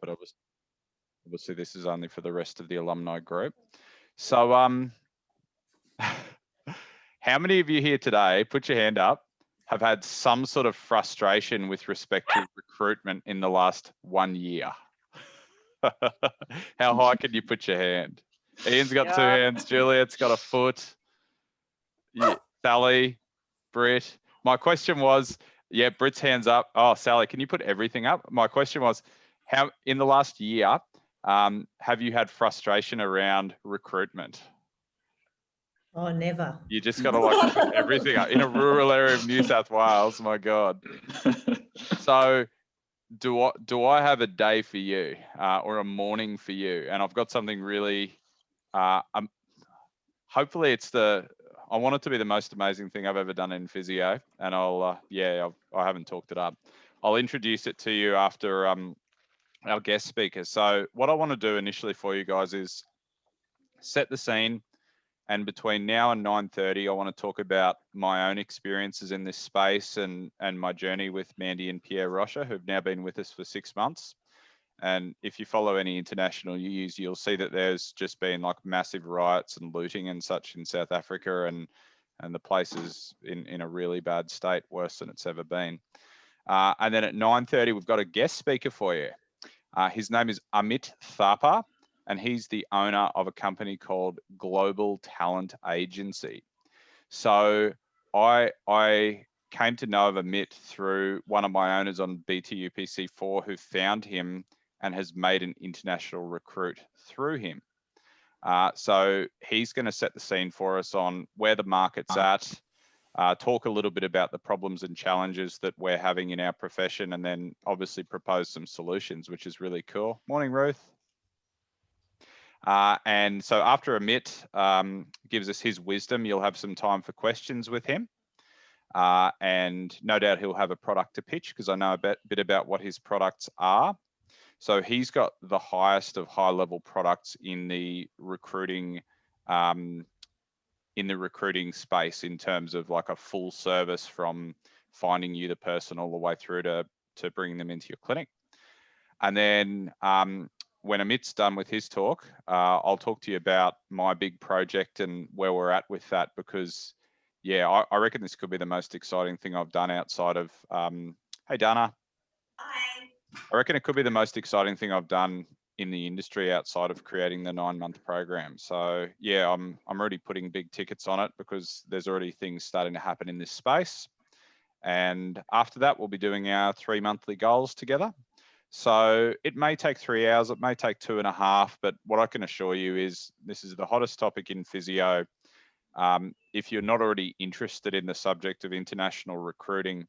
but obviously this is only for the rest of the alumni group. So how many of you here today, put your hand up, have had some sort of frustration with respect to recruitment in the last 1 year? How high can you put your hand? Ian's got 2 hands, Juliet's got a foot. Yeah, Sally, Britt. My question was, yeah, Britt's hands up. Oh, Sally, can you put everything up? My question was, how in the last year, have you had frustration around recruitment? Oh, never. You just got to like put everything up in a rural area of New South Wales. My God. So do I have a day for you or a morning for you? And I've got something really, hopefully I want it to be the most amazing thing I've ever done in physio. And I haven't talked it up. I'll introduce it to you after our guest speaker. So what I want to do initially for you guys is set the scene. And between now and 9:30, I want to talk about my own experiences in this space and my journey with Mandy and Pierre Rocha, who've now been with us for 6 months. And if you follow any international news, you'll see that there's just been like massive riots and looting and such in South Africa, and the place is in a really bad state, worse than it's ever been. And then at 9:30, we've got a guest speaker for you. His name is Amit Thapa, and he's the owner of a company called Global Talent Agency. So I came to know of Amit through one of my owners on BTUPC 4 who found him and has made an international recruit through him. So he's going to set the scene for us on where the market's at, talk a little bit about the problems and challenges that we're having in our profession, and then obviously propose some solutions, which is really cool. Morning, Ruth. And so after Amit gives us his wisdom, you'll have some time for questions with him. And no doubt he'll have a product to pitch because I know a bit about what his products are. So he's got the highest of high-level products in the recruiting space in terms of like a full service from finding you the person all the way through to bringing them into your clinic. And then when Amit's done with his talk, I'll talk to you about my big project and where we're at with that, because yeah, I reckon this could be the most exciting thing I've done outside of, hey Dana. Hi. I reckon it could be the most exciting thing I've done in the industry outside of creating the 9-month program. So yeah, I'm already putting big tickets on it because there's already things starting to happen in this space. And after that, we'll be doing our 3 monthly goals together. So it may take 3 hours, it may take 2.5, but what I can assure you is this is the hottest topic in physio. If you're not already interested in the subject of international recruiting,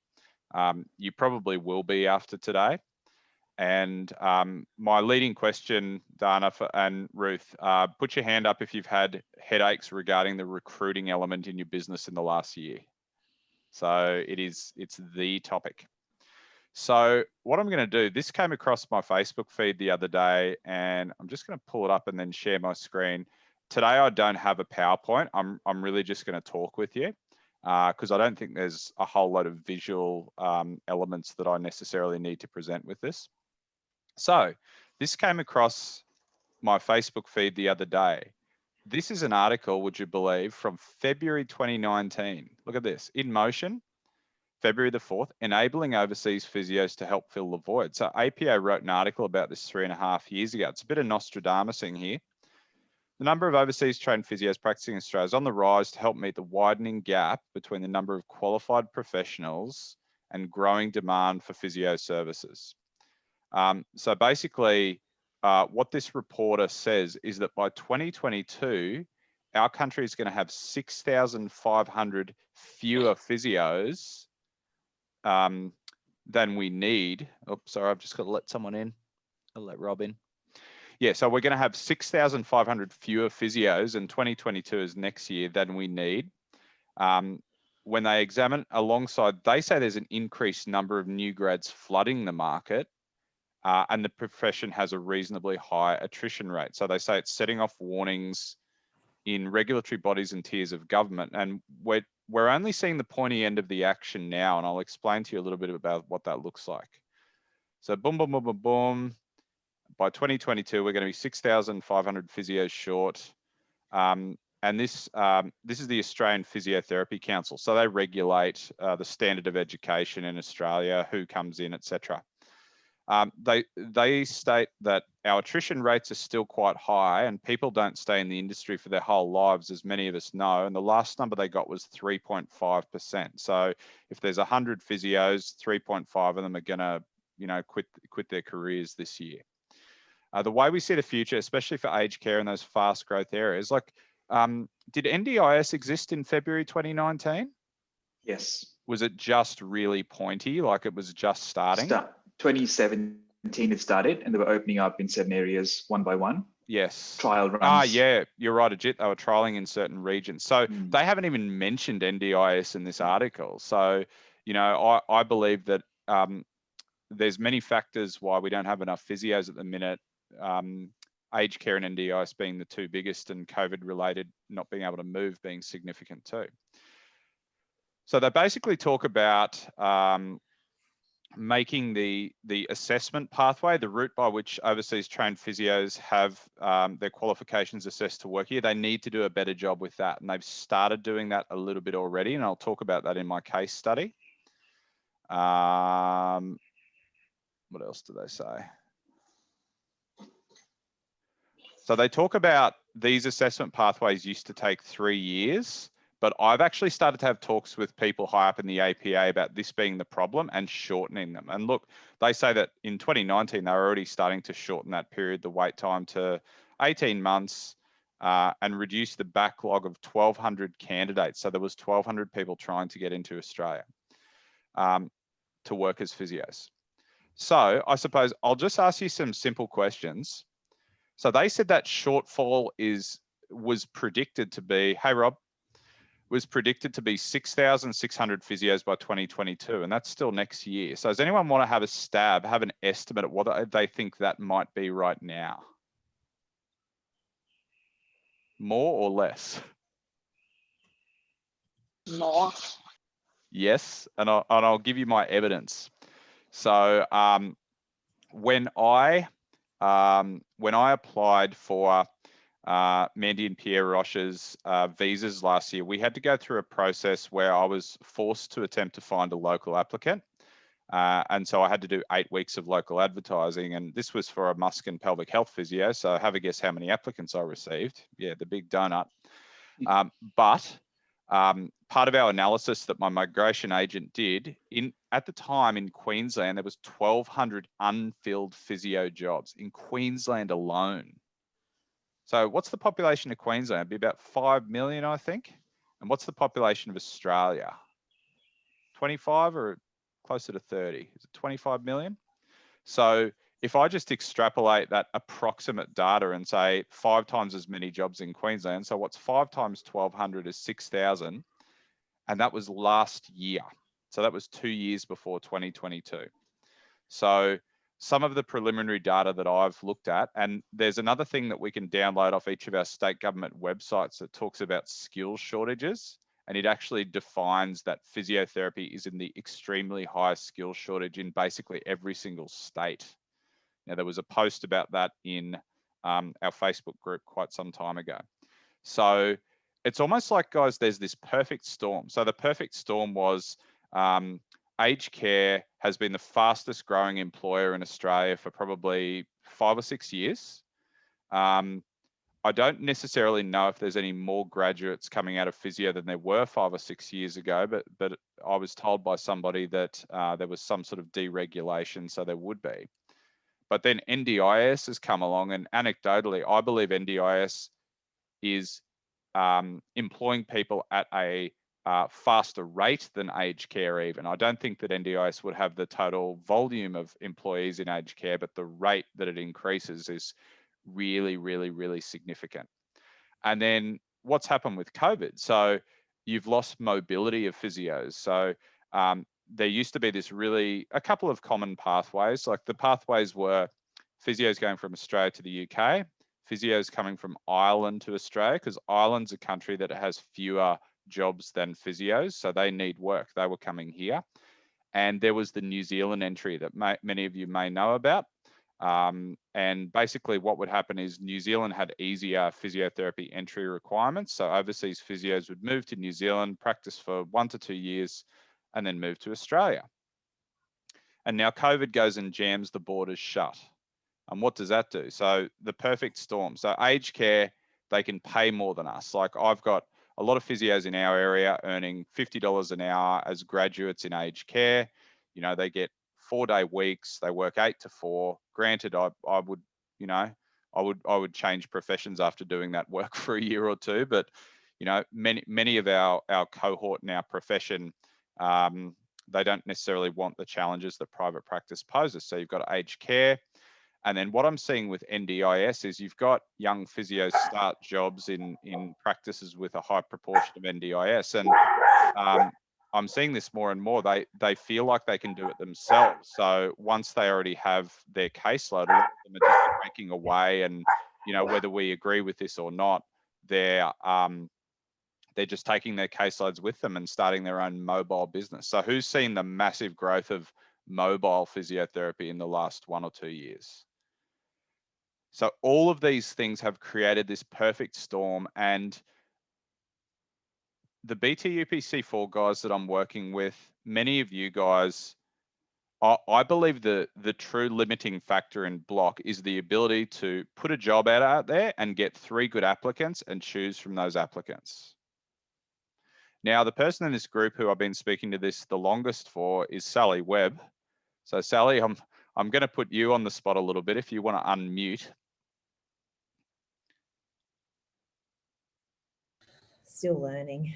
you probably will be after today. And my leading question, Dana and Ruth, put your hand up if you've had headaches regarding the recruiting element in your business in the last year. So it's the topic. So what I'm going to do, this came across my Facebook feed the other day, and I'm just going to pull it up and then share my screen. Today, I don't have a PowerPoint. I'm really just going to talk with you because I don't think there's a whole lot of visual elements that I necessarily need to present with this. So this came across my Facebook feed the other day. This is an article, would you believe, from February 2019. Look at this, In Motion. February the 4th, enabling overseas physios to help fill the void. So APA wrote an article about this 3.5 years ago. It's a bit of Nostradamusing here. The number of overseas trained physios practicing in Australia is on the rise to help meet the widening gap between the number of qualified professionals and growing demand for physio services. So basically, what this reporter says is that by 2022, our country is going to have 6,500 fewer physios than we need. Oh, sorry, I've just got to let someone in. I'll let Rob in. Yeah, so we're going to have 6,500 fewer physios, and 2022 is next year, than we need. When they examine alongside, they say there's an increased number of new grads flooding the market, and the profession has a reasonably high attrition rate. So they say it's setting off warnings in regulatory bodies and tiers of government, and we're only seeing the pointy end of the action now, and I'll explain to you a little bit about what that looks like. So boom, boom, boom, boom, boom. By 2022, we're going to be 6,500 physios short. And this is the Australian Physiotherapy Council. So they regulate the standard of education in Australia, who comes in, etc. They state that our attrition rates are still quite high and people don't stay in the industry for their whole lives, as many of us know. And the last number they got was 3.5%. So if there's 100 physios, 3.5 of them are going to, quit their careers this year. The way we see the future, especially for aged care in those fast growth areas, did NDIS exist in February 2019? Yes. Was it just really pointy, like it was just starting? 2017 it started, and they were opening up in certain areas one by one. Yes. Trial runs. Yeah, you're right, Ajit. They were trialing in certain regions. So they haven't even mentioned NDIS in this article. So, I believe that there's many factors why we don't have enough physios at the minute. Aged care and NDIS being the two biggest, and COVID related not being able to move being significant too. So they basically talk about making the assessment pathway, the route by which overseas trained physios have their qualifications assessed to work here. They need to do a better job with that. And they've started doing that a little bit already. And I'll talk about that in my case study. What else do they say? So they talk about these assessment pathways used to take 3 years, but I've actually started to have talks with people high up in the APA about this being the problem and shortening them. And look, they say that in 2019, they were already starting to shorten that period, the wait time, to 18 months and reduce the backlog of 1,200 candidates. So there was 1,200 people trying to get into Australia to work as physios. So I suppose I'll just ask you some simple questions. So they said that shortfall was predicted to be, hey Rob, was predicted to be 6,600 physios by 2022, and that's still next year. So does anyone want to have a stab, have an estimate of what they think that might be right now? More or less? More. Yes, and I'll give you my evidence. So when I applied for Mandy and Pierre Roche's visas last year, we had to go through a process where I was forced to attempt to find a local applicant. And so I had to do 8 weeks of local advertising, and this was for a muscle and pelvic health physio. So have a guess how many applicants I received. Yeah, the big donut. But part of our analysis that my migration agent did, at the time in Queensland, there was 1,200 unfilled physio jobs in Queensland alone. So what's the population of Queensland? It'd be about 5 million, I think. And what's the population of Australia? 25 or closer to 30? Is it 25 million? So if I just extrapolate that approximate data and say 5 times as many jobs in Queensland, so what's 5 times 1,200 is 6,000, and that was last year. So that was 2 years before 2022. So some of the preliminary data that I've looked at, and there's another thing that we can download off each of our state government websites that talks about skills shortages, and it actually defines that physiotherapy is in the extremely high skills shortage in basically every single state. Now, there was a post about that in our Facebook group quite some time ago. So it's almost like, guys, there's this perfect storm. So the perfect storm was aged care has been the fastest growing employer in Australia for probably 5 or 6 years. I don't necessarily know if there's any more graduates coming out of physio than there were 5 or 6 years ago, but I was told by somebody that there was some sort of deregulation, so there would be. But then NDIS has come along, and anecdotally, I believe NDIS is employing people at a faster rate than aged care even. I don't think that NDIS would have the total volume of employees in aged care, but the rate that it increases is really, really, really significant. And then what's happened with COVID? So you've lost mobility of physios. So there used to be a couple of common pathways. Like the pathways were physios going from Australia to the UK, physios coming from Ireland to Australia, because Ireland's a country that has fewer jobs than physios, so they need work. They were coming here. And there was the New Zealand entry that many of you may know about. And basically what would happen is New Zealand had easier physiotherapy entry requirements. So overseas physios would move to New Zealand, practice for 1 to 2 years, and then move to Australia. And now COVID goes and jams the borders shut. And what does that do? So the perfect storm. So aged care, they can pay more than us. Like I've got a lot of physios in our area earning $50 an hour as graduates in aged care. You know, they get 4-day weeks, they work 8 to 4. Granted, I would, you know, I would change professions after doing that work for a year or two. But, you know, many of our cohort in our profession, they don't necessarily want the challenges that private practice poses. So you've got aged care. And then what I'm seeing with NDIS is you've got young physios start jobs in practices with a high proportion of NDIS. And I'm seeing this more and more. They feel like they can do it themselves. So once they already have their caseload, a lot of them are just breaking away. And, you know, whether we agree with this or not, they're just taking their caseloads with them and starting their own mobile business. So who's seen the massive growth of mobile physiotherapy in the last 1 or 2 years? So all of these things have created this perfect storm, and the BTUPC 4 guys that I'm working with, many of you guys, I believe the true limiting factor in block is the ability to put a job ad out there and get 3 good applicants and choose from those applicants. Now, the person in this group who I've been speaking to this the longest for is Sally Webb. So Sally, I'm going to put you on the spot a little bit if you want to unmute. Still learning.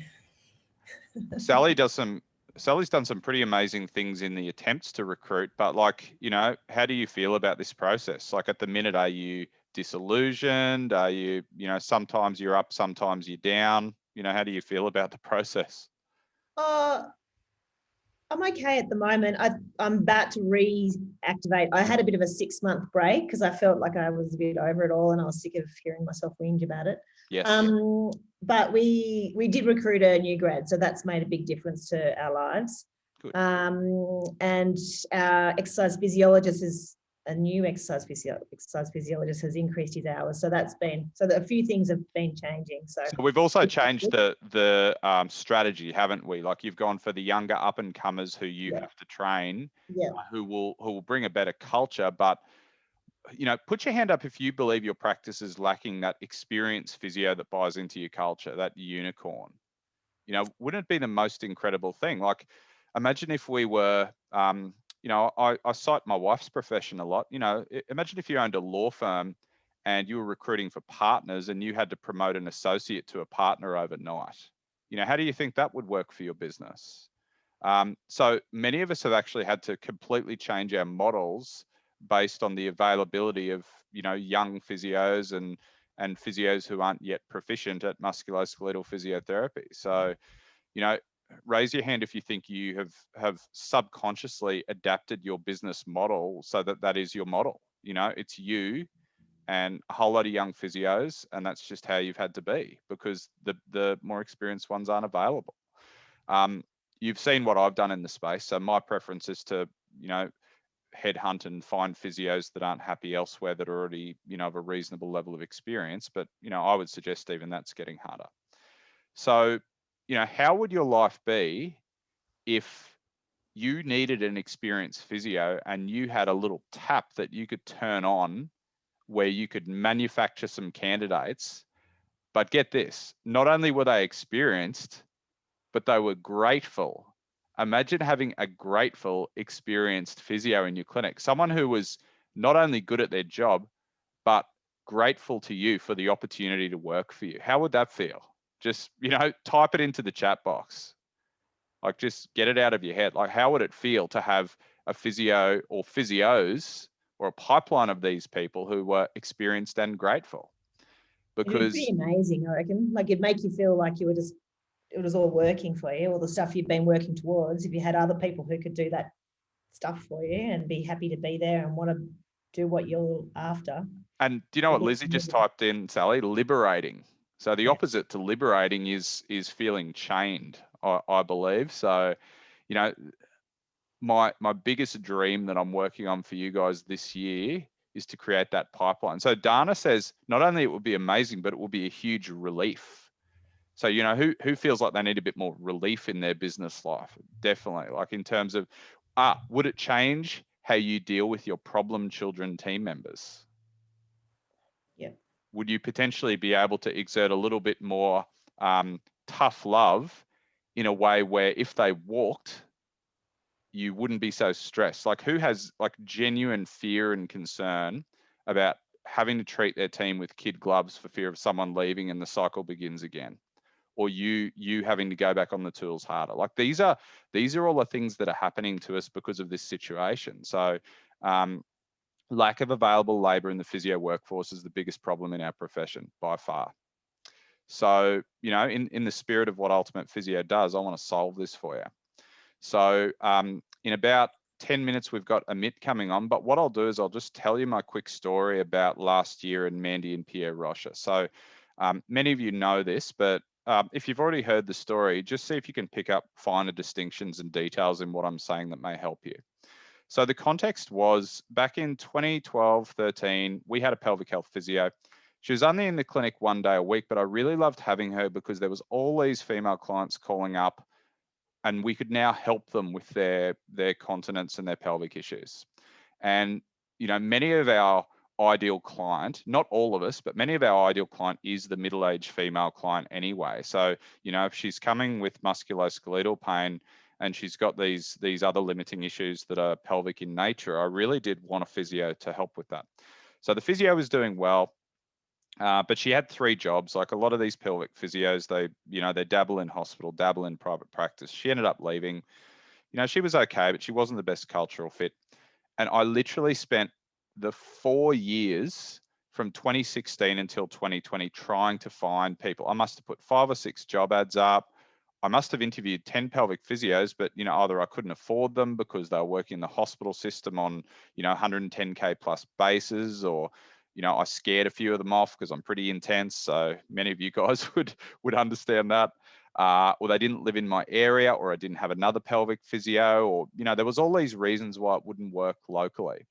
Sally's done some pretty amazing things in the attempts to recruit, but like, you know, how do you feel about this process? Like at the minute, are you disillusioned? Are you, you know, sometimes you're up, sometimes you're down? You know, how do you feel about the process? I'm okay at the moment. I'm about to reactivate. I had a bit of a 6-month break because I felt like I was a bit over it all and I was sick of hearing myself whinge about it. Yes. But we did recruit a new grad, so that's made a big difference to our lives. Good. And our exercise physiologist is a new exercise physiologist has increased his hours. So that's been, so a few things have been changing. So we've also changed the strategy, haven't we? Like you've gone for the younger up and comers who you have to train, who will bring a better culture. But, you know, put your hand up if you believe your practice is lacking that experienced physio that buys into your culture, that unicorn. You know, wouldn't it be the most incredible thing? Like, imagine if we were, you know, I cite my wife's profession a lot. You know, imagine if you owned a law firm and you were recruiting for partners and you had to promote an associate to a partner overnight. You know, how do you think that would work for your business? So many of us have actually had to completely change our models based on the availability of, you know, young physios and physios who aren't yet proficient at musculoskeletal physiotherapy. So, you know, raise your hand if you think you have subconsciously adapted your business model so that that is your model. You know, it's you and a whole lot of young physios, and that's just how you've had to be because the more experienced ones aren't available. You've seen what I've done in the space, so my preference is to, you know, headhunt and find physios that aren't happy elsewhere that are already, you know, of a reasonable level of experience. But, you know, I would suggest even that's getting harder. So, you know, how would your life be if you needed an experienced physio and you had a little tap that you could turn on where you could manufacture some candidates? But get this, not only were they experienced, but they were grateful. Imagine having a grateful, experienced physio in your clinic, someone who was not only good at their job, but grateful to you for the opportunity to work for you. How would that feel? Just, you know, type it into the chat box. Like, just get it out of your head. Like, how would it feel to have a physio or physios or a pipeline of these people who were experienced and grateful? Because it'd be amazing, I reckon. Like, it'd make you feel like you were just, it was all working for you, all the stuff you've been working towards. If you had other people who could do that stuff for you and be happy to be there and want to do what you're after. And do you know what Lizzie just typed in, Sally? Liberating. So the opposite to liberating is feeling chained, I believe. So, you know, my biggest dream that I'm working on for you guys this year is to create that pipeline. So Dana says not only it would be amazing, but it will be a huge relief. So, you know, who feels like they need a bit more relief in their business life? Definitely. Like in terms of, would it change how you deal with your problem children team members? Yeah. Would you potentially be able to exert a little bit more tough love in a way where if they walked, you wouldn't be so stressed? Like who has like genuine fear and concern about having to treat their team with kid gloves for fear of someone leaving and the cycle begins again? Or you having to go back on the tools harder? Like these are all the things that are happening to us because of this situation. So lack of available labor in the physio workforce is the biggest problem in our profession by far. So, you know, in the spirit of what Ultimate Physio does, I want to solve this for you. So in about 10 minutes, we've got Amit coming on, but what I'll do is I'll just tell you my quick story about last year and Mandy and Pierre Rocha. So many of you know this, but if you've already heard the story, just see if you can pick up finer distinctions and details in what I'm saying that may help you. So the context was back in 2012, 13, we had a pelvic health physio. She was only in the clinic 1 day a week, but I really loved having her because there was all these female clients calling up and we could now help them with their continence and their pelvic issues. And, you know, many of our ideal client, not all of us, but many of our ideal client is the middle-aged female client anyway. So, you know, if she's coming with musculoskeletal pain and she's got these other limiting issues that are pelvic in nature, I really did want a physio to help with that. So the physio was doing well, but she had 3 jobs. Like a lot of these pelvic physios, they dabble in hospital, dabble in private practice. She ended up leaving. You know, she was okay, but she wasn't the best cultural fit. And I literally spent the 4 years from 2016 until 2020 trying to find people. I must have put 5 or 6 job ads up. I must have interviewed 10 pelvic physios, but, you know, either I couldn't afford them because they were working in the hospital system on, you know, 110K plus bases, or, you know, I scared a few of them off because I'm pretty intense. So many of you guys would understand that. Or they didn't live in my area, or I didn't have another pelvic physio, or, you know, there was all these reasons why it wouldn't work locally.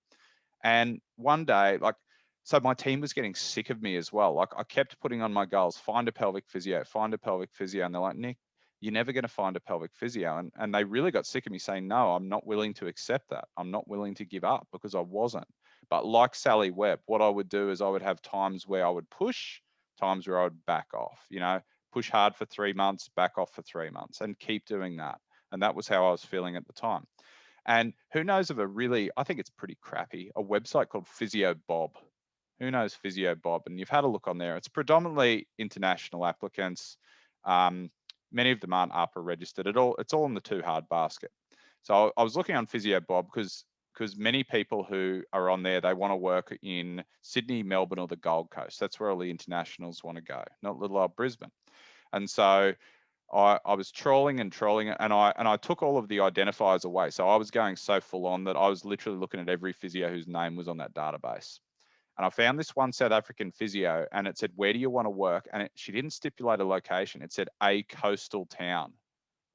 And one day, like, so my team was getting sick of me as well. Like I kept putting on my goals, find a pelvic physio, find a pelvic physio. And they're like, Nick, you're never going to find a pelvic physio. And they really got sick of me saying, no, I'm not willing to accept that. I'm not willing to give up, because I wasn't. But like Sally Webb, what I would do is I would have times where I would push, times where I would back off, you know, push hard for 3 months, back off for 3 months, and keep doing that. And that was how I was feeling at the time. And who knows of a really, I think it's pretty crappy, a website called Physio Bob. Who knows Physio Bob? And you've had a look on there. It's predominantly international applicants. Many of them aren't ARPA registered at all. It's all in the too hard basket. So I was looking on Physio Bob because many people who are on there, they want to work in Sydney, Melbourne, or the Gold Coast. That's where all the internationals want to go, not little old Brisbane. And so I was trolling and I took all of the identifiers away. So I was going so full on that I was literally looking at every physio whose name was on that database. And I found this one South African physio, and it said, where do you want to work? And she didn't stipulate a location. It said a coastal town.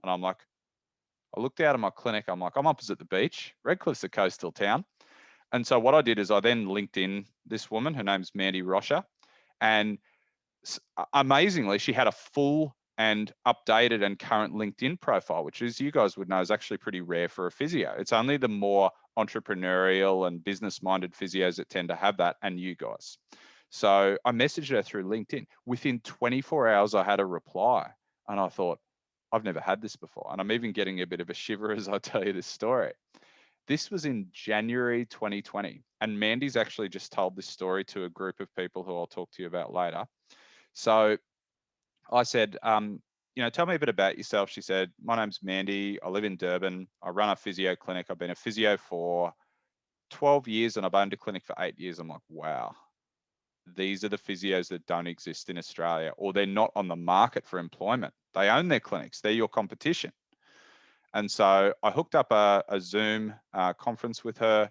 And I'm like, I looked out of my clinic. I'm like, I'm opposite the beach. Redcliffe's a coastal town. And so what I did is I then linked in this woman. Her name's Mandy Rocha. And amazingly, she had a full and updated and current LinkedIn profile, which, as you guys would know, is actually pretty rare for a physio. It's only the more entrepreneurial and business-minded physios that tend to have that, and you guys. So I messaged her through LinkedIn. Within 24 hours, I had a reply, and I thought, I've never had this before. And I'm even getting a bit of a shiver as I tell you this story. This was in January 2020, and Mandy's actually just told this story to a group of people who I'll talk to you about later. So I said, you know, tell me a bit about yourself. She said, my name's Mandy. I live in Durban. I run a physio clinic. I've been a physio for 12 years and I've owned a clinic for 8 years. I'm like, wow, these are the physios that don't exist in Australia, or they're not on the market for employment. They own their clinics. They're your competition. And so I hooked up a Zoom conference with her,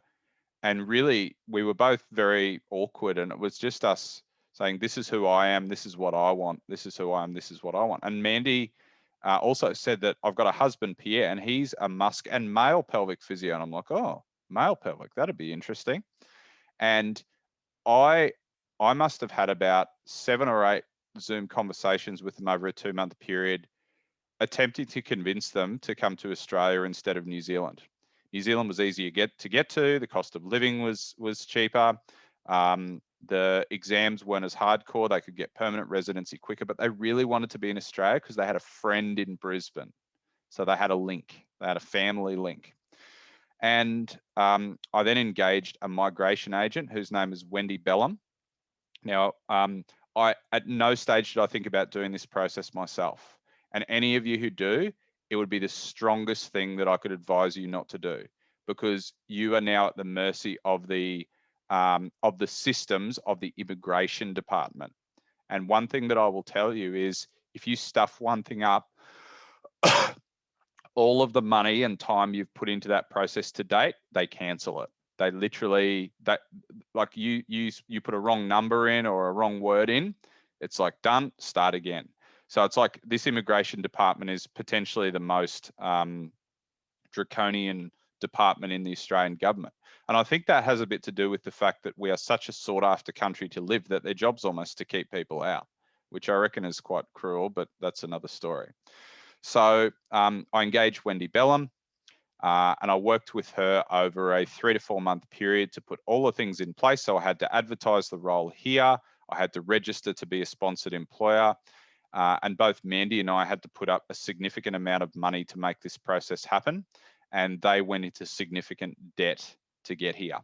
and really we were both very awkward, and it was just us saying, this is who I am, this is what I want, this is who I am, this is what I want. And Mandy also said that I've got a husband, Pierre, and he's a musk and male pelvic physio. And I'm like, oh, male pelvic, that'd be interesting. And I must have had about 7 or 8 Zoom conversations with them over a 2-month period, attempting to convince them to come to Australia instead of New Zealand. New Zealand was easier to get to. The cost of living was cheaper. The exams weren't as hardcore. They could get permanent residency quicker, but they really wanted to be in Australia because they had a friend in Brisbane. So they had a link. They had a family link. And I then engaged a migration agent whose name is Wendy Bellum. Now, I at no stage did I think about doing this process myself. And any of you who do, it would be the strongest thing that I could advise you not to do, because you are now at the mercy of the systems of the immigration department. And one thing that I will tell you is, if you stuff one thing up, all of the money and time you've put into that process to date, they cancel it. They literally, like you put a wrong number in or a wrong word in, it's like done, start again. So it's like this immigration department is potentially the most draconian department in the Australian government. And I think that has a bit to do with the fact that we are such a sought after country to live that their job's almost to keep people out, which I reckon is quite cruel, but that's another story. So I engaged Wendy Bellum and I worked with her over a 3 to 4 month period to put all the things in place. So I had to advertise the role here. I had to register to be a sponsored employer. And both Mandy and I had to put up a significant amount of money to make this process happen. And they went into significant debt to get here.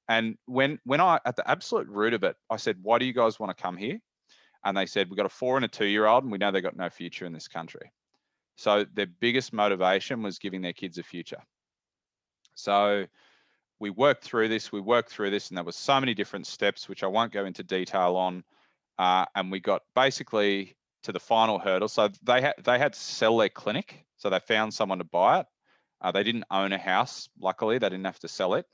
And when I, at the absolute root of it, I said, why do you guys want to come here? And they said, we've got a 4 and a 2-year-old and we know they've got no future in this country. So their biggest motivation was giving their kids a future. So we worked through this, and there was so many different steps, which I won't go into detail on. And we got basically to the final hurdle. So they had to sell their clinic. So they found someone to buy it. They didn't own a house. Luckily, they didn't have to sell it.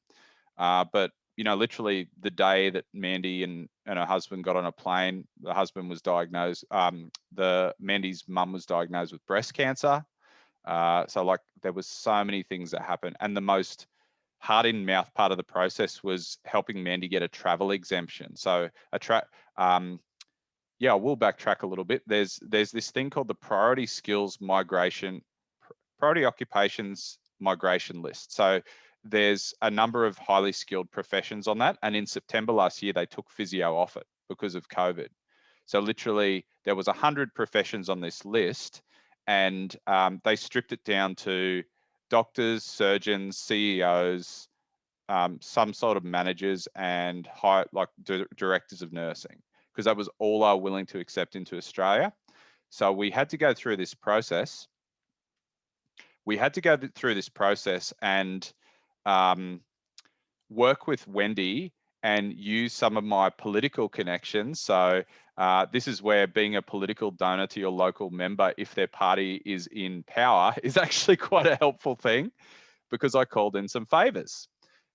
But you know, literally the day that Mandy and her husband got on a plane, the husband was diagnosed, Mandy's mum was diagnosed with breast cancer. So like there was so many things that happened. And the most heart in mouth part of the process was helping Mandy get a travel exemption. So yeah, I will backtrack a little bit. There's this thing called the Priority Occupations Migration List. So there's a number of highly skilled professions on that. And in September last year, they took physio off it because of COVID. So literally there was 100 professions on this list, and they stripped it down to doctors, surgeons, CEOs, some sort of managers, and directors of nursing, because that was all I was willing to accept into Australia. So we had to go through this process. And work with Wendy and use some of my political connections. So this is where being a political donor to your local member, if their party is in power, is actually quite a helpful thing, because I called in some favors.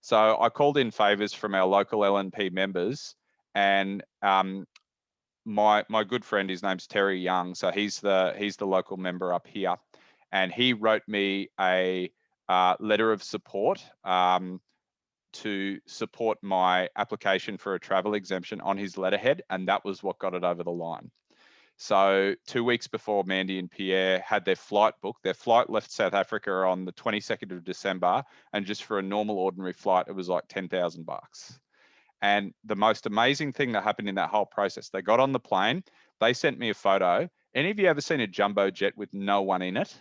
So I called in favors from our local LNP members, and my good friend, his name's Terry Young. So he's the local member up here, and he wrote me a letter of support to support my application for a travel exemption on his letterhead, and that was what got it over the line. So 2 weeks before Mandy and Pierre had their flight booked, their flight left South Africa on the 22nd of December, and just for a normal ordinary flight, it was like $10,000. And the most amazing thing that happened in that whole process, they got on the plane, they sent me a photo. Any of you ever seen a jumbo jet with no one in it?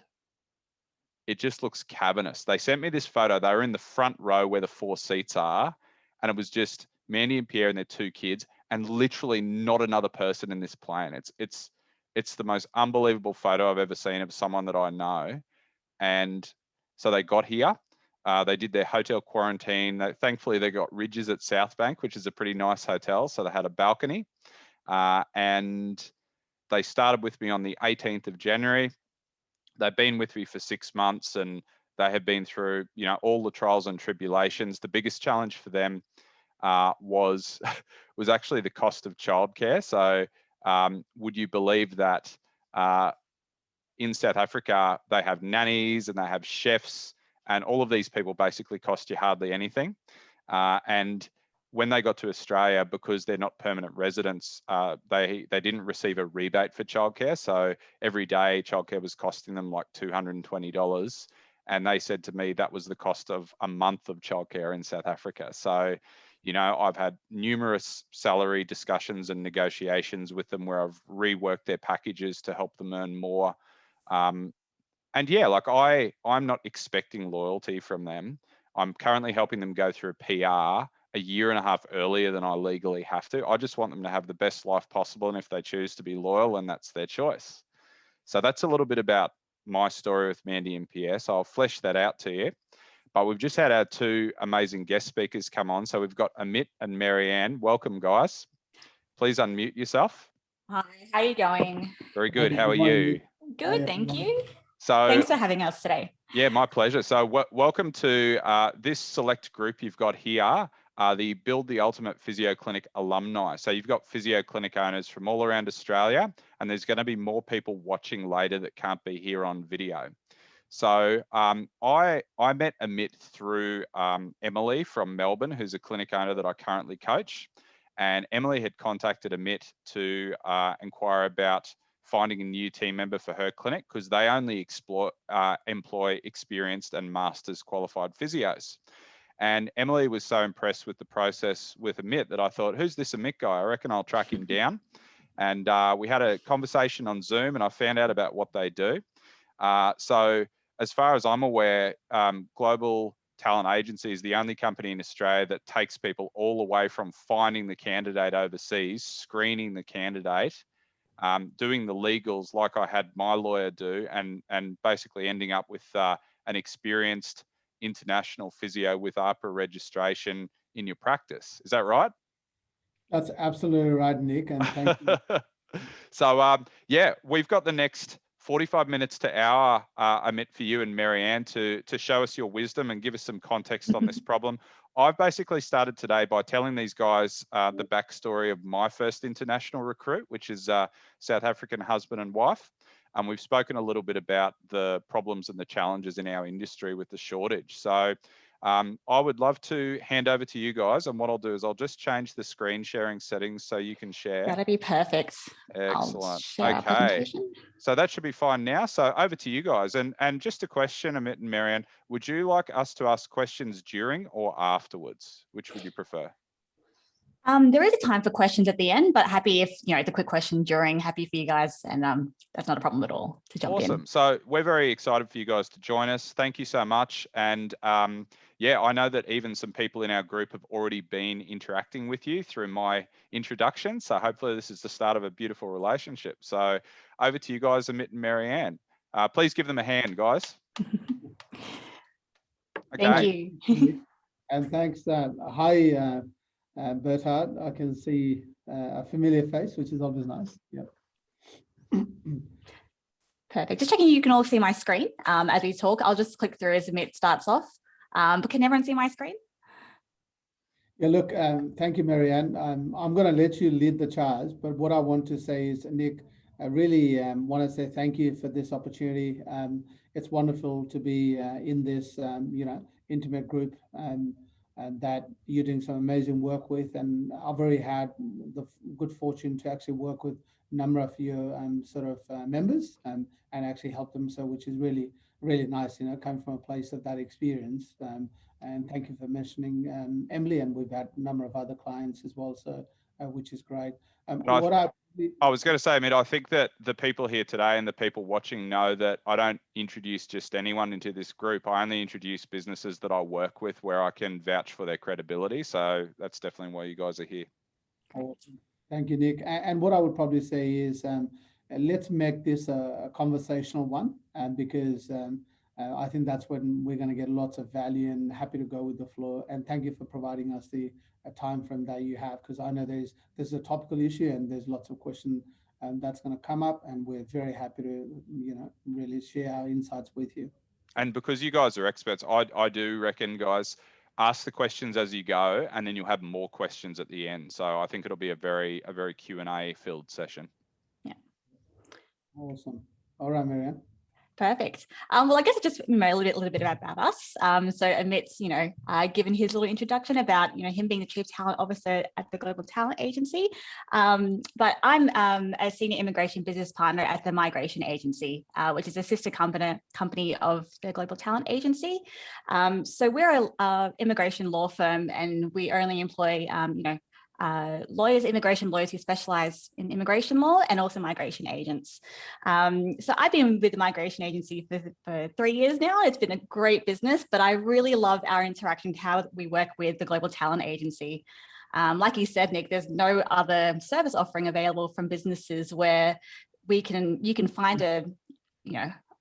It just looks cavernous. They sent me this photo. They were in the front row where the 4 seats are, and it was just Mandy and Pierre and their 2 kids, and literally not another person in this plane. It's the most unbelievable photo I've ever seen of someone that I know. And so they got here. They did their hotel quarantine. Thankfully, they got Ridges at South Bank, which is a pretty nice hotel. So they had a balcony, and they started with me on the 18th of January. They've been with me for 6 months, and they have been through, you know, all the trials and tribulations. The biggest challenge for them was actually the cost of childcare. So would you believe that in South Africa, they have nannies and they have chefs, and all of these people basically cost you hardly anything. And when they got to Australia, because they're not permanent residents, they didn't receive a rebate for childcare. So every day childcare was costing them like $220. And they said to me that was the cost of a month of childcare in South Africa. So, you know, I've had numerous salary discussions and negotiations with them where I've reworked their packages to help them earn more. And yeah, like I'm not expecting loyalty from them. I'm currently helping them go through a PR a year and a half earlier than I legally have to. I just want them to have the best life possible. And if they choose to be loyal, and that's their choice. So that's a little bit about my story with Mandy and PS. I'll flesh that out to you. But we've just had our two amazing guest speakers come on. So we've got Amit and Marianne. Welcome, guys. Please unmute yourself. Hi, how are you going? Very good. How are you? Good, thank you. So thanks for having us today. Yeah, my pleasure. So welcome to this select group you've got here, the Build the Ultimate Physio Clinic alumni. So you've got physio clinic owners from all around Australia, and there's going to be more people watching later that can't be here on video. So I met Amit through Emily from Melbourne, who's a clinic owner that I currently coach. And Emily had contacted Amit to inquire about finding a new team member for her clinic, because they only employ experienced and masters qualified physios. And Emily was so impressed with the process with Amit that I thought, who's this Amit guy? I reckon I'll track him down. And we had a conversation on Zoom, and I found out about what they do. So as far as I'm aware, Global Talent Agency is the only company in Australia that takes people all the way from finding the candidate overseas, screening the candidate, doing the legals like I had my lawyer do, and basically ending up with an experienced international physio with APRA registration in your practice. Is that right? That's absolutely right, Nick, and thank you. So yeah, we've got the next 45 minutes to hour, Amit, for you and Marianne to show us your wisdom and give us some context on this problem. I've basically started today by telling these guys the backstory of my first international recruit, which is South African husband and wife. We've spoken a little bit about the problems and the challenges in our industry with the shortage. So I would love to hand over to you guys. And what I'll do is I'll just change the screen sharing settings so you can share. That'd be perfect. Excellent. Okay. So that should be fine now. So over to you guys. And just a question, Amit and Marianne, would you like us to ask questions during or afterwards? Which would you prefer? There is a time for questions at the end, but happy if, you know, it's a quick question during, happy for you guys. And that's not a problem at all to jump in. Awesome. So we're very excited for you guys to join us. Thank you so much. And yeah, I know that even some people in our group have already been interacting with you through my introduction. So hopefully this is the start of a beautiful relationship. So over to you guys, Amit and Marianne. Please give them a hand, guys. Okay. Thank you. And thanks. Hi, Berthard. I can see a familiar face, which is always nice. Yep. Perfect. Just checking you can all see my screen as we talk. I'll just click through as Amit starts off. But can everyone see my screen? Yeah, look, thank you, Marianne. I'm going to let you lead the charge, but what I want to say is, Nick, I really want to say thank you for this opportunity. It's wonderful to be in this, you know, intimate group and that you're doing some amazing work with. And I've already had the good fortune to actually work with a number of your sort of members and actually help them. So, which is really, really nice, you know, coming from a place of that experience. And thank you for mentioning Emily, and we've had a number of other clients as well, so which is great. I was going to say, I mean, I think that the people here today and the people watching know that I don't introduce just anyone into this group. I only introduce businesses that I work with where I can vouch for their credibility. So that's definitely why you guys are here. Awesome. Thank you, Nick. And what I would probably say is let's make this a conversational one, because I think that's when we're going to get lots of value, and happy to go with the flow. And thank you for providing us the time frame that you have, because I know there's a topical issue and there's lots of questions that's going to come up, and we're very happy to, you know, really share our insights with you. And because you guys are experts, I do reckon, guys, ask the questions as you go, and then you'll have more questions at the end. So I think it'll be a very Q&A filled session. Yeah. Awesome. All right, Marianne. Perfect. Well, I guess just a little bit about us. So Amit's, given his little introduction about, him being the Chief Talent Officer at the Global Talent Agency. But I'm a Senior Immigration Business Partner at the Migration Agency, which is a sister company of the Global Talent Agency. So we're a immigration law firm, and we only employ, immigration lawyers who specialize in immigration law, and also migration agents. So I've been with the migration agency for 3 years now. It's been a great business, but I really love our interaction, how we work with the Global Talent Agency. Like you said, Nick, there's no other service offering available from businesses where you can find a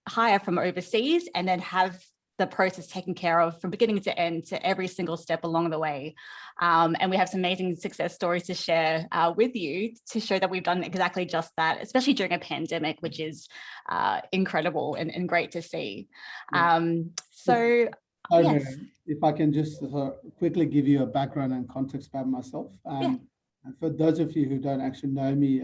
hire from overseas and then have the process taken care of from beginning to end, to every single step along the way. And we have some amazing success stories to share with you to show that we've done exactly just that, especially during a pandemic, which is incredible and great to see. Sorry, Yes. if I can just quickly give you a background and context about myself. And for those of you who don't actually know me,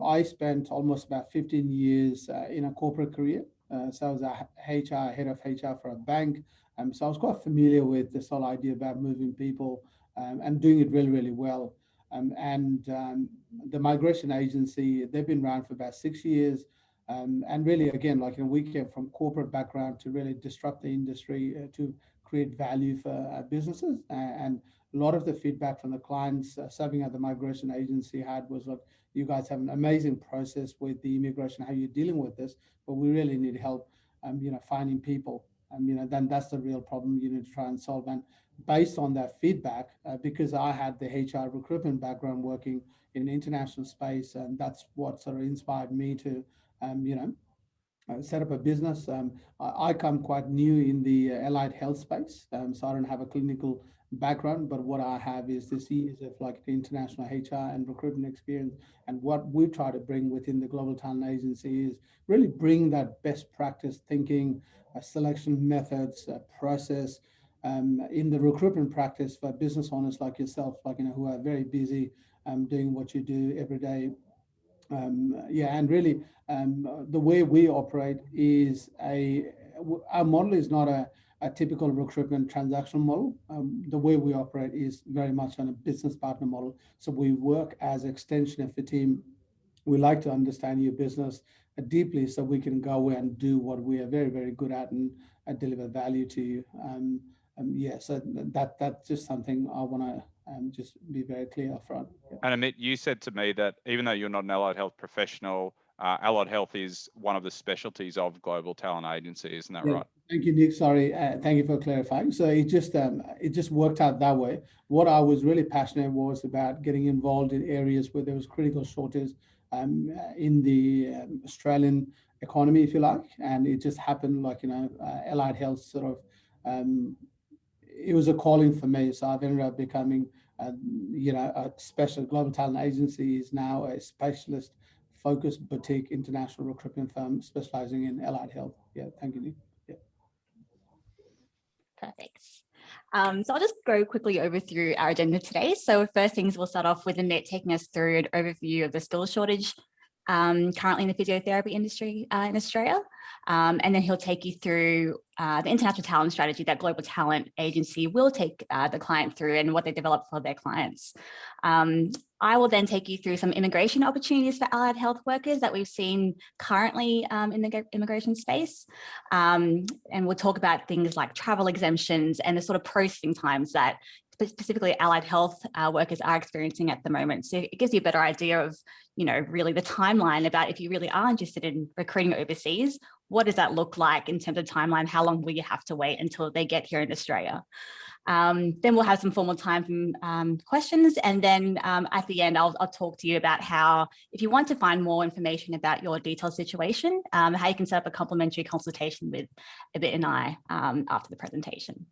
I spent almost about 15 years in a corporate career. So I was a head of HR for a bank. So I was quite familiar with this whole idea about moving people and doing it really, really well. The migration agency, they've been around for about 6 years. And really, again, we came from corporate background to really disrupt the industry to create value for businesses. And a lot of the feedback from the clients serving at the migration agency had was, look, you guys have an amazing process with the immigration, how you're dealing with this, but we really need help, finding people. Then that's the real problem you need to try and solve. And based on that feedback, because I had the HR recruitment background working in international space, and that's what sort of inspired me to, set up a business. I come quite new in the allied health space, so I don't have a clinical background, but what I have is this years of international HR and recruitment experience. And what we try to bring within the Global Talent Agency is really bring that best practice thinking, selection methods, process in the recruitment practice for business owners like yourself, who are very busy doing what you do every day. And really the way we operate is our model is not a typical recruitment transactional model. The way we operate is very much on a business partner model. So we work as extension of the team. We like to understand your business deeply so we can go and do what we are very, very good at and deliver value to you. So that's just something I want to just be very clear up front. And Amit, you said to me that even though you're not an allied health professional, allied health is one of the specialties of Global Talent Agency, isn't that right? Thank you, Nick. Sorry, thank you for clarifying. So it just worked out that way. What I was really passionate was about getting involved in areas where there was critical shortage in the Australian economy, if you like, and it just happened allied health sort of. It was a calling for me, so I've ended up becoming, a special. Global Talent Agency is now a specialist focused boutique international recruitment firm specializing in allied health. Yeah, thank you, Nick. Yeah. Perfect. So I'll just go quickly over through our agenda today. So first things, we'll start off with Annette taking us through an overview of the skills shortage currently in the physiotherapy industry in Australia. And then he'll take you through the international talent strategy that Global Talent Agency will take the client through and what they develop for their clients. I will then take you through some immigration opportunities for allied health workers that we've seen currently in the immigration space. And we'll talk about things like travel exemptions and the sort of processing times that specifically allied health workers are experiencing at the moment. So it gives you a better idea of, really the timeline about if you really are interested in recruiting overseas, what does that look like in terms of timeline? How long will you have to wait until they get here in Australia? Then we'll have some formal time for questions. And then at the end, I'll talk to you about how, if you want to find more information about your detailed situation, how you can set up a complimentary consultation with Abit and I after the presentation.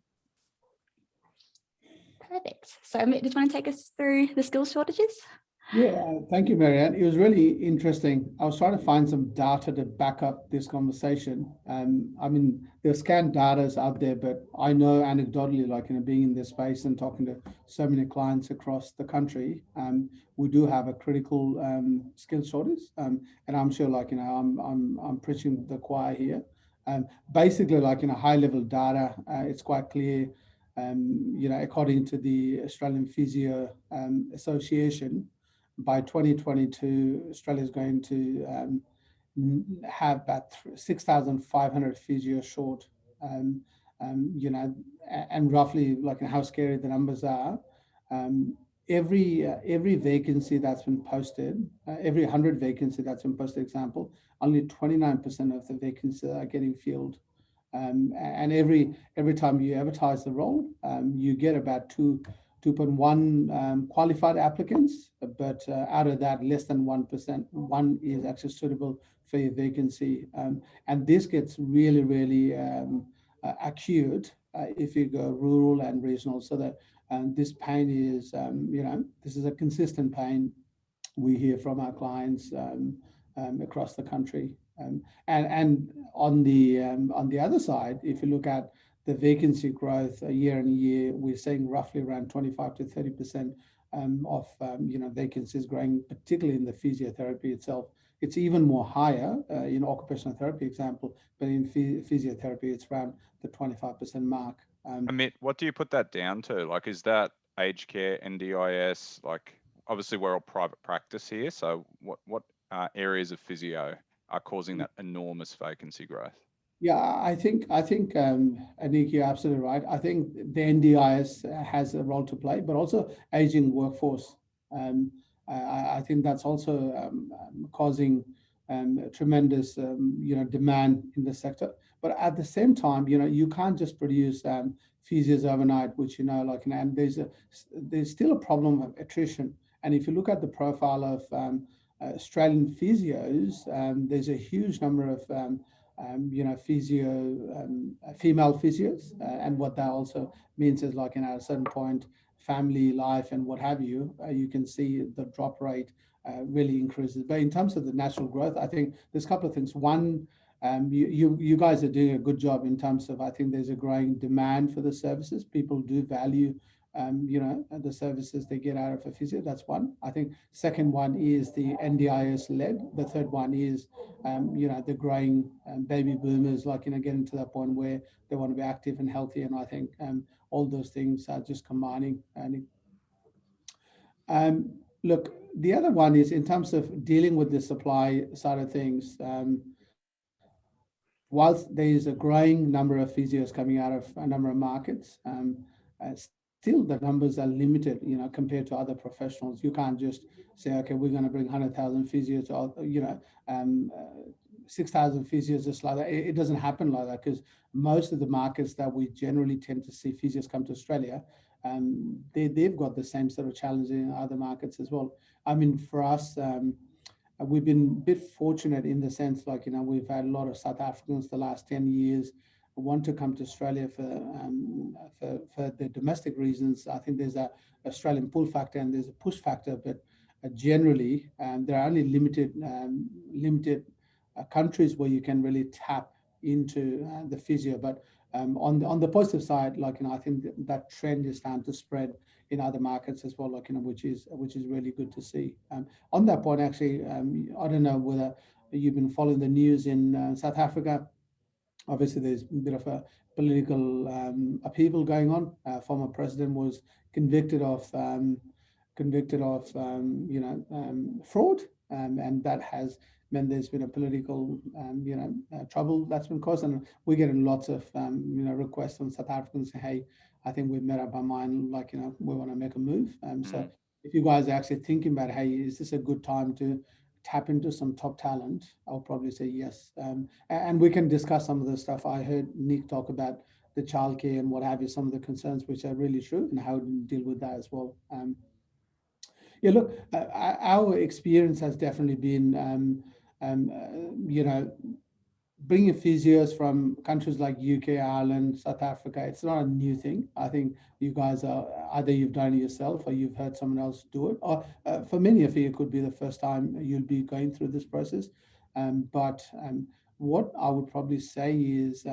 Perfect. So Amit, did you want to take us through the skills shortages? Yeah, thank you, Marianne. It was really interesting. I was trying to find some data to back up this conversation. I mean, there's scanned data out there, but I know anecdotally, like, being in this space and talking to so many clients across the country, we do have a critical skill shortage. And I'm sure, like, I'm preaching the choir here. Basically, like, high level data, it's quite clear. According to the Australian Physio Association, by 2022, Australia is going to have about 6,500 physio short. Um, and roughly, like, how scary the numbers are. Every vacancy that's been posted, every 100 vacancy that's been posted, example, only 29% of the vacancies are getting filled. And every time you advertise the role, you get about 2.1 qualified applicants, but out of that, less than 1%, one is actually suitable for your vacancy. And this gets really, really acute if you go rural and regional. So that this pain is, this is a consistent pain we hear from our clients across the country. And on the other side, if you look at the vacancy growth year on year, we're seeing roughly around 25 to 30% of vacancies growing, particularly in the physiotherapy itself. It's even more higher in occupational therapy example, but in physiotherapy, it's around the 25% mark. Amit, what do you put that down to? Like, is that aged care, NDIS? Like, obviously we're all private practice here. So what areas of physio are causing that enormous vacancy growth? Yeah, I think, Anik, you're absolutely right. I think the NDIS has a role to play, but also aging workforce. I think that's also causing tremendous, demand in the sector. But at the same time, you can't just produce physios overnight, which, and there's still a problem of attrition. And if you look at the profile of Australian physios, there's a huge number of female physios, and what that also means is, like, at a certain point, family life and what have you, you can see the drop rate really increases. But in terms of the natural growth, I think there's a couple of things. One, you guys are doing a good job in terms of, I think there's a growing demand for the services. People do value the services they get out of a physio. That's one. I think second one is the NDIS led. The third one is, the growing baby boomers, like, getting to that point where they want to be active and healthy. And I think all those things are just combining. And look, the other one is in terms of dealing with the supply side of things. Whilst there is a growing number of physios coming out of a number of markets, still the numbers are limited, compared to other professionals. You can't just say, okay, we're going to bring 100,000 physios, or 6,000 physios, just like that. It doesn't happen like that, because most of the markets that we generally tend to see physios come to Australia, they've got the same sort of challenges in other markets as well. I mean, for us, we've been a bit fortunate in the sense, like, we've had a lot of South Africans the last 10 years want to come to Australia for the domestic reasons. I think there's a Australian pull factor and there's a push factor, but generally there are only limited countries where you can really tap into the physio. But on the positive side, like, I think that trend is starting to spread in other markets as well, like, which is really good to see. On that point, actually, I don't know whether you've been following the news in South Africa. Obviously, there's a bit of a political upheaval going on. Former president was convicted of fraud, and that has meant there's been a political trouble that's been caused. And we're getting lots of requests from South Africans saying, hey, I think we've made up our mind, like, we want to make a move. So if you guys are actually thinking about, hey, is this a good time to tap into some top talent, I'll probably say yes. And we can discuss some of the stuff. I heard Nick talk about the childcare and what have you, some of the concerns which are really true, and how to deal with that as well. Yeah, look, our experience has definitely been, bringing physios from countries like UK, Ireland, South Africa, it's not a new thing. I think you guys are, either you've done it yourself or you've heard someone else do it. Or for many of you, it could be the first time you'll be going through this process. But what I would probably say is,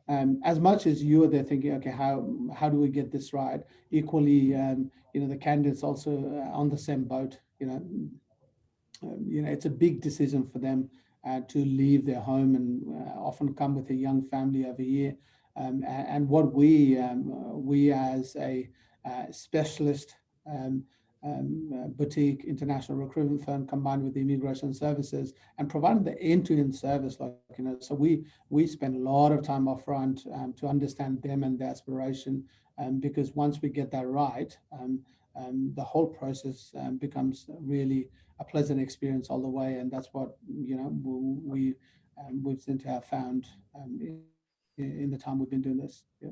as much as you are there thinking, okay, how do we get this right? Equally, the candidates also on the same boat. It's a big decision for them to leave their home and often come with a young family over here. And what we as a specialist boutique international recruitment firm combined with the immigration services and providing the end-to-end service, so we spend a lot of time upfront to understand them and their aspiration, because once we get that right, the whole process becomes really a pleasant experience all the way, and that's what we've seem to have found in the time we've been doing this. Yeah.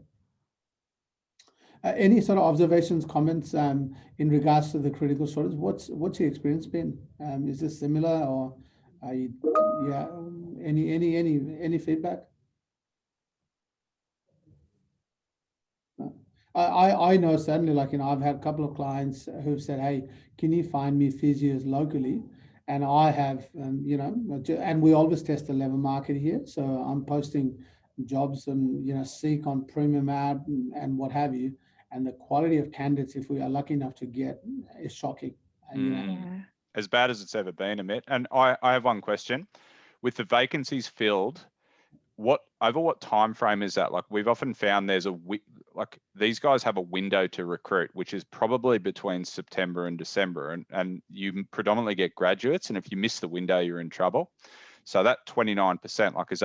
Any sort of observations, comments in regards to the critical shortage? What's your experience been? Is this similar, or are you, any feedback? I know certainly, I've had a couple of clients who've said, hey, can you find me physios locally? And I have, and we always test the level market here. So I'm posting jobs and, Seek on Premium Ad and what have you. And the quality of candidates, if we are lucky enough to get, is shocking. As bad as it's ever been, Amit. And I have one question. With the vacancies filled, over what time frame is that? Like, we've often found there's these guys have a window to recruit, which is probably between September and December, and you predominantly get graduates, and if you miss the window, you're in trouble. So that 29%, is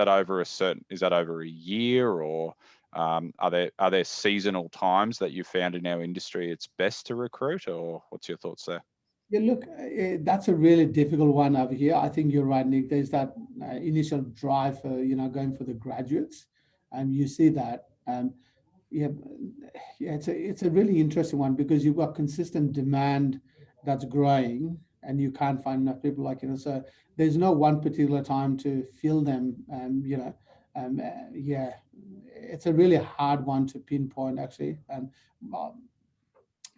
that over a year, or are there seasonal times that you found in our industry it's best to recruit, or what's your thoughts there? Yeah, look, that's a really difficult one over here. I think you're right, Nick. There's that initial drive for, going for the graduates, and you see that. It's a really interesting one, because you've got consistent demand that's growing, and you can't find enough people, so there's no one particular time to fill them. It's a really hard one to pinpoint, actually.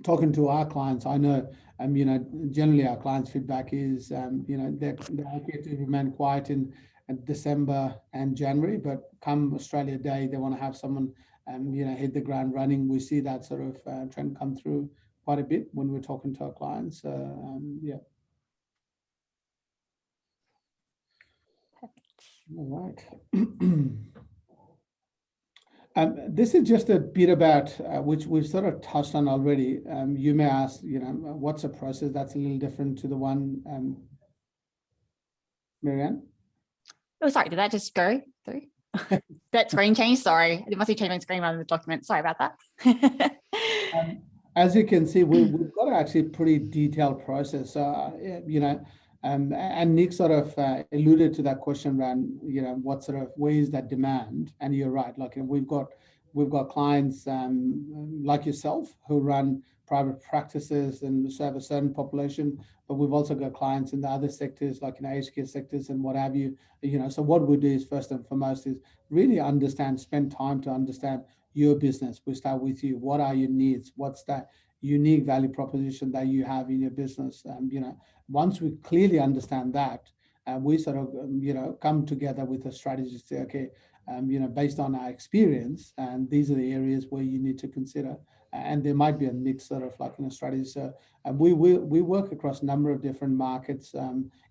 Talking to our clients, I know, generally our clients' feedback is, they're happy to remain quiet in December and January, but come Australia Day, they want to have someone, hit the ground running. We see that sort of trend come through quite a bit when we're talking to our clients. Yeah. All right. This is just a bit about which we've sort of touched on already. You may ask, what's a process that's a little different to the one, Marianne? Oh, sorry, did that just go through? That screen changed, sorry. It must have changed my screen rather than the document. Sorry about that. As you can see, we've got actually a pretty detailed process. And Nick sort of alluded to that question around, what sort of ways that demand. And you're right, we've got clients like yourself who run private practices and serve a certain population, but we've also got clients in the other sectors, like in aged care sectors and what have you. So what we do is, first and foremost, is really spend time to understand your business. We start with you. What are your needs? What's that unique value proposition that you have in your business? Once we clearly understand that, we sort of, come together with a strategy to say, okay, based on our experience, and these are the areas where you need to consider. And there might be a mix sort of strategy. So we work across a number of different markets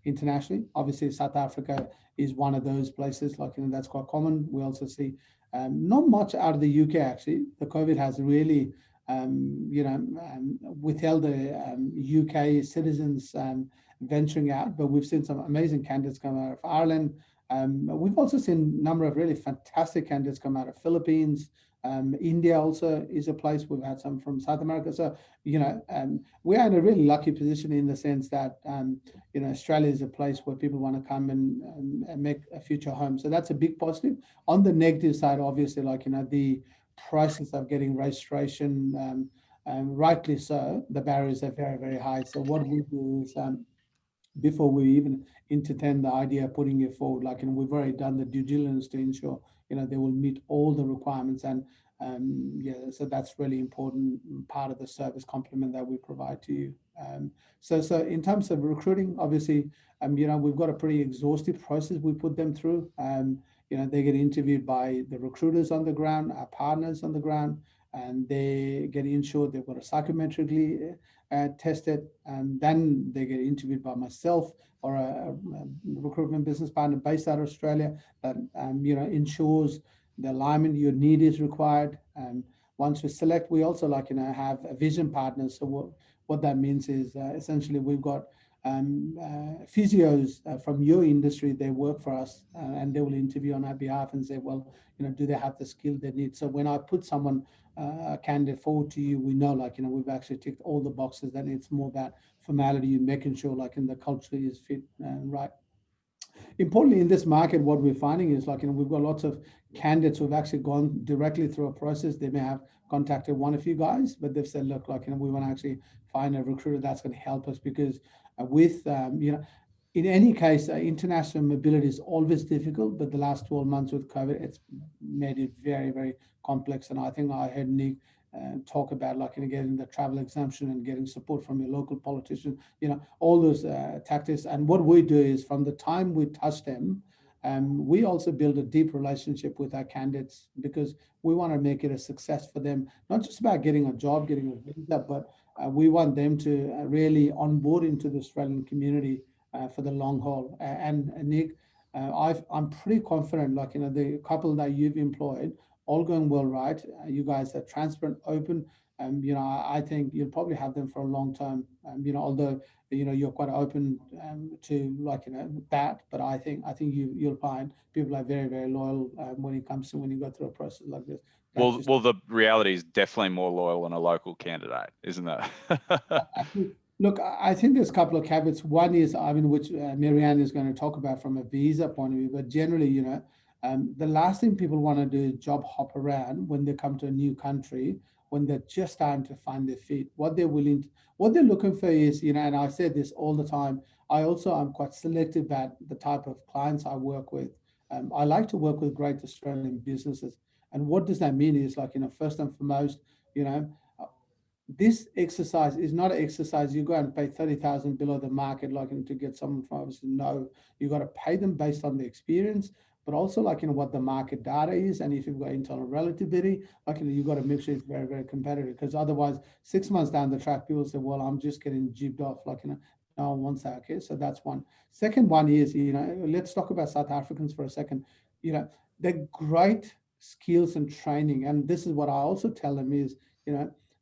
internationally. Obviously, South Africa is one of those places, that's quite common. We also see not much out of the UK, actually. The COVID has really withheld the UK citizens venturing out, but we've seen some amazing candidates come out of Ireland. We've also seen a number of really fantastic candidates come out of Philippines. India also is a place. We've had some from South America. So, we are in a really lucky position in the sense that, Australia is a place where people want to come and make a future home. So that's a big positive. On the negative side, obviously, the process of getting registration, rightly so, the barriers are very, very high. So what we do is before we even entertain the idea of putting it forward. Like, we've already done the due diligence to ensure, they will meet all the requirements. And yeah, so that's really important part of the service complement that we provide to you. So in terms of recruiting, obviously, we've got a pretty exhaustive process we put them through. They get interviewed by the recruiters on the ground, our partners on the ground, and they get ensured they've got a psychometrically tested, and then they get interviewed by myself or a recruitment business partner based out of Australia that ensures the alignment your need is required. And once we select, we also have a vision partner. So what that means is essentially we've got physios from your industry. They work for us and they will interview on our behalf and say, well, do they have the skill they need? So when I put someone, a candidate forward to you, we know we've actually ticked all the boxes. Then it's more about formality and making sure the culture is fit right. Importantly, in this market, what we're finding is we've got lots of candidates who've actually gone directly through a process. They may have contacted one of you guys, but they've said, look, we want to actually find a recruiter that's going to help us, because with in any case, international mobility is always difficult, but the last 12 months with COVID, it's made it very, very complex. And I think I heard Nick talk about getting the travel exemption and getting support from your local politician, all those tactics. And what we do is, from the time we touch them, we also build a deep relationship with our candidates, because we want to make it a success for them, not just about getting a job, getting a visa, but we want them to really onboard into the Australian community for the long haul. And Nick, I'm pretty confident, the couple that you've employed, all going well, right? You guys are transparent, open. I think you'll probably have them for a long time. Although you're quite open to that, but I think you'll find people are very, very loyal when it comes to when you go through a process like this. Well, the reality is definitely more loyal than a local candidate, isn't it? Look, I think there's a couple of caveats. One is, which Marianne is going to talk about from a visa point of view, but generally, the last thing people want to do is job hop around when they come to a new country, when they're just starting to find their feet. What they're looking for is, and I say this all the time, I'm quite selective about the type of clients I work with. I like to work with great Australian businesses. And what does that mean is, first and foremost, this exercise is not an exercise you go and pay 30,000 below the market, to get someone from obviously. No, you got to pay them based on the experience, but also what the market data is. And if you've got internal relativity, you got to make sure it's very, very competitive, because otherwise 6 months down the track, people say, well, I'm just getting jibbed off, no one wants that. Okay, so that's one. Second one is, let's talk about South Africans for a second. They're great skills and training. And this is what I also tell them is,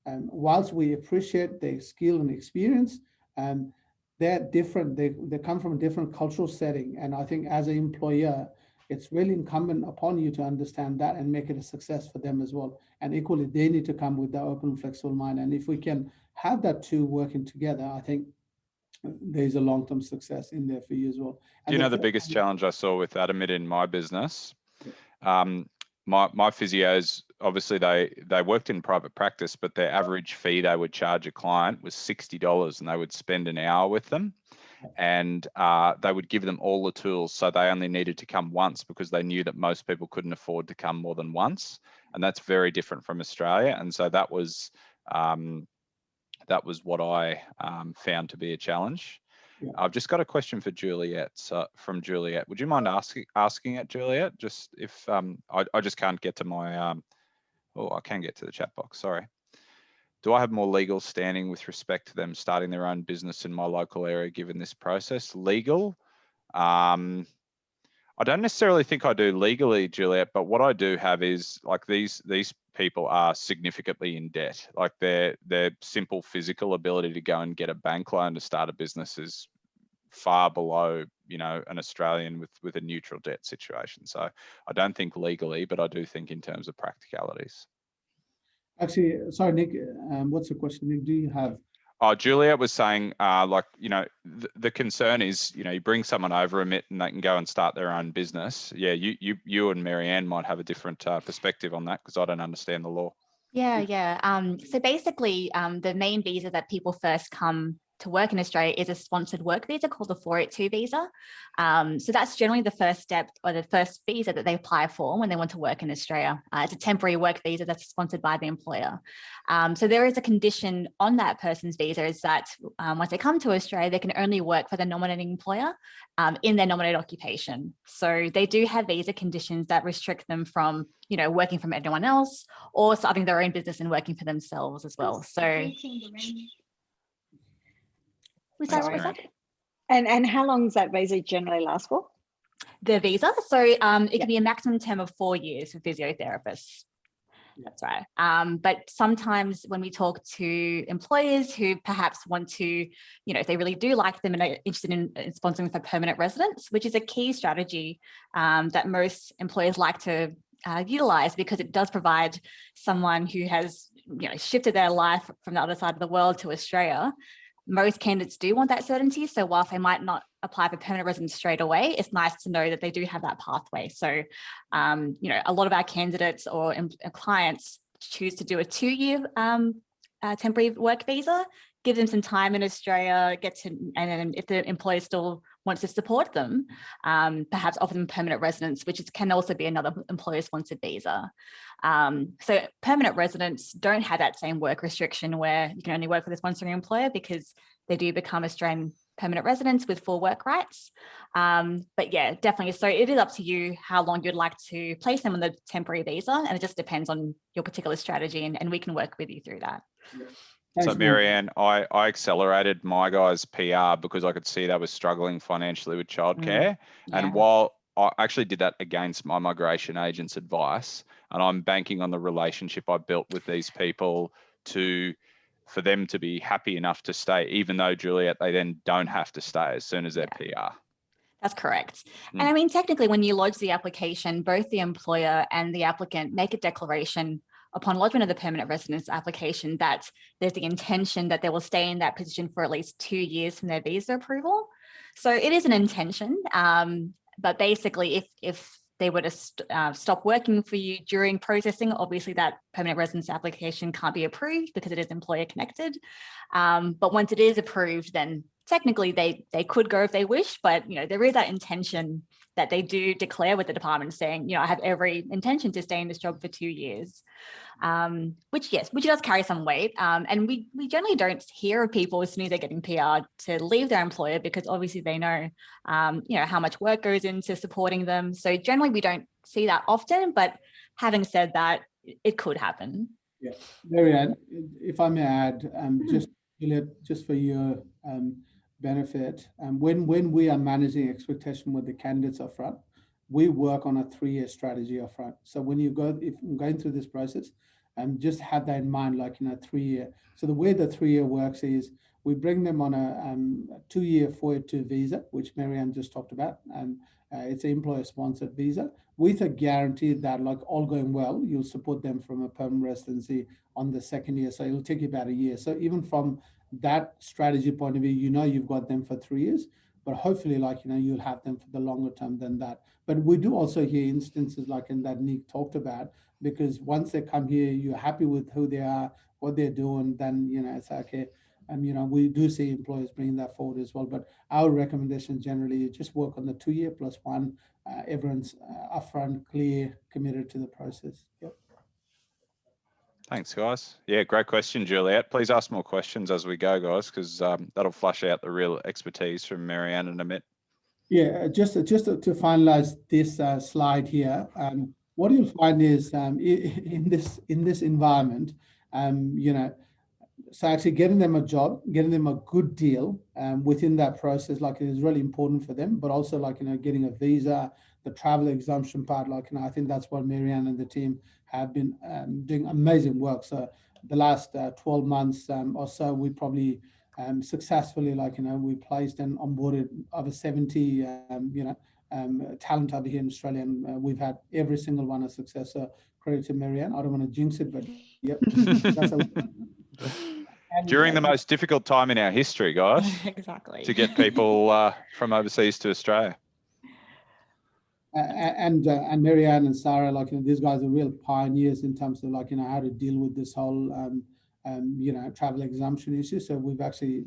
whilst we appreciate their skill and experience, they're different. They come from a different cultural setting. And I think as an employer, it's really incumbent upon you to understand that and make it a success for them as well. And equally, they need to come with that open, flexible mind. And if we can have that two working together, I think there's a long-term success in there for you as well. And do you know the biggest challenge I saw with that, Amit, in my business? My physios, obviously they worked in private practice, but their average fee they would charge a client was $60, and they would spend an hour with them, and they would give them all the tools. So they only needed to come once, because they knew that most people couldn't afford to come more than once. And that's very different from Australia. And so that was what I found to be a challenge. Yeah. I've just got a question for Juliet. So from Juliet, would you mind asking it, Juliet? Just if I just can't get to my I can get to the chat box. Sorry. Do I have more legal standing with respect to them starting their own business in my local area, given this process? Legal? I don't necessarily think I do legally, Juliet, but what I do have is these people are significantly in debt. Their simple physical ability to go and get a bank loan to start a business is far below, an Australian with a neutral debt situation. So I don't think legally, but I do think in terms of practicalities. Actually, sorry, Nick, what's the question, Nick? Do you have? Juliet was saying, the concern is, you bring someone over, Amit, and they can go and start their own business. Yeah, you and Marianne might have a different perspective on that, because I don't understand the law. Yeah. So basically, the main visa that people first come to work in Australia is a sponsored work visa called the 482 visa. So that's generally the first step or the first visa that they apply for when they want to work in Australia. It's a temporary work visa that's sponsored by the employer. So there is a condition on that person's visa is that once they come to Australia, they can only work for the nominating employer in their nominated occupation. So they do have visa conditions that restrict them from, you know, working from anyone else or starting their own business and working for themselves as well. So what was that? And how long does that visa generally last for? The visa. So it can be a maximum term of 4 years for physiotherapists. That's right. But sometimes when we talk to employers who perhaps want to, you know, if they really do like them and are interested in sponsoring for permanent residence, which is a key strategy that most employers like to utilize because it does provide someone who has, you know, shifted their life from the other side of the world to Australia. Most candidates do want that certainty. So whilst they might not apply for permanent residence straight away, it's nice to know that they do have that pathway. So, you know, a lot of our candidates or clients choose to do a 2-year temporary work visa, give them some time in Australia, and if the employer still wants to support them, perhaps offer them permanent residence, which can also be another employer-sponsored visa. So permanent residents don't have that same work restriction where you can only work for the sponsoring employer because they do become Australian permanent residents with full work rights. But yeah, definitely. So it is up to you how long you'd like to place them on the temporary visa, and it just depends on your particular strategy, and we can work with you through that. So Marianne, I accelerated my guys' PR because I could see they were struggling financially with childcare. And while I actually did that against my migration agent's advice, and I'm banking on the relationship I built with these people for them to be happy enough to stay, even though, Juliet, they then don't have to stay as soon as their PR. That's correct. And I mean, technically, when you lodge the application, both the employer and the applicant make a declaration upon lodgement of the permanent residence application that there's the intention that they will stay in that position for at least 2 years from their visa approval. So it is an intention, but basically if they were to stop working for you during processing, obviously that permanent residence application can't be approved because it is employer connected. But once it is approved, then technically they could go if they wish, but you know, there is that intention that they do declare with the department saying, you know, I have every intention to stay in this job for 2 years, which does carry some weight. And we generally don't hear of people as soon as they're getting PR to leave their employer because obviously they know, you know, how much work goes into supporting them. So generally we don't see that often, but having said that, it could happen. Yeah, Marianne, if I may add, just for your benefit, when we are managing expectation with the candidates up front, we work on a 3-year strategy up front. So when if you're going through this process, just have that in mind, like in a 3-year. So the way the 3-year works is we bring them on a 2-year 482 visa, which Marianne just talked about, and it's an employer-sponsored visa with a guarantee that, like all going well, you'll support them from a permanent residency on the 2nd year. So it'll take you about a year. So even from that strategy point of view, you know you've got them for 3 years, but hopefully, like, you know, you'll have them for the longer term than that. But we do also hear instances like in that Nick talked about, because once they come here, you're happy with who they are, what they're doing, then, you know, it's okay. You know, we do see employers bringing that forward as well. But our recommendation generally is just work on the 2-year plus 1. Everyone's upfront, clear, committed to the process. Yep. Thanks, guys. Yeah, great question, Juliet. Please ask more questions as we go, guys, because that'll flush out the real expertise from Marianne and Amit. Yeah, just to finalize this slide here, what you'll find is in this environment, you know, so actually getting them a job, getting them a good deal within that process, like, it is really important for them, but also, like, you know, getting a visa, the travel exemption part, like, you know, I think that's what Marianne and the team have been doing amazing work. So the last 12 months or so, we probably successfully, like, you know, we placed and onboarded over 70, you know, talent over here in Australia, and we've had every single one a success. So credit to Marianne. I don't want to jinx it, but yep. That's during the most difficult time in our history, guys. Exactly. To get people from overseas to Australia. And Marianne and Sarah, like, you know, these guys are real pioneers in terms of, like, you know, how to deal with this whole travel exemption issue. So we've actually,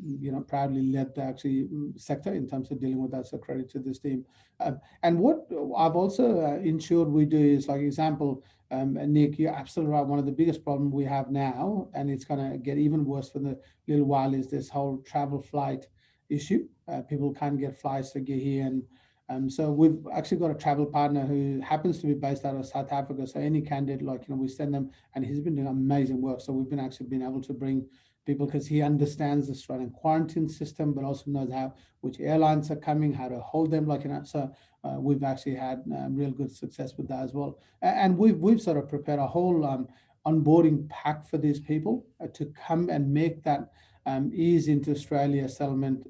proudly led the sector in terms of dealing with that. So credit to this team. And what I've also ensured we do is, like example, Nick, you're absolutely right. One of the biggest problems we have now, and it's going to get even worse for the little while, is this whole travel flight issue. People can't get flights to get here, and so we've actually got a travel partner who happens to be based out of South Africa. So any candidate, we send them, and he's been doing amazing work. So we've been able to bring people, because he understands the Australian quarantine system, but also knows which airlines are coming, how to hold them, So we've actually had real good success with that as well. And we've sort of prepared a whole onboarding pack for these people to come and make that ease into Australia settlement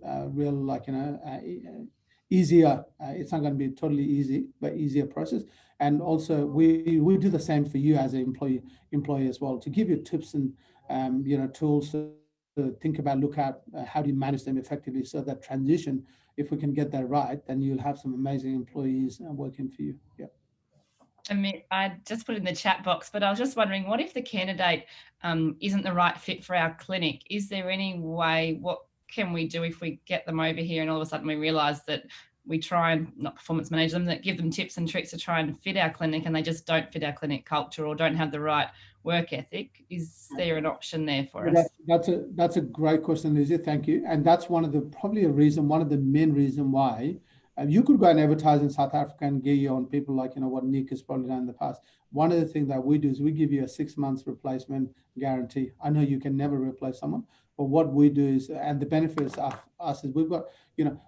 easier. It's not going to be totally easy, but easier process. And also we do the same for you as an employee as well, to give you tips and tools to think about, look at how do you manage them effectively, so that transition, if we can get that right, then you'll have some amazing employees working for you. Yeah. I just put it in the chat box, but I was just wondering, what if the candidate isn't the right fit for our clinic? Is there any way, what can we do if we get them over here and all of a sudden we realise that we try and not performance manage them, that give them tips and tricks to try and fit our clinic, and they just don't fit our clinic culture or don't have the right work ethic? Is there an option there for us? That's a great question, Lizzie. Thank you. And that's one of the main reason why you could go and advertise in South Africa and get your own people, like what Nick has probably done in the past. One of the things that we do is we give you a 6 months replacement guarantee. I know you can never replace someone, but what we do is, and the benefits of us is, we've got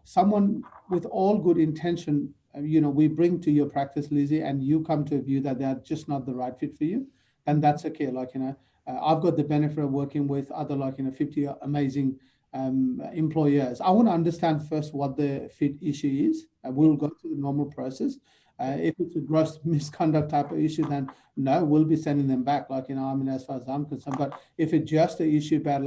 someone with all good intention, we bring to your practice, Lizzie, and you come to a view that they're just not the right fit for you, and that's okay. I've got the benefit of working with other 50 amazing employers. I want to understand first what the fit issue is, and we'll go through the normal process. If it's a gross misconduct type of issue, then no, we'll be sending them back. As far as I'm concerned, but if it's just an issue about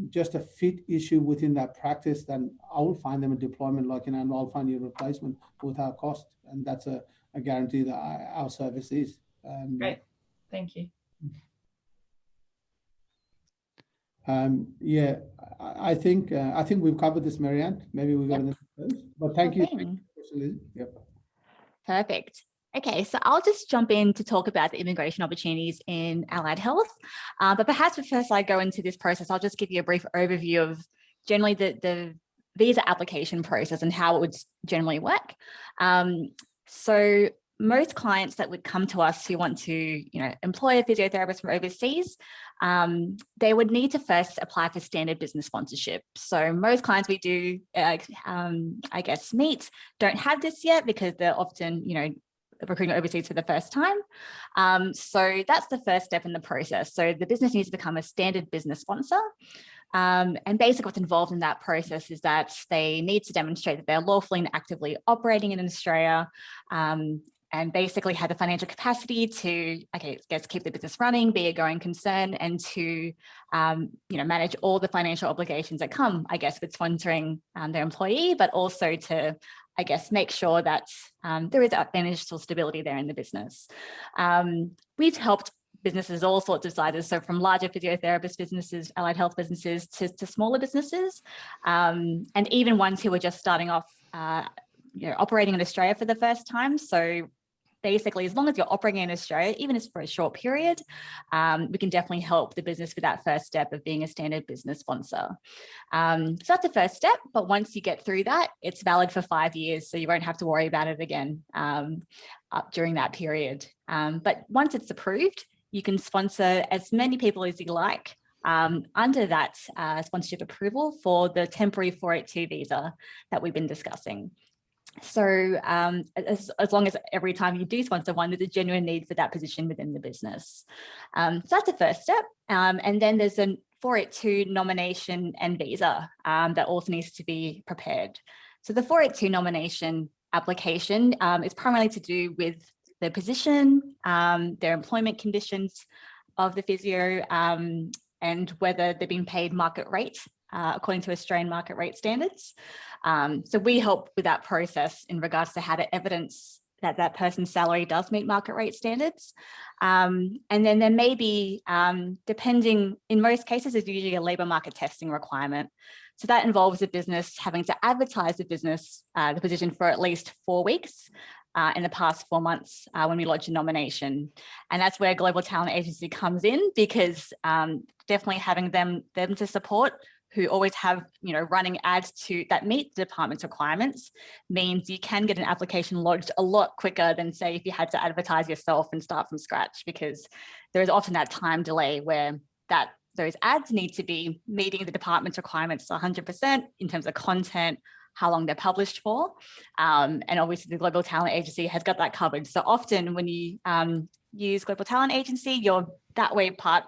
just a fit issue within that practice, then I will find them a deployment, and I'll find you a replacement without cost, and that's a guarantee that our service is. Great, thank you. Yeah, I think we've covered this, Marianne. Maybe we've got another question, but thank you. Yep. Perfect. Okay, so I'll just jump in to talk about the immigration opportunities in allied health. But perhaps first I go into this process, I'll just give you a brief overview of generally the visa application process and how it would generally work. So most clients that would come to us who want to, employ a physiotherapist from overseas, they would need to first apply for standard business sponsorship. So most clients we do, meet don't have this yet, because they're often, recruiting overseas for the first time. So that's the first step in the process. So the business needs to become a standard business sponsor. And basically what's involved in that process is that they need to demonstrate that they're lawfully and actively operating in Australia, and basically have the financial capacity to, keep the business running, be a going concern, and to, manage all the financial obligations that come, with sponsoring their employee, but also to, make sure that there is financial stability there in the business. We've helped businesses all sorts of sizes, so from larger physiotherapist businesses, allied health businesses, to smaller businesses, and even ones who are just starting off, operating in Australia for the first time. So basically, as long as you're operating in Australia, even if it's for a short period, we can definitely help the business with that first step of being a standard business sponsor. So that's the first step, but once you get through that, it's valid for 5 years, so you won't have to worry about it again during that period. But once it's approved, you can sponsor as many people as you like under that sponsorship approval for the temporary 482 visa that we've been discussing. So as long as every time you do sponsor one, there's a genuine need for that position within the business. So that's the first step. And then there's a 482 nomination and visa that also needs to be prepared. So the 482 nomination application is primarily to do with their position, their employment conditions of the physio, and whether they're being paid market rate according to Australian market rate standards. So we help with that process in regards to how to evidence that person's salary does meet market rate standards. And then there may be, depending, in most cases, there's usually a labour market testing requirement. So that involves the business having to advertise the position for at least 4 weeks in the past 4 months when we lodge a nomination. And that's where Global Talent Agency comes in, because definitely having them to support, who always have, running ads that meet the department's requirements, means you can get an application lodged a lot quicker than, say, if you had to advertise yourself and start from scratch, because there is often that time delay where those ads need to be meeting the department's requirements 100% in terms of content, how long they're published for. And obviously the Global Talent Agency has got that covered. So often when you use Global Talent Agency, you're that way part,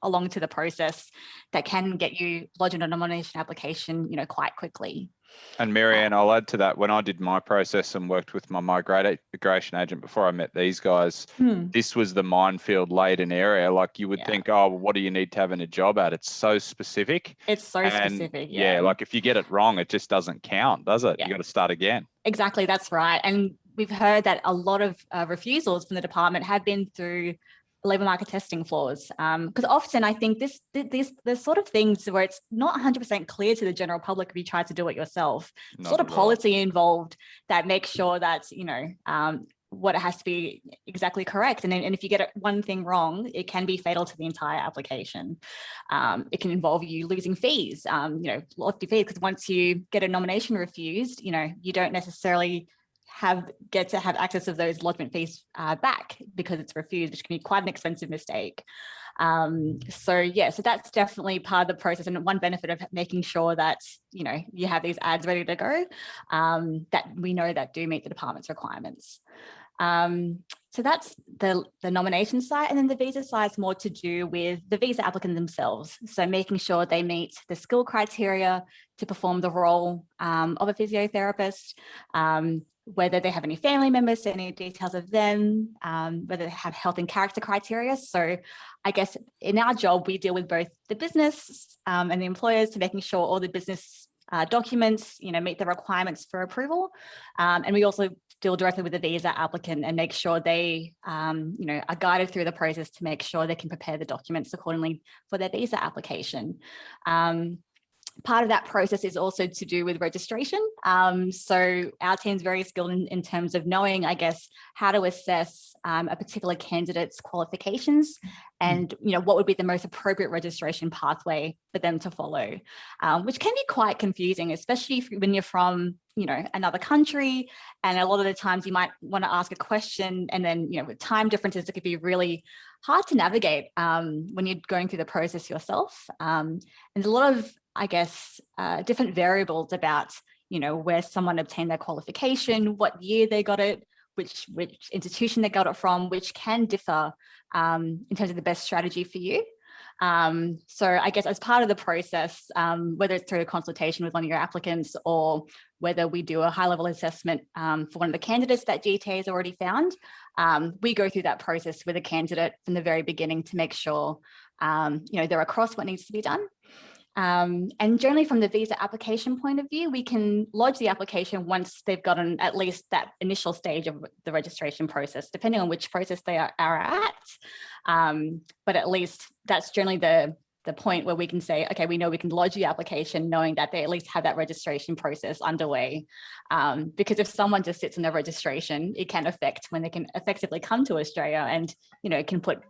along to the process that can get you lodging a nomination application, quite quickly. And Marianne, I'll add to that. When I did my process and worked with my migration agent before I met these guys, this was the minefield laden area. Like you would think, oh, well, what do you need to have in a job ad? It's so specific. It's so specific. Yeah, like if you get it wrong, it just doesn't count, does it? You got to start again. Exactly, that's right. And we've heard that a lot of refusals from the department have been through labour market testing flaws, because often I think there's sort of things where it's not 100% clear to the general public if you try to do it yourself. Sort of policy involved that makes sure that what it has to be exactly correct, and if you get one thing wrong, it can be fatal to the entire application. It can involve you losing fees, lofty fees, because once you get a nomination refused, you don't necessarily get to have access to those lodgement fees back because it's refused, which can be quite an expensive mistake. So that's definitely part of the process, and one benefit of making sure that you have these ads ready to go that we know that do meet the department's requirements. So that's the nomination side, and then the visa side is more to do with the visa applicant themselves. So making sure they meet the skill criteria to perform the role of a physiotherapist, whether they have any family members, any details of them, whether they have health and character criteria. So I guess in our job, we deal with both the business and the employers, to making sure all the business documents, meet the requirements for approval. And we also deal directly with the visa applicant and make sure they, are guided through the process to make sure they can prepare the documents accordingly for their visa application. Part of that process is also to do with registration. So our team's very skilled in terms of knowing, I guess, how to assess a particular candidate's qualifications and, what would be the most appropriate registration pathway for them to follow, which can be quite confusing, especially when you're from, another country. And a lot of the times you might want to ask a question, and then, with time differences, it could be really hard to navigate when you're going through the process yourself. And a lot of, I guess, different variables about, where someone obtained their qualification, what year they got it, which institution they got it from, which can differ in terms of the best strategy for you. So I guess as part of the process, whether it's through a consultation with one of your applicants or whether we do a high-level assessment for one of the candidates that GTA has already found, we go through that process with a candidate from the very beginning to make sure, they're across what needs to be done. And generally from the visa application point of view, we can lodge the application once they've gotten at least that initial stage of the registration process, depending on which process they are at. But at least that's generally the point where we can say, okay, we know we can lodge the application knowing that they at least have that registration process underway. Because if someone just sits in their registration, it can affect when they can effectively come to Australia and, it can put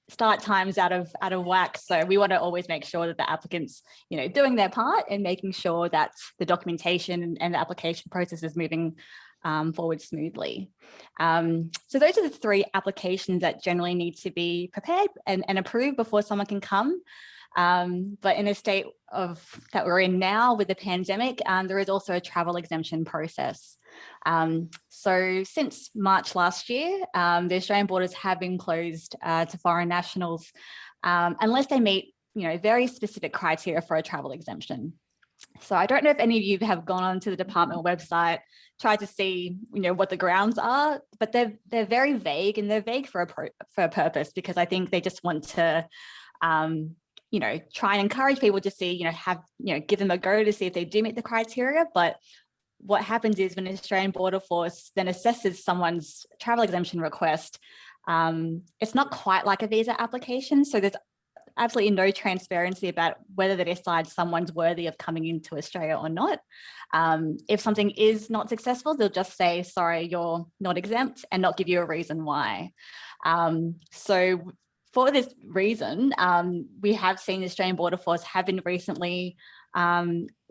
start times out of whack. So we want to always make sure that the applicants, doing their part and making sure that the documentation and the application process is moving forward smoothly. So those are the 3 applications that generally need to be prepared and approved before someone can come. But in a state of that we're in now with the pandemic, there is also a travel exemption process. So since March last year, the Australian borders have been closed to foreign nationals unless they meet, very specific criteria for a travel exemption. So I don't know if any of you have gone onto the department website, tried to see, what the grounds are, but they're very vague, and they're vague for a purpose, because I think they just want to try and encourage people to see, give them a go to see if they do meet the criteria. But what happens is when Australian Border Force then assesses someone's travel exemption request, it's not quite like a visa application. So there's absolutely no transparency about whether they decide someone's worthy of coming into Australia or not. If something is not successful, they'll just say, sorry, you're not exempt, and not give you a reason why. So for this reason, we have seen the Australian Border Force have been recently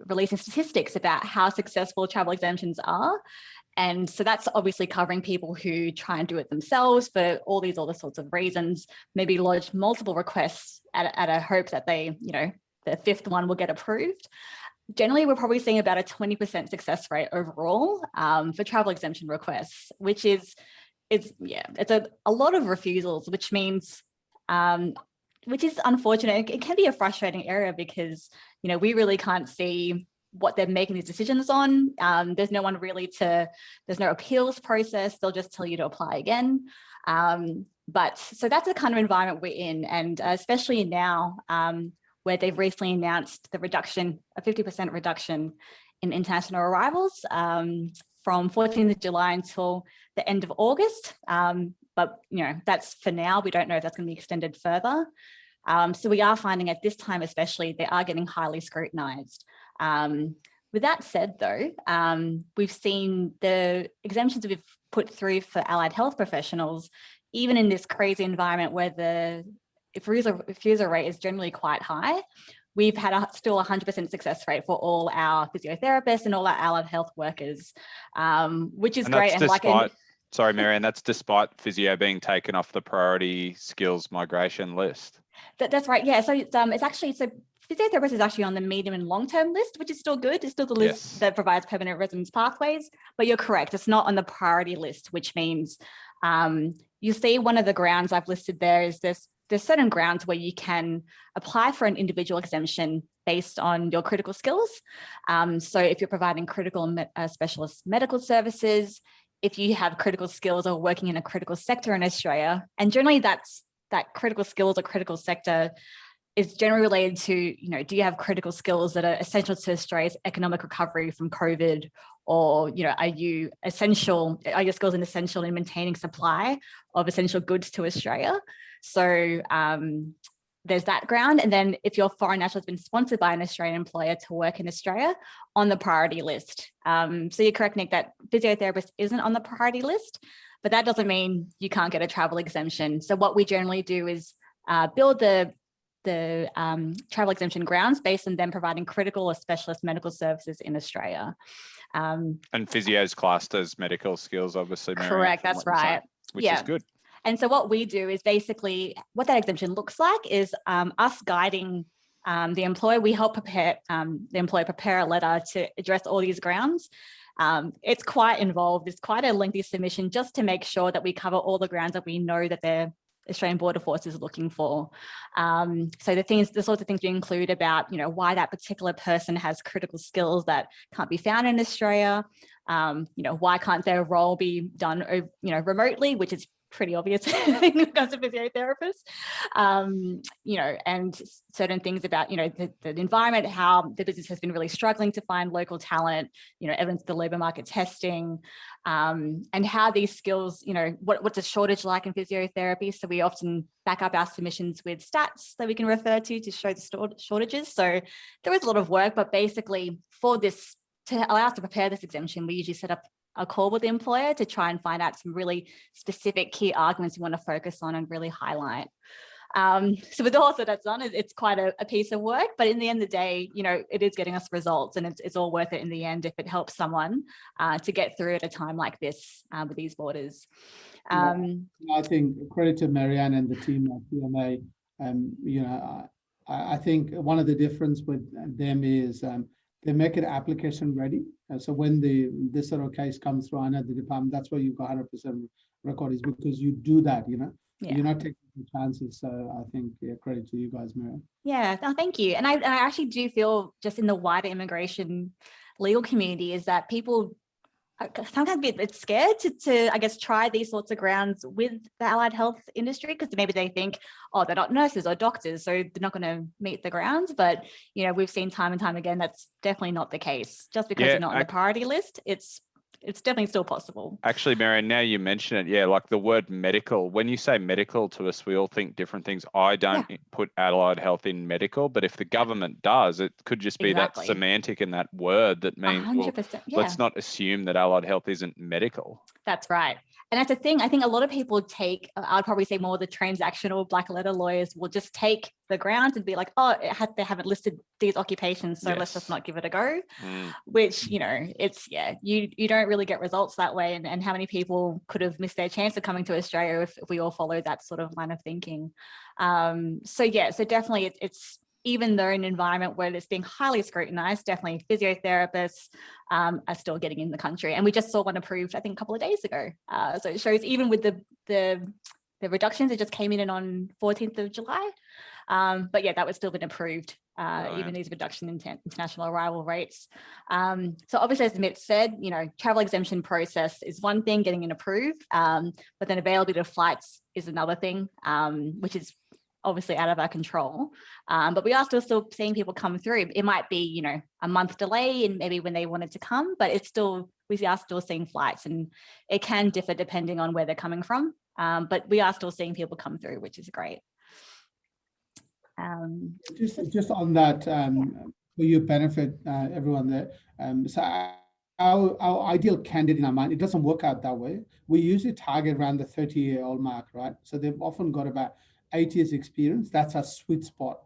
releasing statistics about how successful travel exemptions are. And so that's obviously covering people who try and do it themselves for all these other sorts of reasons, maybe lodge multiple requests at a hope that they, the fifth one will get approved. Generally, we're probably seeing about a 20% success rate overall for travel exemption requests, which is a lot of refusals, which means, which is unfortunate. It can be a frustrating area because, we really can't see what they're making these decisions on. There's no one really there's no appeals process. They'll just tell you to apply again. But so that's the kind of environment we're in. And especially now where they've recently announced the reduction, a 50% reduction in international arrivals from 14th of July until the end of August. But, that's for now. We don't know if that's going to be extended further. So we are finding at this time, especially, they are getting highly scrutinised. With that said, though, we've seen the exemptions we've put through for allied health professionals, even in this crazy environment where the refusal rate is generally quite high. We've had still 100% success rate for all our physiotherapists and all our allied health workers, which is great. And sorry, Marianne, that's despite physio being taken off the priority skills migration list. That's right. Yeah. So it's actually, physiotherapist is actually on the medium and long-term list, which is still good. It's still the list that provides permanent residence pathways, but you're correct. It's not on the priority list, which means you see one of the grounds I've listed there is there's certain grounds where you can apply for an individual exemption based on your critical skills. So if you're providing critical specialist medical services, if you have critical skills or working in a critical sector in Australia, and generally that critical skills or critical sector is generally related to, do you have critical skills that are essential to Australia's economic recovery from COVID? Or, are your skills essential in maintaining supply of essential goods to Australia? So there's that ground. And then if your foreign national has been sponsored by an Australian employer to work in Australia, on the priority list. So you're correct, Nick, that physiotherapist isn't on the priority list, but that doesn't mean you can't get a travel exemption. So what we generally do is build the travel exemption grounds based on them providing critical or specialist medical services in Australia. And physio's classed as medical skills, obviously. Correct, that's right. Which is good. And so what we do is basically, what that exemption looks like is us guiding the employer. We help prepare the employer prepare a letter to address all these grounds. It's quite involved. It's quite a lengthy submission just to make sure that we cover all the grounds that we know that the Australian Border Force is looking for. So the sorts of things we include about, why that particular person has critical skills that can't be found in Australia. Why can't their role be done, remotely, which is pretty obvious when it comes to physiotherapists, and certain things about, the environment, how the business has been really struggling to find local talent, evidence of the labour market testing, and how these skills, what's a shortage like in physiotherapy. So we often back up our submissions with stats that we can refer to show the shortages. So there is a lot of work, but basically for this, to allow us to prepare this exemption, we usually set up a call with the employer to try and find out some really specific key arguments we want to focus on and really highlight. So with all that that's done, it's quite a piece of work, but in the end of the day, it is getting us results, and it's all worth it in the end if it helps someone to get through at a time like this with these borders. I think credit to Marianne and the team at PMA. I think one of the difference with them is they make it application ready. So when this sort of case comes through under the department, that's where you've got 100% record, is because you do that, You're not taking chances. So I think credit to you guys, Marianne. Yeah, no, thank you. And I actually do feel, just in the wider immigration legal community, is that people sometimes be a bit scared to I guess try these sorts of grounds with the allied health industry, because maybe they think, oh, they're not nurses or doctors, so they're not going to meet the grounds. But we've seen time and time again that's definitely not the case. Just because they're not on the priority list, it's definitely still possible. Actually, Marianne, now you mention it, yeah, like the word medical, when you say medical to us, we all think different things. I don't put allied health in medical, but if the government does, it could just be that semantic in that word that means, 100%, let's not assume that allied health isn't medical. That's right. And that's the thing. I think a lot of people I'd probably say more the transactional black letter lawyers will just take the grounds and be like, oh, they haven't listed these occupations, so let's just not give it a go. Which, it's, you don't really get results that way. And how many people could have missed their chance of coming to Australia if we all followed that sort of line of thinking. So definitely it's, even though in an environment where it's being highly scrutinized, definitely physiotherapists are still getting in the country. And we just saw one approved, I think, a couple of days ago. So it shows even with the reductions, it just came in on 14th of July. But that was still been approved, even these reduction in international arrival rates. So obviously, as Amit said, travel exemption process is one thing, getting it approved, but then availability of flights is another thing, which is obviously out of our control. But we are still seeing people come through. It might be, a month delay in maybe when they wanted to come, but we are still seeing flights, and it can differ depending on where they're coming from. But we are still seeing people come through, which is great. Just on that, for your benefit, everyone there. So our ideal candidate in our mind, it doesn't work out that way. We usually target around the 30-year-old mark, right? So they've often got about 8 years experience. That's a sweet spot.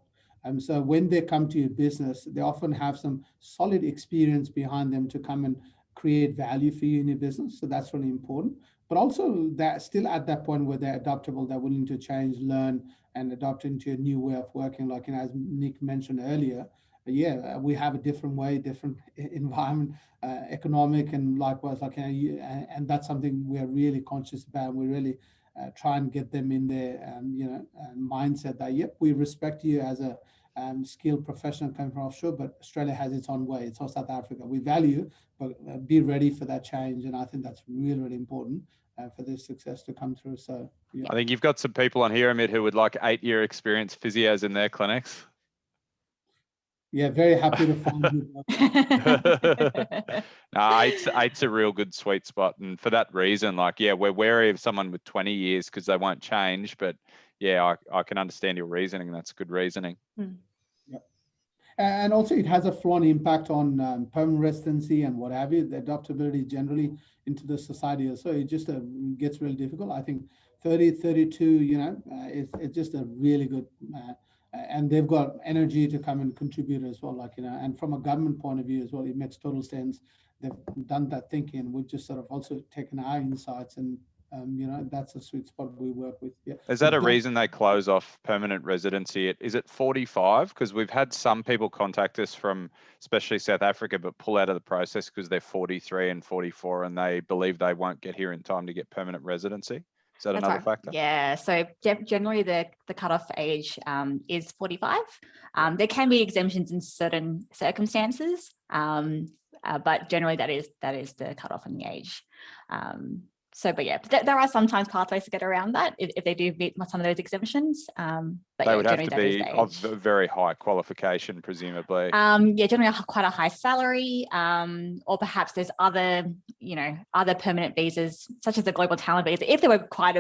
So when they come to your business, they often have some solid experience behind them to come and create value for you in your business. So that's really important. But also they're still at that point where they're adaptable, they're willing to change, learn, and adopt into a new way of working. Like, as Nick mentioned earlier, we have a different way, different environment, economic, and likewise, and that's something we're really conscious about. We really try and get them in their mindset that, we respect you as a skilled professional coming from offshore, but Australia has its own way. It's all South Africa. We value, but be ready for that change. And I think that's really, really important for this success to come through. So I think you've got some people on here, Amit, who would like 8-year experience physios in their clinics. Yeah, very happy to find you. Eight's a real good sweet spot. And for that reason, we're wary of someone with 20 years because they won't change. But I can understand your reasoning. That's good reasoning. Yeah. And also it has a flow-on impact on permanent residency and what have you, the adaptability generally into the society. So it just gets really difficult. I think 30, 32, it's just a really good and they've got energy to come and contribute as well, and from a government point of view as well, it makes total sense. They've done that thinking. We've just sort of also taken our insights, and that's a sweet spot we work with. Yeah. Is that a reason they close off permanent residency? Is it 45? Because we've had some people contact us from, especially South Africa, but pull out of the process because they're 43 and 44, and they believe they won't get here in time to get permanent residency. Is that another factor? Yeah, so generally the cutoff age is 45. There can be exemptions in certain circumstances, but generally that is the cutoff in the age. There are sometimes pathways to get around that if they do meet some of those exemptions. They would have to be of a very high qualification, presumably. Generally quite a high salary, or perhaps there's other permanent visas, such as the global talent visa. If there were quite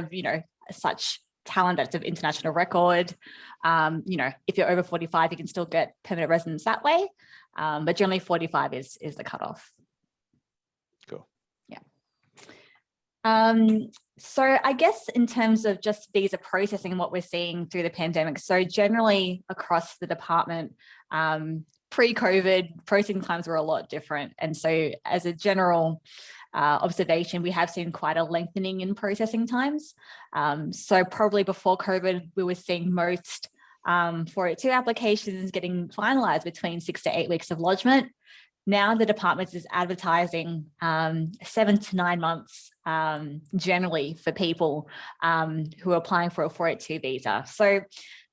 such talent that's of international record, if you're over 45, you can still get permanent residence that way. But generally 45 is the cutoff. Cool. Yeah. So I guess in terms of just visa processing and what we're seeing through the pandemic, so generally across the department, pre-COVID, processing times were a lot different. And so as a general observation, we have seen quite a lengthening in processing times. So probably before COVID, we were seeing most 482 applications getting finalised between 6 to 8 weeks of lodgement. Now the department is advertising 7 to 9 months generally for people who are applying for a 482 visa. So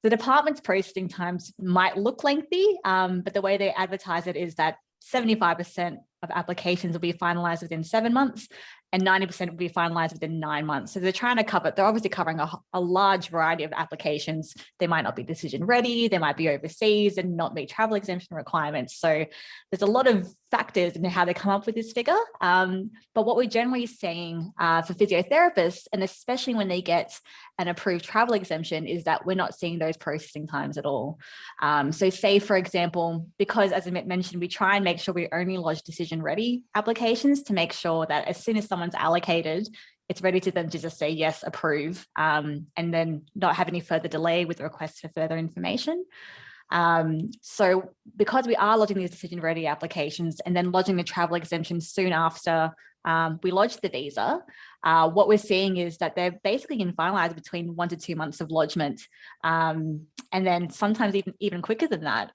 the department's processing times might look lengthy, but the way they advertise it is that 75% of applications will be finalised within 7 months, and 90% will be finalised within 9 months. So they're trying to cover, they're obviously covering a large variety of applications. They might not be decision ready, they might be overseas and not meet travel exemption requirements. So there's a lot of factors in how they come up with this figure. But what we're generally seeing for physiotherapists, and especially when they get an approved travel exemption, is that we're not seeing those processing times at all. So say, for example, because as I mentioned, we try and make sure we only lodge decision ready applications to make sure that as soon as someone's allocated, it's ready to them to just say yes, approve, and then not have any further delay with requests for further information. So because we are lodging these decision ready applications and then lodging the travel exemption soon after we lodge the visa, what we're seeing is that they're basically in finalised between 1 to 2 months of lodgement, and then sometimes even quicker than that.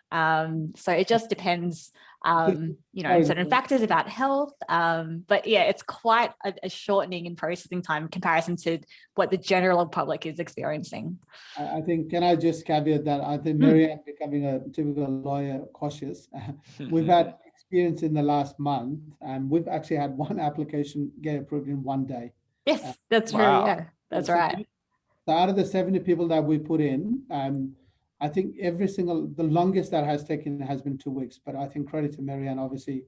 So it just depends, certain factors about health. But yeah, it's quite a shortening in processing time in comparison to what the general public is experiencing. I think, can I just caveat that? I think Marianne becoming a typical lawyer, cautious. We've had experience in the last month, and we've actually had one application get approved in 1 day. Yes, that's true. Wow. Yeah, that's right. So out of the 70 people that we put in, I think the longest that has taken has been 2 weeks. But I think credit to Marianne, obviously,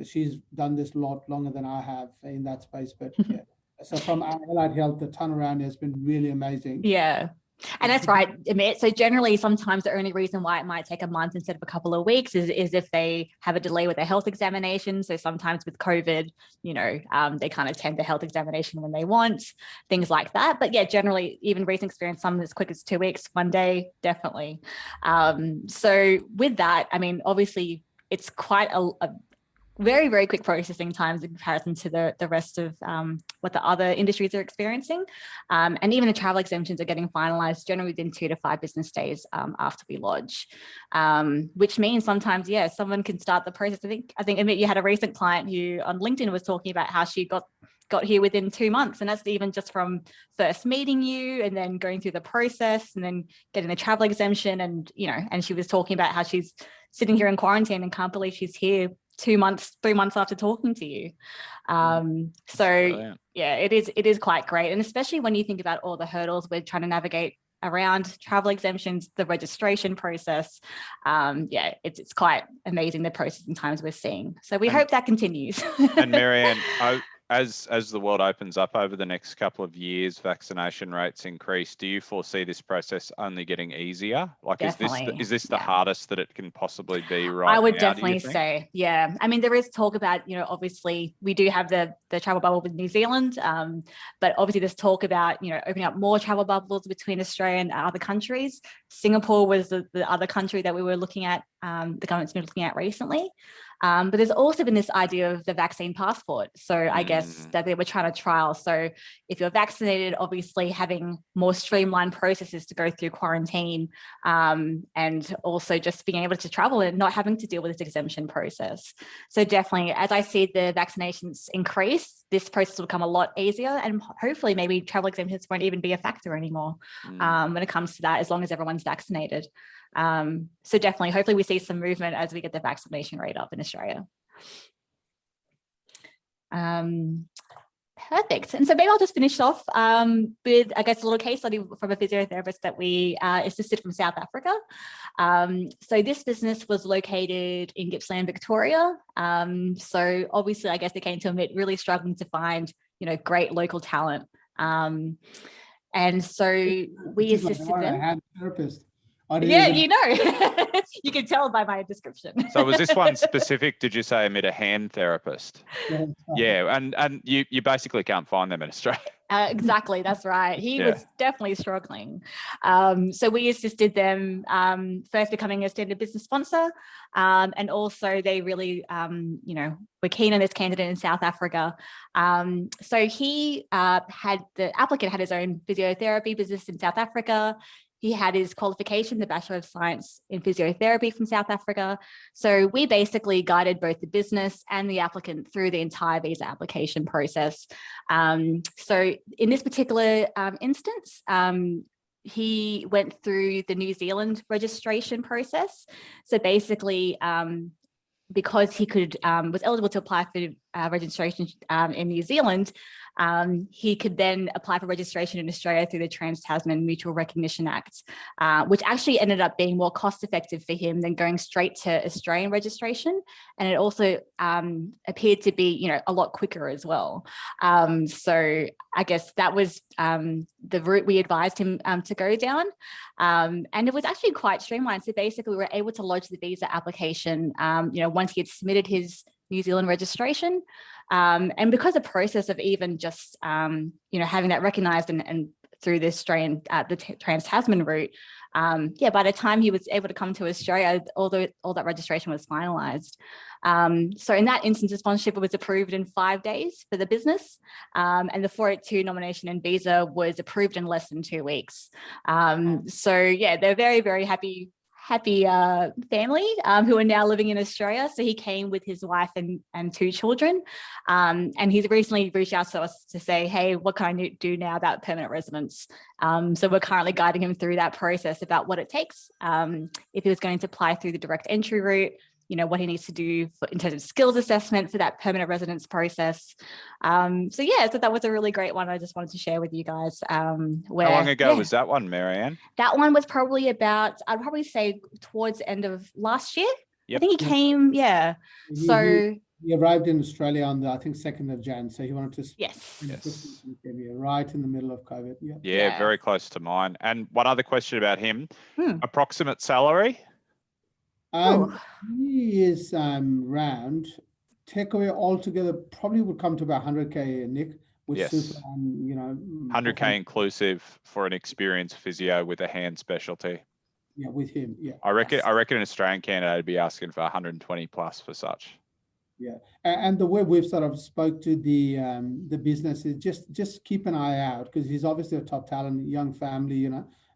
she's done this a lot longer than I have in that space. But yeah, so from our Allied Health, the turnaround has been really amazing. Yeah. And that's right, Amit. So generally, sometimes the only reason why it might take a month instead of a couple of weeks is if they have a delay with their health examination. So sometimes with COVID, they kind of tend the health examination when they want, things like that. But yeah, generally, even recent experience, some as quick as 2 weeks, 1 day, definitely. So with that, I mean, obviously, it's quite a very, very quick processing times in comparison to the rest of what the other industries are experiencing. And even the travel exemptions are getting finalised generally within 2 to 5 business days after we lodge, which means sometimes, yeah, someone can start the process. I think Amit, you had a recent client who on LinkedIn was talking about how she got here within 2 months. And that's even just from first meeting you and then going through the process and then getting the travel exemption. And, and she was talking about how she's sitting here in quarantine and can't believe she's here 2 months, 3 months after talking to you. So yeah, it is quite great. And especially when you think about all the hurdles we're trying to navigate around travel exemptions, the registration process. It's quite amazing the processing times we're seeing. So we hope that continues. And Marianne, as the world opens up over the next couple of years, vaccination rates increase, do you foresee this process only getting easier? Like, definitely. is this the hardest that it can possibly be right now? I would definitely say, yeah. I mean, there is talk about, obviously we do have the travel bubble with New Zealand, but obviously there's talk about, opening up more travel bubbles between Australia and other countries. Singapore was the other country that we were looking at, the government's been looking at recently. But there's also been this idea of the vaccine passport. So I guess that they were trying to trial. So if you're vaccinated, obviously having more streamlined processes to go through quarantine, and also just being able to travel and not having to deal with this exemption process. So definitely, as I see the vaccinations increase, this process will become a lot easier, and hopefully maybe travel exemptions won't even be a factor anymore when it comes to that, as long as everyone's vaccinated. So definitely, hopefully we see some movement as we get the vaccination rate up in Australia. Perfect. And so maybe I'll just finish off with, I guess, a little case study from a physiotherapist that we assisted from South Africa. So this business was located in Gippsland, Victoria. So obviously, I guess they came to admit really struggling to find, great local talent. And so we assisted them. Yeah, you can tell by my description. So was this one specific? Did you say a hand therapist? Yeah, and you basically can't find them in Australia. Exactly, that's right. He was definitely struggling. So we assisted them first becoming a standard business sponsor, and also they really, were keen on this candidate in South Africa. So the applicant had his own physiotherapy business in South Africa. He had his qualification, the Bachelor of Science in Physiotherapy from South Africa. So we basically guided both the business and the applicant through the entire visa application process. So in this particular instance, he went through the New Zealand registration process. So basically, because he could was eligible to apply for registration in New Zealand, he could then apply for registration in Australia through the Trans-Tasman Mutual Recognition Act, which actually ended up being more cost effective for him than going straight to Australian registration. And it also appeared to be, a lot quicker as well. So I guess that was the route we advised him to go down. And it was actually quite streamlined. So basically we were able to lodge the visa application, once he had submitted his New Zealand registration. And because the process of even just, having that recognised and through the Australian, the Trans-Tasman route, by the time he was able to come to Australia, all that registration was finalised. So in that instance, the sponsorship was approved in 5 days for the business, and the 482 nomination and visa was approved in less than 2 weeks. So yeah, they're very, very happy family who are now living in Australia. So he came with his wife and 2 children. And he's recently reached out to us to say, hey, what can I do now about permanent residence? So we're currently guiding him through that process about what it takes. If he was going to apply through the direct entry route, what he needs to do in terms of skills assessment for that permanent residence process. So that was a really great one. I just wanted to share with you guys. How long ago was that one, Marianne? That one was probably about, I'd probably say towards the end of last year. Yep. I think he came, So he arrived in Australia on the, I think, 2nd of Jan. So he wanted to yes. Right in the middle of COVID. Yeah, very close to mine. And one other question about him, approximate salary? He is round. Takeaway altogether probably would come to about 100K, Nick. Yes. Super, 100K inclusive for an experienced physio with a hand specialty. Yeah, with him. Yeah. I reckon an Australian candidate would be asking for 120 plus for such. Yeah, and the way we've sort of spoke to the business is just keep an eye out, because he's obviously a top talent, young family,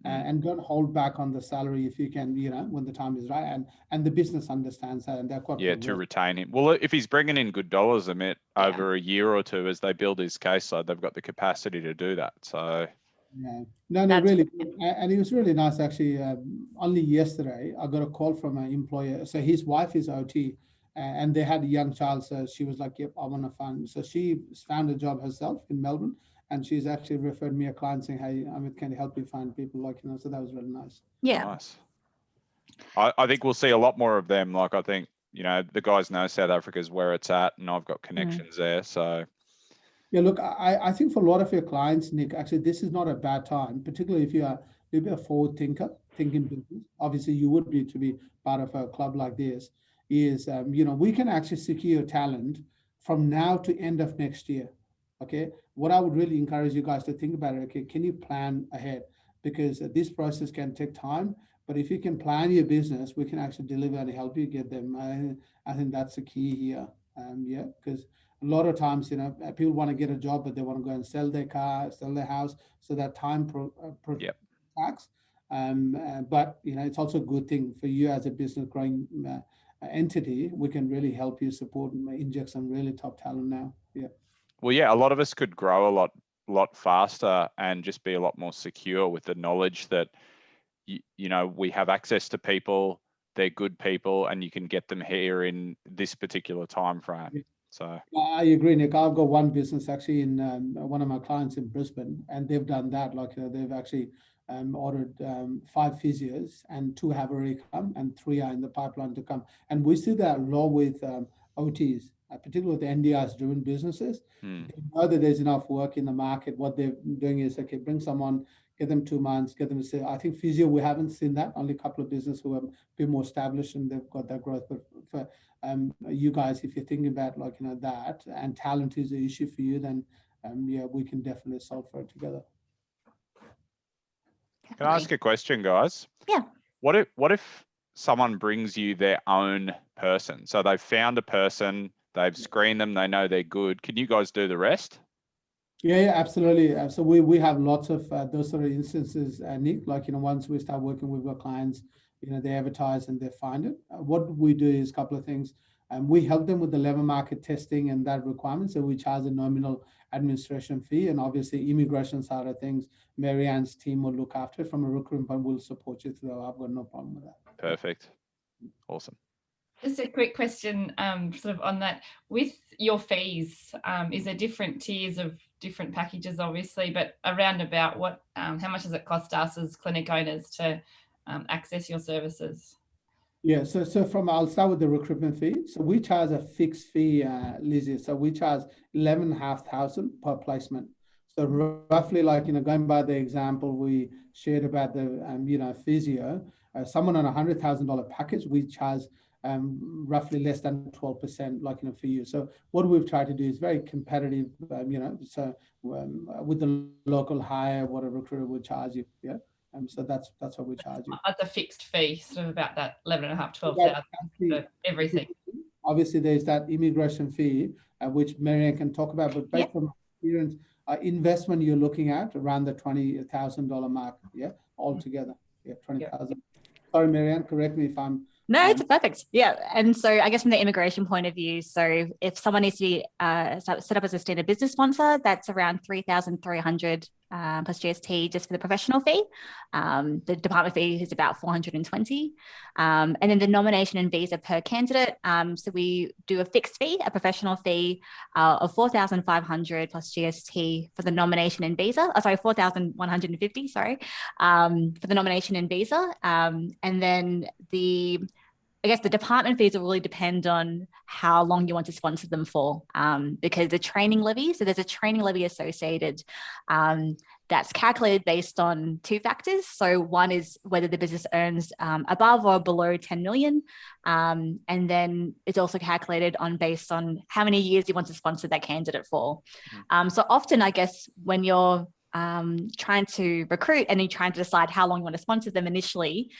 and don't hold back on the salary if you can, when the time is right, and the business understands that, and they're quite to retain him. Well, if he's bringing in good dollars, over a year or two as they build his caseload, they've got the capacity to do that. So. Yeah, no, really, and it was really nice actually. Only yesterday, I got a call from an employer. So his wife is OT. And they had a young child, so she was like, yep, I want to find. So she found a job herself in Melbourne, and she's actually referred me a client saying, hey, Amit, can you help me find people like, so that was really nice. Yeah. Nice. I think we'll see a lot more of them. Like, I think, the guys know South Africa's where it's at, and I've got connections there. So. Yeah, look, I think for a lot of your clients, Nick, actually, this is not a bad time, particularly if you are maybe a forward thinking business. Obviously, you would be to be part of a club like this. Is we can actually secure talent from now to end of next year. Okay, what I would really encourage you guys to think about it. Okay, can you plan ahead, because this process can take time, but if you can plan your business, we can actually deliver and help you get them. I think that's the key here. Because a lot of times people want to get a job, but they want to go and sell their car, sell their house, so that time tax. But it's also a good thing for you as a business growing entity. We can really help you support and inject some really top talent now. Yeah. Well, yeah, a lot of us could grow a lot faster and just be a lot more secure with the knowledge that we have access to people, they're good people, and you can get them here in this particular time frame. Yeah. So I agree, Nick. I've got one business actually in one of my clients in Brisbane, and they've done that. Like they've actually ordered 5 physios, and 2 have already come, and 3 are in the pipeline to come. And we see that a lot with OTs, particularly with the NDIS-driven businesses. They know that there's enough work in the market. What they're doing is, okay, bring someone, get them 2 months, get them to say, I think physio, we haven't seen that. Only a couple of businesses who have been more established and they've got that growth. But for you guys, if you're thinking about that, and talent is an issue for you, then we can definitely solve for it together. Can I ask a question, guys? Yeah. What if someone brings you their own person? So they've found a person, they've screened them, they know they're good. Can you guys do the rest? Yeah, absolutely. So we have lots of those sort of instances, Nick. Like once we start working with our clients, they advertise and they find it. What we do is a couple of things. We help them with the labor market testing and that requirement. So we charge a nominal administration fee, and obviously immigration side of things, Marianne's team will look after it. From a recruitment, we'll support you through. I've got no problem with that. Perfect. Awesome. Just a quick question, sort of on that. With your fees, is there different tiers of different packages, obviously, but around about what, how much does it cost us as clinic owners to access your services? Yeah, so I'll start with the recruitment fee. So we charge a fixed fee, Lizzie. So we charge 11,500 per placement. So roughly, like, going by the example we shared about the physio, someone on $100,000 package, we charge roughly less than 12%, like, for you. So what we've tried to do is very competitive, with the local hire, what a recruiter would charge you. Yeah. So that's what we charge you. At the fixed fee, sort of about that 11,500, 12,000 for everything. Obviously, there's that immigration fee, which Marianne can talk about, but based on experience, investment you're looking at around the $20,000 mark. Yeah, altogether. Yeah, 20,000. Sorry, Marianne, correct me if I'm. No, it's perfect. Yeah. And so I guess from the immigration point of view, so if someone needs to be set up as a standard business sponsor, that's around 3,300 plus GST just for the professional fee. The department fee is about 420. And then the nomination and visa per candidate. So we do a fixed fee, a professional fee of 4,500 plus GST for the nomination and visa. 4,150, sorry, for the nomination and visa. And then I guess the department fees will really depend on how long you want to sponsor them for, because the training levy, so there's a training levy associated that's calculated based on two factors. So one is whether the business earns above or below 10 million. And then it's also calculated based on how many years you want to sponsor that candidate for. So often, I guess, when you're trying to recruit and then trying to decide how long you want to sponsor them initially,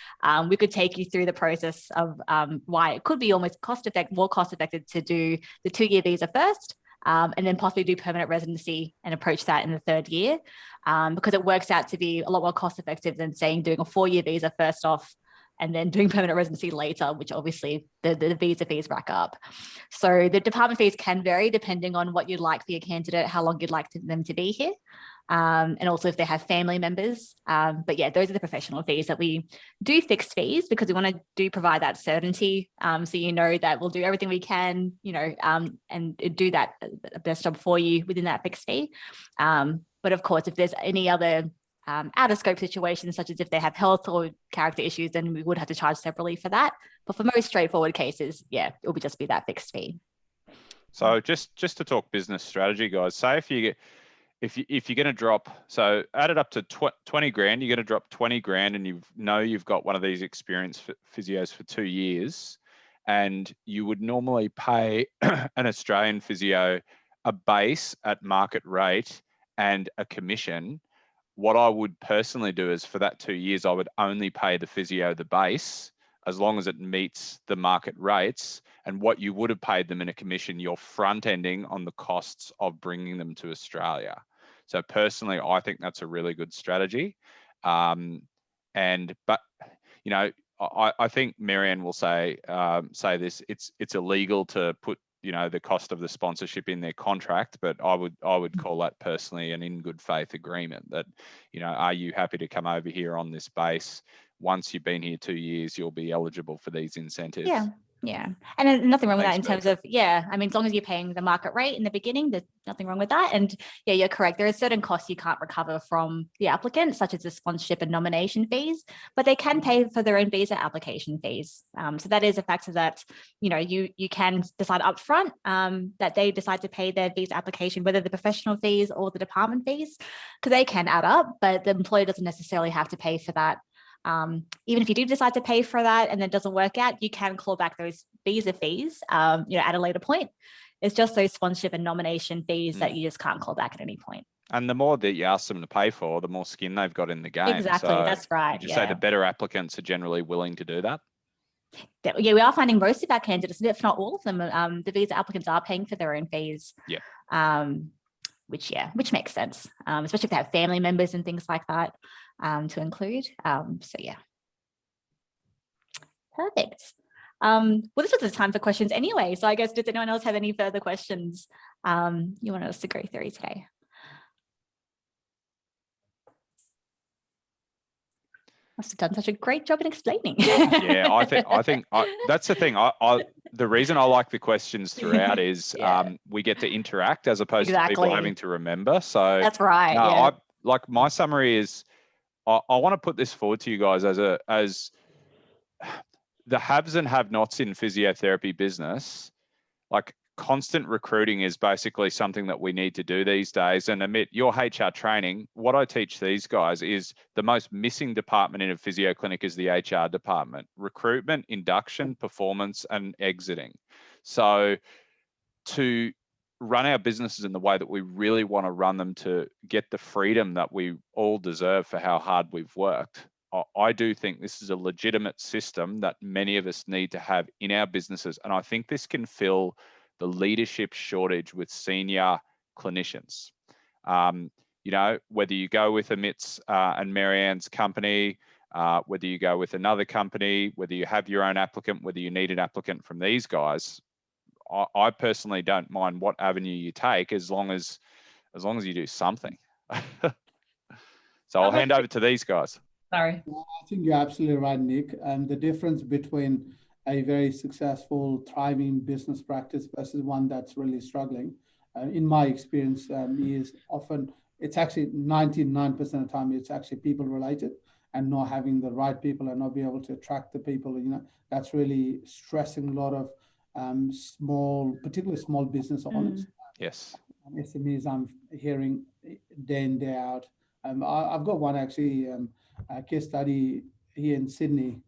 we could take you through the process of why it could be almost more cost effective to do the 2-year visa first, and then possibly do permanent residency and approach that in the 3rd year, because it works out to be a lot more cost effective than saying doing a 4-year visa first off and then doing permanent residency later, which obviously the visa fees rack up. So the department fees can vary depending on what you'd like for your candidate, how long you'd like them to be here. And also if they have family members. But yeah, those are the professional fees. That we do fixed fees because we want to provide that certainty. So that we'll do everything we can, and do that best job for you within that fixed fee. But of course, if there's any other out of scope situations, such as if they have health or character issues, then we would have to charge separately for that. But for most straightforward cases, yeah, it will just be that fixed fee. So just to talk business strategy, guys, say if you're going to drop, so add it up to 20 grand, you're going to drop 20 grand and you've got one of these experienced physios for 2 years, and you would normally pay an Australian physio a base at market rate and a commission. What I would personally do is for that 2 years, I would only pay the physio the base as long as it meets the market rates, and what you would have paid them in a commission, you're front ending on the costs of bringing them to Australia. So personally, I think that's a really good strategy. But I think Marianne will say this, it's illegal to put, the cost of the sponsorship in their contract, but I would call that personally an in good faith agreement that, are you happy to come over here on this base? Once you've been here 2 years, you'll be eligible for these incentives. Yeah. And then nothing wrong with that in terms of, as long as you're paying the market rate in the beginning, there's nothing wrong with that. And yeah, you're correct. There are certain costs you can't recover from the applicant, such as the sponsorship and nomination fees, but they can pay for their own visa application fees. So that is a factor that, you can decide upfront that they decide to pay their visa application, whether the professional fees or the department fees, because they can add up, but the employer doesn't necessarily have to pay for that. Even if you do decide to pay for that and then it doesn't work out, you can claw back those visa fees, at a later point. It's just those sponsorship and nomination fees that you just can't claw back at any point. And the more that you ask them to pay for, the more skin they've got in the game. Exactly, so that's right. Would you say the better applicants are generally willing to do that? Yeah, we are finding most of our candidates, if not all of them, the visa applicants are paying for their own fees. Yeah. Which makes sense, especially if they have family members and things like that to include. So yeah. Perfect. Well, this was the time for questions anyway. So I guess, does anyone else have any further questions you want us to go through today? Must have done such a great job in explaining. Yeah, I think that's the thing. The reason I like the questions throughout is we get to interact as opposed to people having to remember. So that's right. Like my summary is, I want to put this forward to you guys as the haves and have-nots in physiotherapy business. Like, constant recruiting is basically something that we need to do these days. And Amit, your HR training, what I teach these guys is the most missing department in a physio clinic is the HR department: recruitment, induction, performance, and exiting. So to run our businesses in the way that we really want to run them, to get the freedom that we all deserve for how hard we've worked, I do think this is a legitimate system that many of us need to have in our businesses. And I think this can fill the leadership shortage with senior clinicians. You know, whether you go with Amit's and Marianne's company, whether you go with another company, whether you have your own applicant, whether you need an applicant from these guys, I personally don't mind what avenue you take, as long as you do something. So I'll hand over to these guys. Sorry. I think you're absolutely right, Nick. The difference between a very successful, thriving business practice versus one that's really struggling, in my experience, is often, it's actually 99% of the time, it's actually people related, and not having the right people and not being able to attract the people. You know, that's really stressing a lot of particularly small business owners. Yes. SMEs I'm hearing day in, day out. I've got one actually, a case study here in Sydney.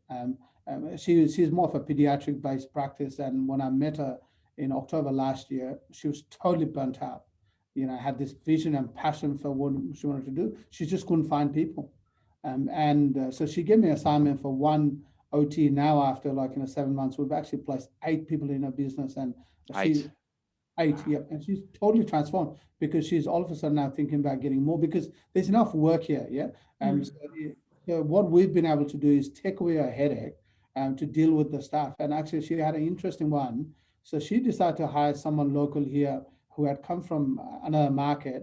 She's more of a pediatric based practice, and when I met her in October last year, she was totally burnt out. You know, had this vision and passion for what she wanted to do. She just couldn't find people. So she gave me an assignment for one OT. Now, after 7 months, we've actually placed 8 people in her business, and eight, yep. And she's totally transformed, because she's all of a sudden now thinking about getting more, because there's enough work here. Yeah. So what we've been able to do is take away her headache to deal with the staff. And actually, she had an interesting one. So she decided to hire someone local here who had come from another market.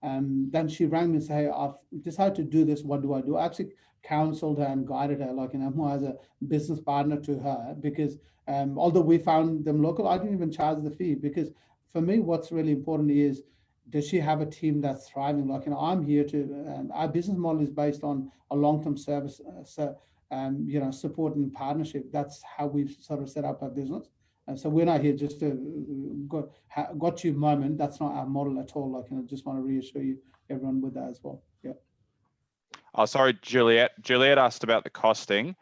Then she rang me and said, "Hey, I've decided to do this. What do I do?" I actually counseled her and guided her, more as a business partner to her, because although we found them local, I didn't even charge the fee, because for me, what's really important is, does she have a team that's thriving? I'm here to, our business model is based on a long-term service, support and partnership. That's how we've sort of set up our business. And so we're not here just to got you moment. That's not our model at all. I just want to reassure you, everyone, with that as well. Yeah. Oh, sorry, Juliet. Juliet asked about the costing.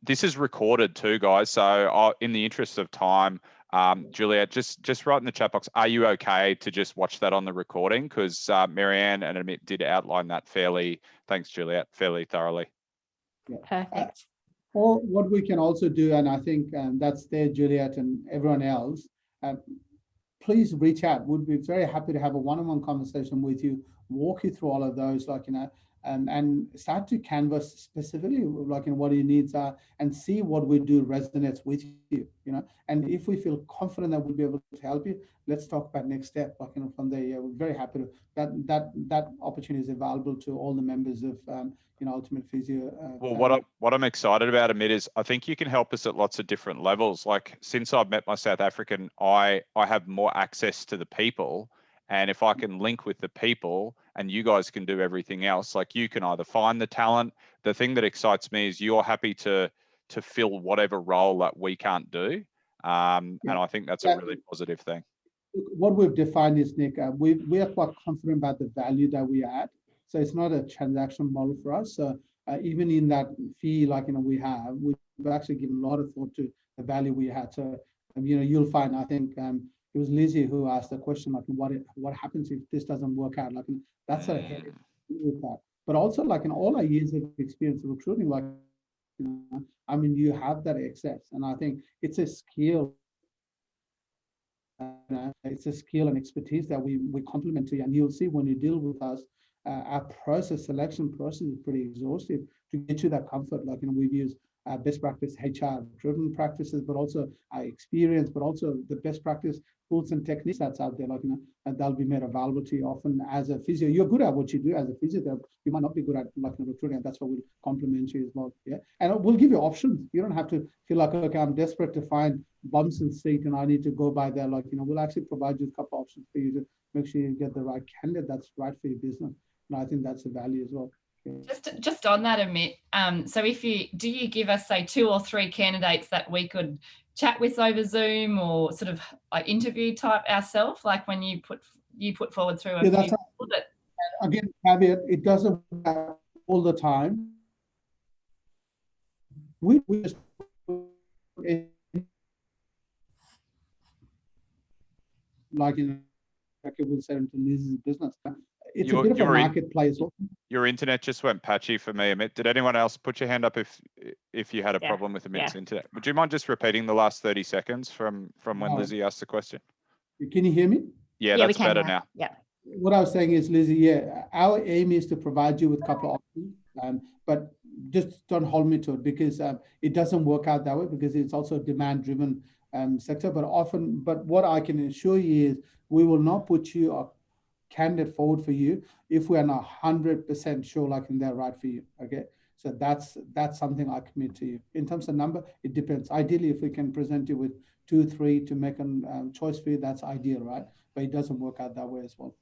This is recorded too, guys. So in the interest of time, Juliet, just write in the chat box, are you okay to just watch that on the recording? Because Marianne and Amit did outline that thanks, Juliet, fairly thoroughly. Yeah. Perfect. Or what we can also do, and I think that's there, Juliet and everyone else, please reach out. We'd be very happy to have a one-on-one conversation with you, walk you through all of those, and start to canvas specifically what your needs are, and see what we do resonates with you. And if we feel confident that we'll be able to help you, let's talk about next step. From there, yeah, we're very happy to that opportunity is available to all the members of Ultimate Physio. Well, what I'm excited about, Amit, is I think you can help us at lots of different levels. Since I've met my South African, I have more access to the people. And if I can link with the people and you guys can do everything else, you can either find the talent. The thing that excites me is you're happy to fill whatever role that we can't do. And I think that's a really positive thing. What we've defined is, Nick, we are quite confident about the value that we add. So it's not a transaction model for us. So even in that fee, we've actually given a lot of thought to the value we had. So, you'll find, I think, it was Lizzie who asked the question, what happens if this doesn't work out? That's a headache with that. But also, in all our years of experience of recruiting, you have that access, and I think it's a skill. It's a skill and expertise that we complement to you, and you'll see when you deal with us, our selection process is pretty exhaustive to get you that comfort. We've used best practice HR driven practices, but also our experience, but also the best practice tools and techniques that's out there, like, and they'll be made available to you. Often as a physio, you're good at what you do as a physiotherapist. You might not be good at like recruiting, and that's why we'll compliment you as well. Yeah, and we'll give you options. You don't have to feel like, okay, I'm desperate to find bumps in seat and I need to go by there. Like, we'll actually provide you a couple of options for you to make sure you get the right candidate that's right for your business. And I think that's a value as well. Just on that, Amit, so do you give us, say, 2 or 3 candidates that we could chat with over Zoom or sort of like interview type ourselves, like when you put forward through a few people that... Again, caveat, it doesn't work all the time. We just like we'll say into Liz's business. It's a bit of a marketplace. Your internet just went patchy for me, Amit. Did anyone else put your hand up if you had a problem with Amit's internet? Would you mind just repeating the last 30 seconds from when Lizzie asked the question? Can you hear me? Yeah, that's better now. Yeah. What I was saying is, Lizzie, our aim is to provide you with a couple of options, but just don't hold me to it, because it doesn't work out that way, because it's also a demand-driven sector. But what I can assure you is we will not put you a candidate forward for you if we are not 100% sure like they're right for you. Okay, so that's something I commit to you. In terms of number, it depends. Ideally, if we can present you with 2, 3 to make a choice for you, that's ideal, right? But it doesn't work out that way as well.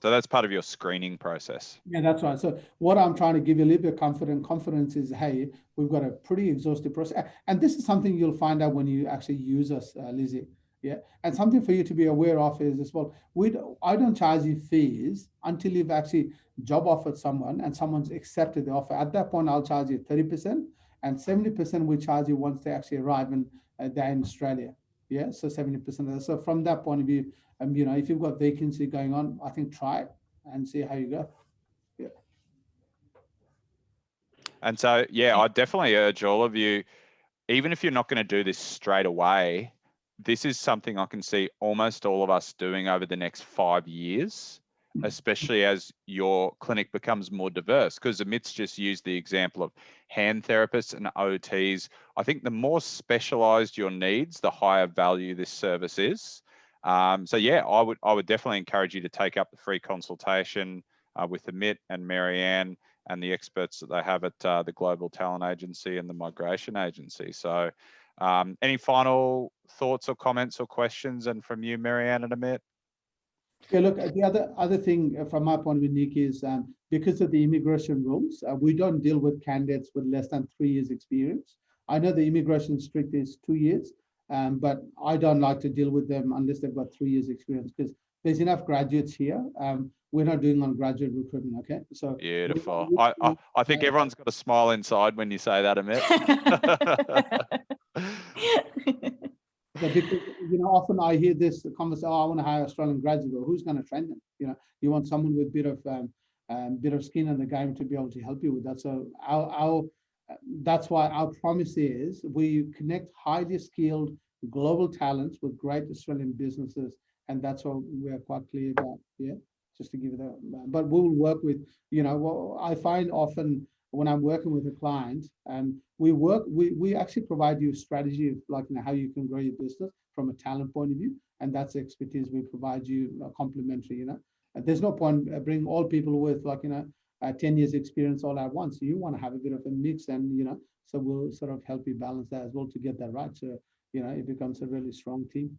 So that's part of your screening process. Yeah, that's right. So what I'm trying to give you a little bit of confidence is, hey, we've got a pretty exhaustive process. And this is something you'll find out when you actually use us, Lizzie. Yeah. And something for you to be aware of is as well, I don't charge you fees until you've actually job offered someone and someone's accepted the offer. At that point, I'll charge you 30%, and 70% we charge you once they actually arrive and they're in Australia. Yeah. So 70%. So from that point of view, if you've got vacancy going on, I think try it and see how you go. Yeah. And so, yeah, I definitely urge all of you, even if you're not going to do this straight away, this is something I can see almost all of us doing over the next 5 years, especially as your clinic becomes more diverse. Because Amit's just used the example of hand therapists and OTs. I think the more specialized your needs, the higher value this service is. So yeah, I would definitely encourage you to take up the free consultation with Amit and Marianne and the experts that they have at the Global Talent Agency and the Migration Agency. So any final thoughts or comments or questions? And from you, Marianne and Amit? Yeah, look, the other thing from my point of view, Nick, is because of the immigration rules, we don't deal with candidates with less than 3 years experience. I know the immigration strict is 2 years, but I don't like to deal with them unless they've got 3 years experience, because there's enough graduates here. We're not doing on graduate recruitment, okay? So beautiful. I think everyone's got a smile inside when you say that, Amit. Because often I hear this conversation, I want to hire Australian graduates. Well, who's going to train them? You want someone with bit of skin in the game to be able to help you with that. So that's why our promise is we connect highly skilled global talents with great Australian businesses, and that's what we're quite clear about. Yeah, just to give you that. But we will work with, I find often when I'm working with a client, we actually provide you a strategy of like how you can grow your business from a talent point of view, and that's the expertise we provide you complementary. There's no point bringing all people with 10 years experience all at once. You want to have a bit of a mix, and so we'll sort of help you balance that as well to get that right. So it becomes a really strong team.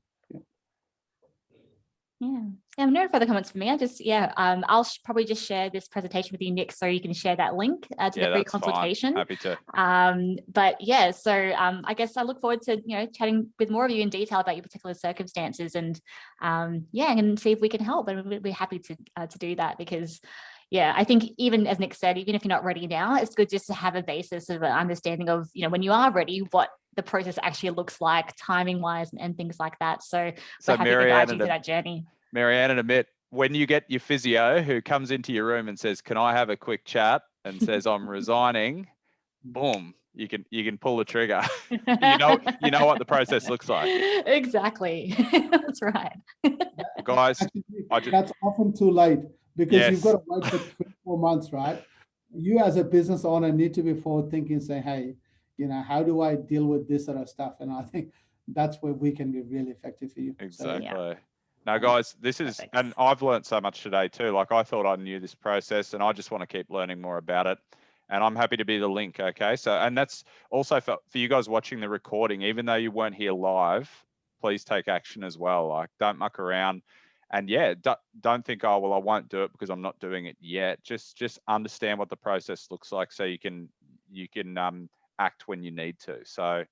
Yeah, no further comments from me. I'll probably just share this presentation with you, Nick, so you can share that link to the free consultation. Fine. Happy to. But yeah, so I guess I look forward to chatting with more of you in detail about your particular circumstances, and and see if we can help. And we're happy to do that, because I think even as Nick said, even if you're not ready now, it's good just to have a basis of an understanding of when you are ready, what the process actually looks like, timing wise, and things like that. So we're happy to guide you through that journey. Marianne and Amit, when you get your physio who comes into your room and says, "Can I have a quick chat?" and says, "I'm resigning," boom, you can pull the trigger. you know what the process looks like. Exactly. That's right. Guys, actually, that's often too late, because you've got to wait for 24 months, right? You as a business owner need to be forward thinking, say, hey, you know, how do I deal with this sort of stuff? And I think that's where we can be really effective for you. Exactly. So, Now, guys, this is, Perfect. and I've learned so much today too. Like, I thought I knew this process, and I just want to keep learning more about it. And I'm happy to be the link. Okay. So, and that's also for you guys watching the recording, even though you weren't here live, please take action as well. Like, don't muck around. And yeah, don't think, oh, well, I won't do it because I'm not doing it yet. Just understand what the process looks like so you can act when you need to. So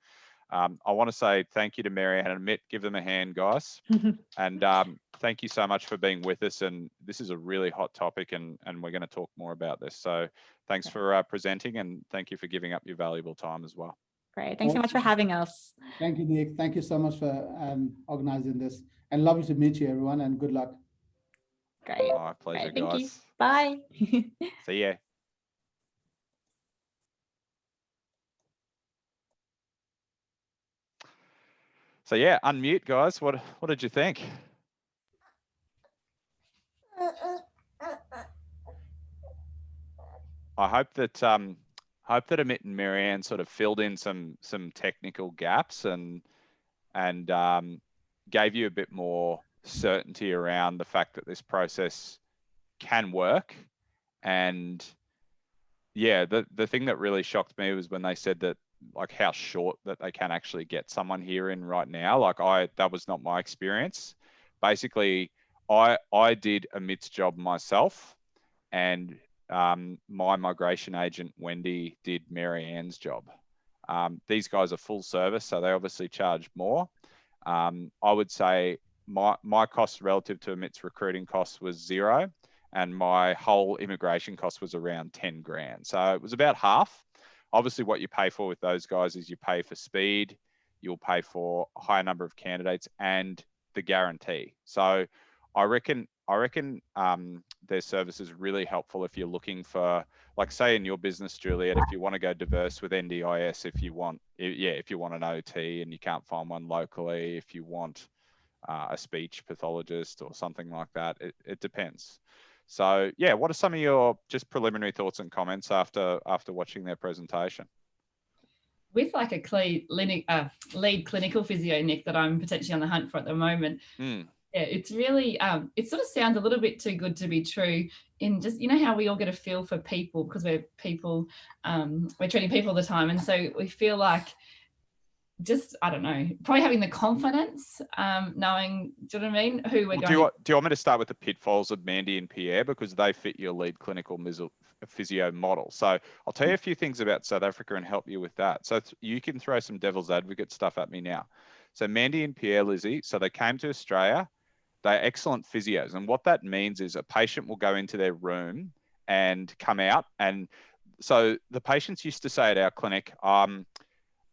I want to say thank you to Marianne and Amit. Give them a hand, guys. And thank you so much for being with us. And this is a really hot topic, and we're going to talk more about this. So thanks for presenting, and thank you for giving up your valuable time as well. Great. Thanks so much for having us. thank you, Nick. Thank you so much for organizing this. And lovely to meet you, everyone, and good luck. Great. My pleasure, Great. Thank you. guys. Bye. See ya. So yeah, unmute, guys. What did you think? I hope that Amit and Marianne sort of filled in some technical gaps and gave you a bit more certainty around the fact that this process can work. And yeah, the thing that really shocked me was when they said that, like, how short that they can actually get someone here in right now. Like, that was not my experience. Basically, I did Amit's job myself, and my migration agent Wendy did Marianne's job. These guys are full service, so they obviously charge more. I would say my cost relative to Amit's recruiting costs was $0, and my whole immigration cost was around 10 grand. So it was about half. Obviously, what you pay for with those guys is you pay for speed, you'll pay for a higher number of candidates, and the guarantee. So I reckon their service is really helpful if you're looking for, like, say in your business, Juliet, if you want to go diverse with NDIS, if you want an OT and you can't find one locally, if you want a speech pathologist or something like that, it depends. So yeah, what are some of your just preliminary thoughts and comments after watching their presentation? With like a lead clinical physio, Nick, that I'm potentially on the hunt for at the moment. Yeah, it's really, it sort of sounds a little bit too good to be true, in just, you know, how we all get a feel for people because we're people, we're treating people all the time. And so we feel like, just, I don't know, probably having the confidence, knowing, do you know what I mean? Who we're going. Do you want me to start with the pitfalls of Mandy and Pierre, because they fit your lead clinical physio model? So I'll tell you a few things about South Africa and help you with that. So you can throw some devil's advocate stuff at me now. So Mandy and Pierre, Lizzie, so they came to Australia. They're excellent physios. And what that means is a patient will go into their room and come out. And so the patients used to say at our clinic,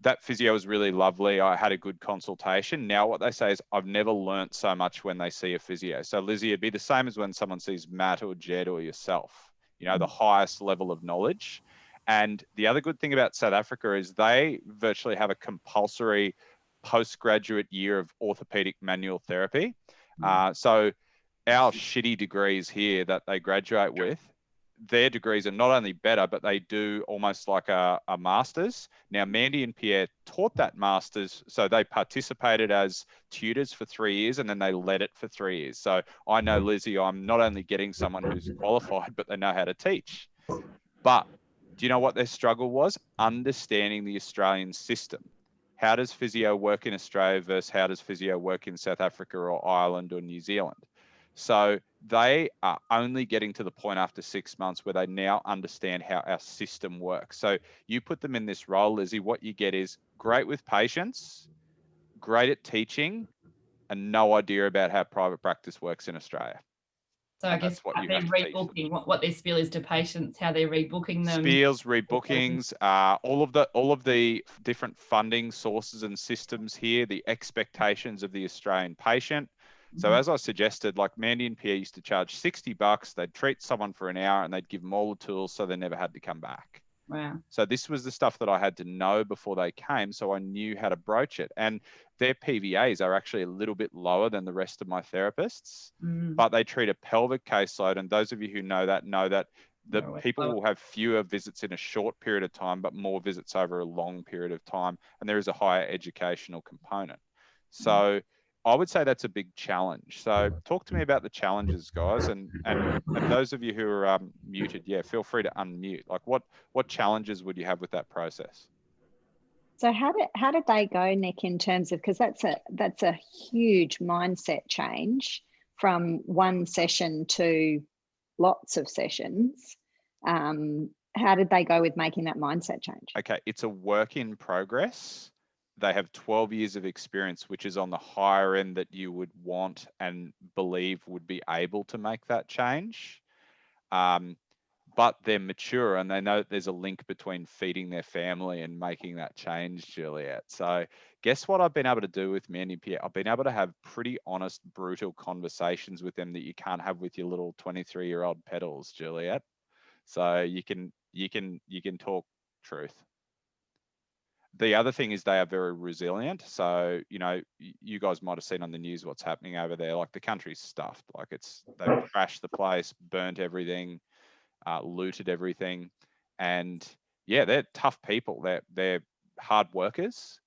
that physio was really lovely. I had a good consultation. Now what they say is, I've never learnt so much when they see a physio. So Lizzie, it'd be the same as when someone sees Matt or Jed or yourself, you know, the highest level of knowledge. And the other good thing about South Africa is they virtually have a compulsory postgraduate year of orthopedic manual therapy. So our shitty degrees here that they graduate with, their degrees are not only better, but they do almost like a master's. Now, Mandy and Pierre taught that master's, so they participated as tutors for 3 years, and then they led it for 3 years. So I know, Lizzie, I'm not only getting someone who's qualified, but they know how to teach. But do you know what their struggle was? Understanding the Australian system. How does physio work in Australia versus how does physio work in South Africa or Ireland or New Zealand? So they are only getting to the point after 6 months where they now understand how our system works. So you put them in this role, Lizzie, what you get is great with patients, great at teaching, and no idea about how private practice works in Australia. So I guess what they're rebooking, what their spiel is to patients, how they're rebooking them. Spiels, rebookings, all of the different funding sources and systems here, the expectations of the Australian patient. So as I suggested, like Mandy and Pierre used to charge $60, they'd treat someone for an hour and they'd give them all the tools so they never had to come back. Wow. So this was the stuff that I had to know before they came, so I knew how to broach it. And their PVAs are actually a little bit lower than the rest of my therapists, but they treat a pelvic caseload. And those of you who know that the people will have fewer visits in a short period of time, but more visits over a long period of time. And there is a higher educational component. So I would say that's a big challenge. So talk to me about the challenges, guys. And those of you who are muted, yeah, feel free to unmute. Like what challenges would you have with that process? So how did they go, Nick, in terms of, because that's a huge mindset change from one session to lots of sessions. How did they go with making that mindset change? Okay, it's a work in progress. They have 12 years of experience, which is on the higher end that you would want and believe would be able to make that change. But they're mature and they know that there's a link between feeding their family and making that change, Juliet. So guess what I've been able to do with Mandy and Pierre? I've been able to have pretty honest, brutal conversations with them that you can't have with your little 23-year-old pedals, Juliet. So you can talk truth. The other thing is they are very resilient. So, you know, you guys might have seen on the news what's happening over there. Like the country's stuffed. Like they've trashed the place, burnt everything, looted everything. And yeah, they're tough people. They're hard workers.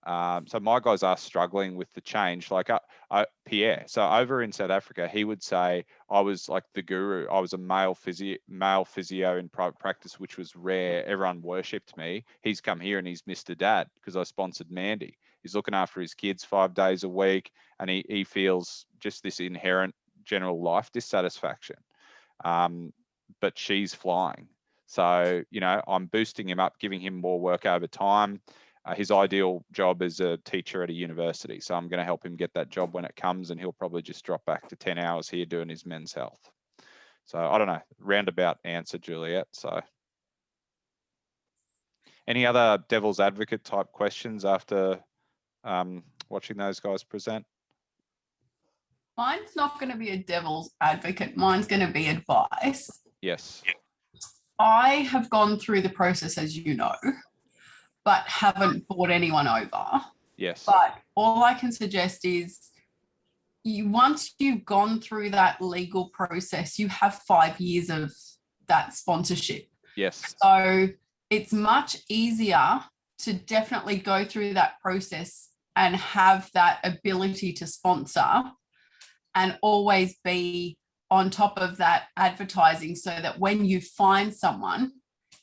So my guys are struggling with the change. Like Pierre, so over in South Africa, he would say, I was like the guru. I was a male physio in private practice, which was rare. Everyone worshipped me. He's come here and he's Mr. Dad because I sponsored Mandy. He's looking after his kids 5 days a week, and he feels just this inherent general life dissatisfaction. But she's flying. So, you know, I'm boosting him up, giving him more work over time. His ideal job is a teacher at a university. So I'm going to help him get that job when it comes, and he'll probably just drop back to 10 hours here doing his men's health. So I don't know, roundabout answer, Juliet. So any other devil's advocate type questions after watching those guys present? Mine's not going to be a devil's advocate. Mine's going to be advice. Yes. I have gone through the process, as you know, but haven't bought anyone over. Yes. But all I can suggest is once you've gone through that legal process, you have 5 years of that sponsorship. Yes. So it's much easier to definitely go through that process and have that ability to sponsor and always be on top of that advertising so that when you find someone,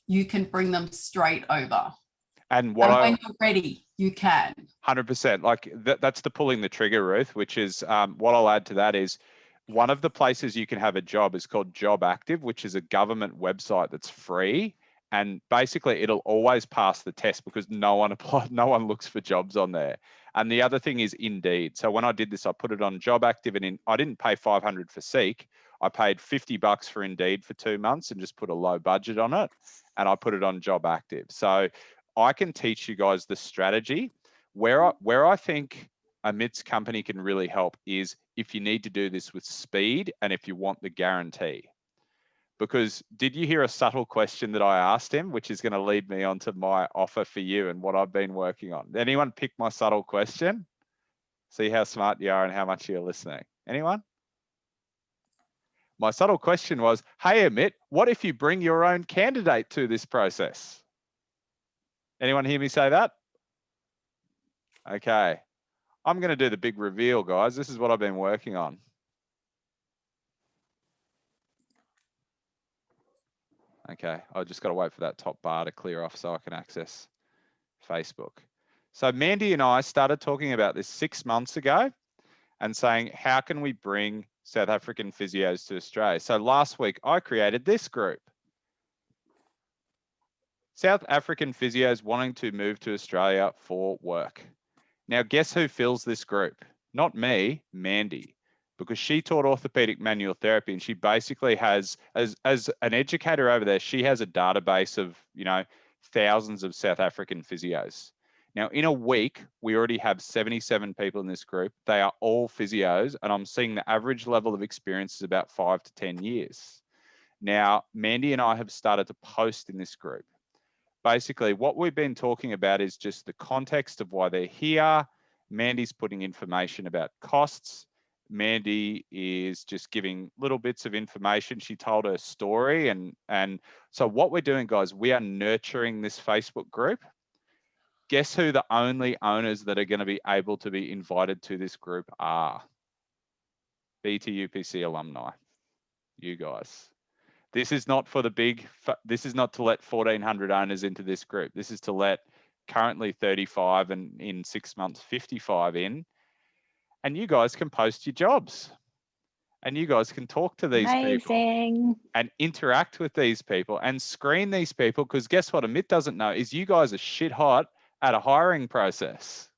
you can bring them straight over. And when you're ready, you can. 100%. Like that's the pulling the trigger, Ruth, which is what I'll add to that is one of the places you can have a job is called Job Active, which is a government website that's free. And basically it'll always pass the test because no one looks for jobs on there. And the other thing is Indeed. So when I did this, I put it on Job Active, and I didn't pay $500 for Seek. I paid $50 for Indeed for 2 months and just put a low budget on it. And I put it on Job Active. So I can teach you guys the strategy. Where I think a MITS company can really help is if you need to do this with speed and if you want the guarantee. Because did you hear a subtle question that I asked him, which is going to lead me on to my offer for you and what I've been working on? Anyone pick my subtle question? See how smart you are and how much you're listening. Anyone? My subtle question was, hey, Amit, what if you bring your own candidate to this process? Anyone hear me say that? Okay. I'm going to do the big reveal, guys. This is what I've been working on. Okay, I've just got to wait for that top bar to clear off so I can access Facebook. So Mandy and I started talking about this 6 months ago and saying, how can we bring South African physios to Australia? So last week I created this group. South African physios wanting to move to Australia for work. Now, guess who fills this group? Not me, Mandy, because she taught orthopedic manual therapy, and she basically has, as an educator over there, she has a database of, you know, thousands of South African physios. Now, in a week, we already have 77 people in this group. They are all physios, and I'm seeing the average level of experience is about 5 to 10 years. Now, Mandy and I have started to post in this group. Basically, what we've been talking about is just the context of why they're here. Mandy's putting information about costs. Mandy is just giving little bits of information. She told her story. And so what we're doing, guys, we are nurturing this Facebook group. Guess who the only owners that are going to be able to be invited to this group are? BTUPC alumni, you guys. This is not for the big, this is not to let 1,400 owners into this group. This is to let currently 35 and in 6 months, 55 in. And you guys can post your jobs. And you guys can talk to these people and interact with these people and screen these people, because guess what Amit doesn't know is you guys are shit hot at a hiring process.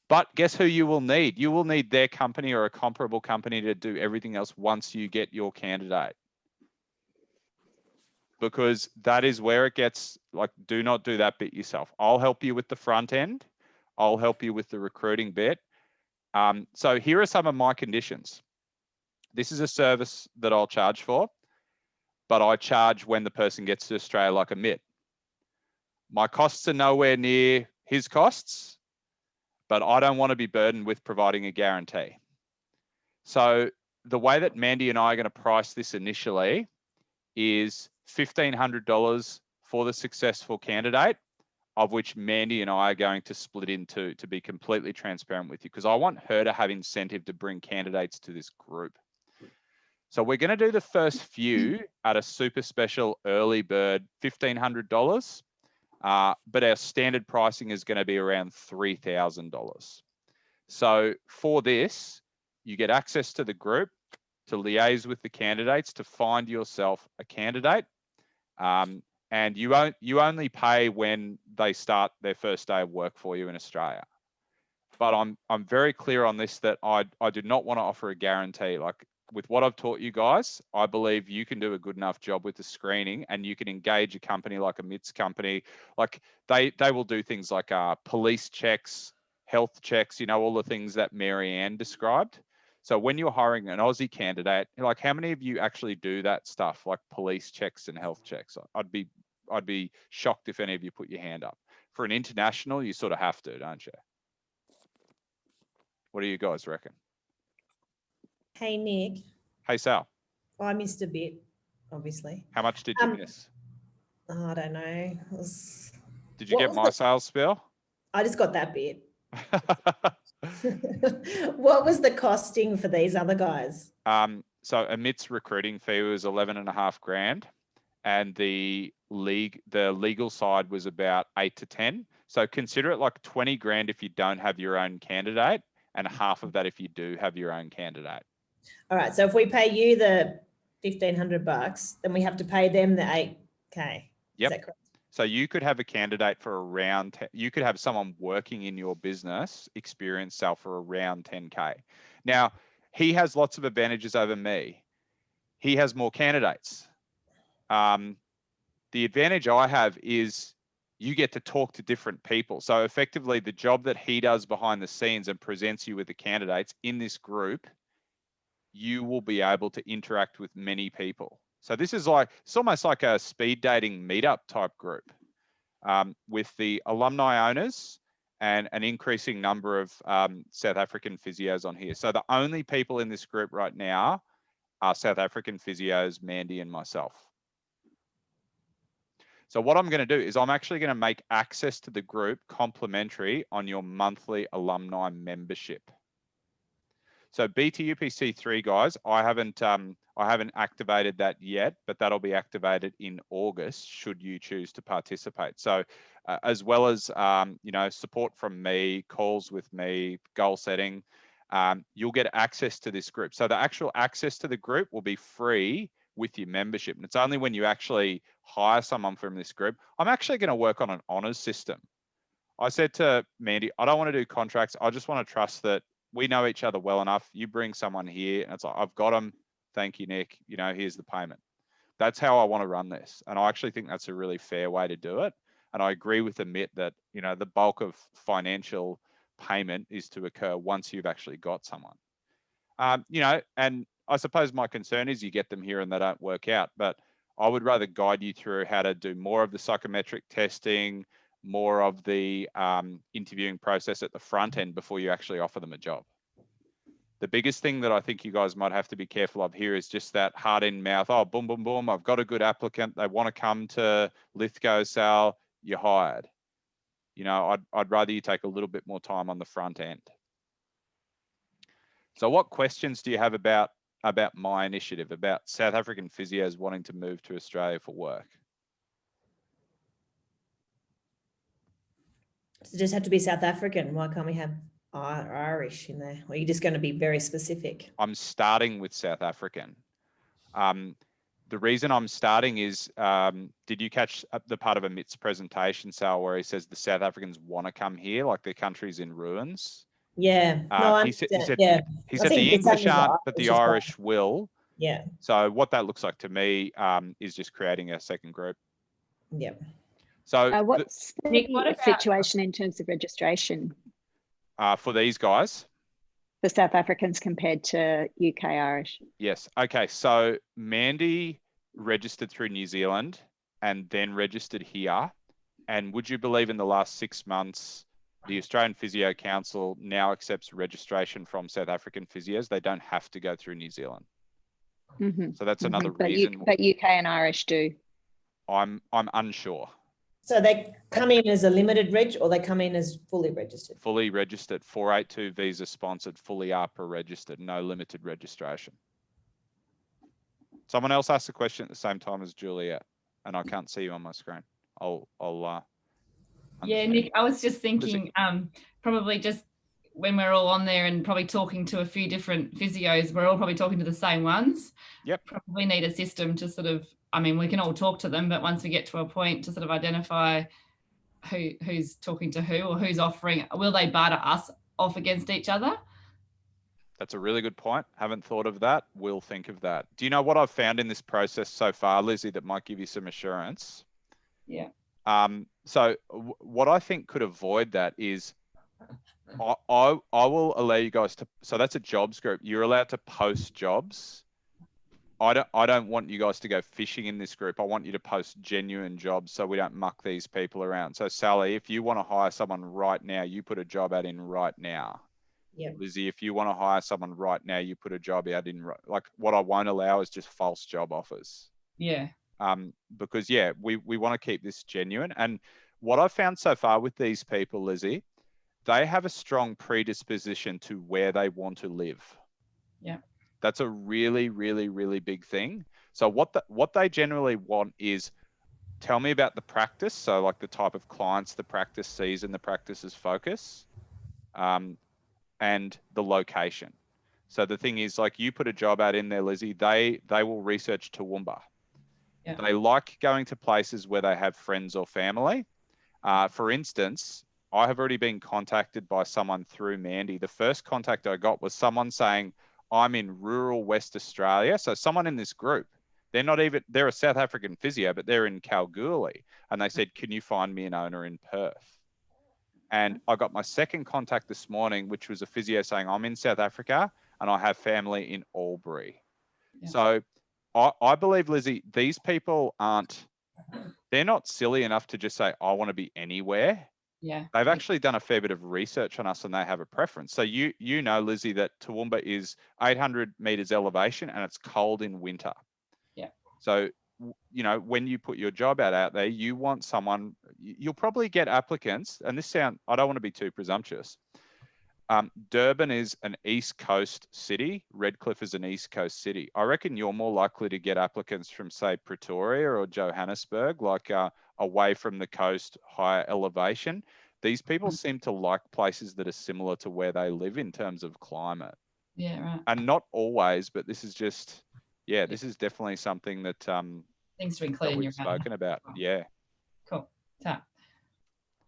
But guess who you will need? You will need their company or a comparable company to do everything else once you get your candidate. Because that is where it gets, like, do not do that bit yourself. I'll help you with the front end. I'll help you with the recruiting bit. So here are some of my conditions. This is a service that I'll charge for, but I charge when the person gets to Australia like Amit. My costs are nowhere near his costs, but I don't want to be burdened with providing a guarantee. So the way that Mandy and I are going to price this initially is $1,500 for the successful candidate, of which Mandy and I are going to split into, to be completely transparent with you, because I want her to have incentive to bring candidates to this group. So we're going to do the first few at a super special early bird, $1,500. But our standard pricing is going to be around $3,000. So for this, you get access to the group, to liaise with the candidates, to find yourself a candidate. And you only pay when they start their first day of work for you in Australia. But I'm very clear on this, that I do not want to offer a guarantee. Like, with what I've taught you guys, I believe you can do a good enough job with the screening, and you can engage a company like a MITS company. Like they will do things like police checks, health checks, you know, all the things that Marianne described. So when you're hiring an Aussie candidate, like, how many of you actually do that stuff, like police checks and health checks? I'd be shocked if any of you put your hand up. For an international, you sort of have to, don't you? What do you guys reckon? Hey, Nick. Hey, Sal. I missed a bit, obviously. How much did you miss? I don't know. Did you get my sales spiel? I just got that bit. What was the costing for these other guys? So Amit's recruiting fee was 11.5 grand, and the legal side was about 8 to 10. So consider it like 20 grand if you don't have your own candidate, and half of that if you do have your own candidate. All right. So if we pay you the $1,500, then we have to pay them the 8K. Yep. Is that correct? So you could have a candidate for around, you could have someone working in your business experience sell for around 10K. Now, he has lots of advantages over me. He has more candidates. The advantage I have is you get to talk to different people. So effectively, the job that he does behind the scenes and presents you with the candidates in this group, you will be able to interact with many people. So this is like, it's almost like a speed dating meetup type group with the alumni owners and an increasing number of South African physios on here. So the only people in this group right now are South African physios, Mandy and myself. So what I'm going to do is I'm actually going to make access to the group complimentary on your monthly alumni membership. So BTUPC 3, guys, I haven't activated that yet, but that'll be activated in August should you choose to participate. So as well as you know, support from me, calls with me, goal setting, you'll get access to this group. So the actual access to the group will be free with your membership. And it's only when you actually hire someone from this group. I'm actually going to work on an honors system. I said to Mandy, I don't want to do contracts. I just want to trust that we know each other well enough. You bring someone here and it's like, I've got them. Thank you, Nick. You know, here's the payment. That's how I want to run this. And I actually think that's a really fair way to do it. And I agree with Amit that, you know, the bulk of financial payment is to occur once you've actually got someone. You know, and I suppose my concern is you get them here and they don't work out, but I would rather guide you through how to do more of the psychometric testing, more of the interviewing process at the front end before you actually offer them a job. The biggest thing that I think you guys might have to be careful of here is just that hard in mouth. Oh, boom, boom, boom. I've got a good applicant. They want to come to Lithgow, Sal, you're hired. You know, I'd rather you take a little bit more time on the front end. So what questions do you have about my initiative, about South African physios wanting to move to Australia for work? Does it just have to be South African? Why can't we have Irish in there? Or are you just going to be very specific? I'm starting with South African. The reason I'm starting is, did you catch the part of Amit's presentation, Sal, where he says the South Africans want to come here, like their country's in ruins? Yeah. No, I he said yeah. He I said think the the same English as aren't, but the Irish as well. Irish will. Yeah. So what that looks like to me is just creating a second group. Yeah. So what's the Nick, what about- situation in terms of registration for these guys? for South Africans compared to UK Irish? Yes. Okay. So Mandy registered through New Zealand and then registered here. And would you believe in the last 6 months, the Australian Physio Council now accepts registration from South African physios? They don't have to go through New Zealand. Mm-hmm. So that's another reason. But UK and Irish do. I'm unsure. So they come in as a limited reg, or they come in as fully registered? Fully registered, 482 visa sponsored, fully ARPA registered, no limited registration. Someone else asked a question at the same time as Juliet, and I can't see you on my screen. Yeah, Nick, I was just thinking, probably just when we're all on there and probably talking to a few different physios, we're all probably talking to the same ones. Yep. Probably need a system to sort of, I mean, we can all talk to them, but once we get to a point to sort of identify who's talking to who, or who's offering, will they barter us off against each other? That's a really good point. Haven't thought of that. We'll think of that. Do you know what I've found in this process so far, Lizzie, that might give you some assurance? Yeah. So what I think could avoid that is I will allow you guys to, so that's a jobs group. You're allowed to post jobs. I don't want you guys to go fishing in this group. I want you to post genuine jobs so we don't muck these people around. So Sally, if you want to hire someone right now, you put a job ad in right now. Yeah. Lizzie, if you want to hire someone right now, you put a job ad in. Like, what I won't allow is just false job offers. Yeah. Because yeah, we want to keep this genuine. And what I've found so far with these people, Lizzie, they have a strong predisposition to where they want to live. Yeah. That's a really, really, really big thing. So what they generally want is, tell me about the practice. So like the type of clients the practice sees and the practice's focus, and the location. So the thing is, like, you put a job ad in there, Lizzie, they will research Toowoomba. Yeah. They like going to places where they have friends or family. For instance, I have already been contacted by someone through Mandy. The first contact I got was someone saying, I'm in rural West Australia. So someone in this group, they're a South African physio, but they're in Kalgoorlie. And they said, can you find me an owner in Perth? And I got my second contact this morning, which was a physio saying, I'm in South Africa and I have family in Albury. Yeah. So I believe, Lizzie, these people they're not silly enough to just say, I want to be anywhere. Yeah. They've actually done a fair bit of research on us and they have a preference. So you know, Lizzie, that Toowoomba is 800 meters elevation and it's cold in winter. Yeah. So, you know, when you put your job out there, you want someone, you'll probably get applicants, and I don't want to be too presumptuous. Durban is an East Coast city. Redcliffe is an East Coast city. I reckon you're more likely to get applicants from, say, Pretoria or Johannesburg, like away from the coast, higher elevation. These people seem to like places that are similar to where they live in terms of climate. Yeah, right. And not always, but this is just, yeah, this is definitely something that Things to include that in we've your spoken about. Yeah. Cool. Ta.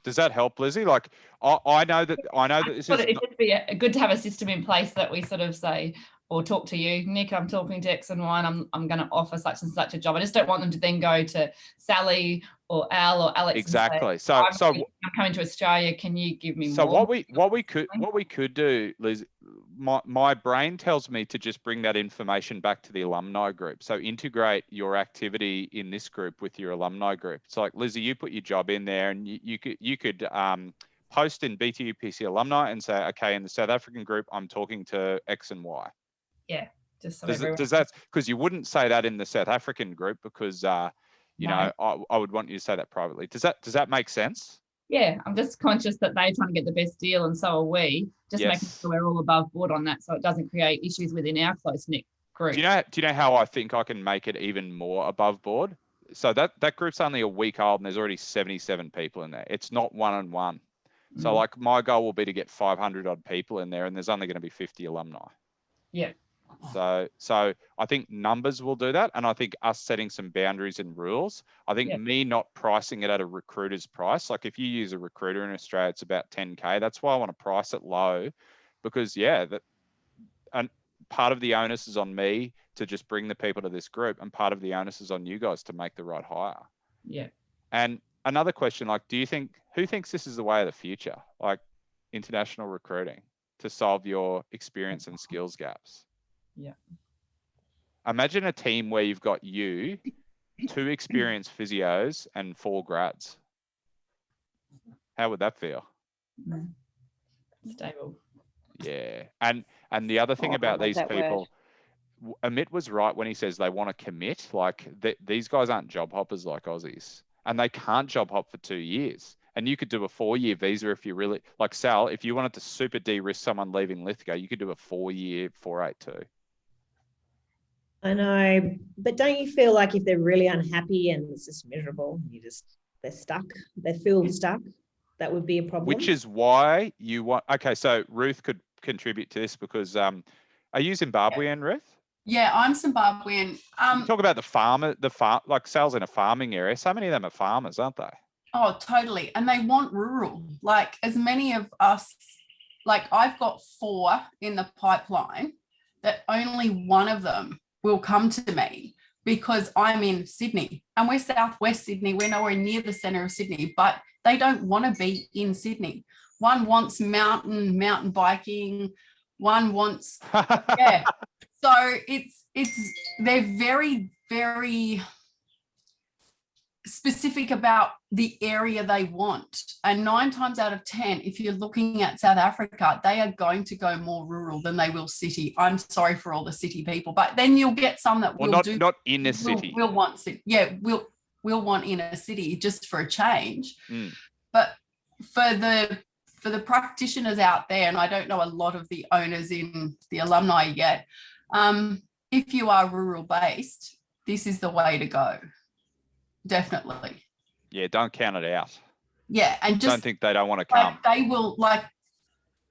Does that help, Lizzie? Like, I know that this is. It'd just be good to have a system in place that we sort of say, or talk to you, Nick, I'm talking to X and Y, and I'm going to offer such and such a job. I just don't want them to then go to Sally or Al or Alex. Exactly. And say, I'm coming to Australia. Can you give me so more? what we could do, Liz, my brain tells me to just bring that information back to the alumni group. So integrate your activity in this group with your alumni group. It's like, Lizzie, you put your job in there, and you could post in BTUPC Alumni and say, okay, in the South African group, I'm talking to X and Y. Yeah, just so Does that, because you wouldn't say that in the South African group because, you know, I would want you to say that privately. Does that make sense? Yeah, I'm just conscious that they're trying to get the best deal and so are we, just making sure we're all above board on that so it doesn't create issues within our close-knit group. Do you know how I think I can make it even more above board? So that group's only a week old and there's already 77 people in there. It's not one-on-one. So like my goal will be to get 500 odd people in there and there's only going to be 50 alumni. Yeah. So I think numbers will do that. And I think us setting some boundaries and rules, I think me not pricing it at a recruiter's price. Like if you use a recruiter in Australia, it's about 10K. That's why I want to price it low because and part of the onus is on me to just bring the people to this group and part of the onus is on you guys to make the right hire. Yeah. And another question, like, who thinks this is the way of the future? Like international recruiting to solve your experience and skills gaps. Yeah. Imagine a team where you've got you, 2 experienced physios and 4 grads. How would that feel? Stable. Yeah. And the other thing about these people, Amit was right when he says they want to commit. Like these guys aren't job hoppers like Aussies and they can't job hop for 2 years. And you could do a 4-year visa if you really, like Sal, if you wanted to super de-risk someone leaving Lithgow, you could do a 4-year 482. I know, but don't you feel like if they're really unhappy and it's just miserable, they're stuck, they feel stuck, that would be a problem? Which is why you want, okay, so Ruth could contribute to this because, are you Zimbabwean, Ruth? Yeah, I'm Zimbabwean. You talk about the farm, like Sal's in a farming area. So many of them are farmers, aren't they? Oh, totally. And they want rural. Like as many of us, like I've got 4 in the pipeline that only one of them will come to me because I'm in Sydney and we're southwest Sydney. We're nowhere near the centre of Sydney, but they don't want to be in Sydney. One wants mountain biking. One wants, yeah. So they're very, very specific about the area they want. And 9 times out of 10, if you're looking at South Africa, they are going to go more rural than they will city. I'm sorry for all the city people, but then you'll get some that will not in a city. We'll want city. Yeah, we'll want in a city just for a change. But for the practitioners out there, and I don't know a lot of the owners in the alumni yet, if you are rural based, this is the way to go. Definitely. Yeah, don't count it out. Yeah, and just don't think they don't want to come. They will, like,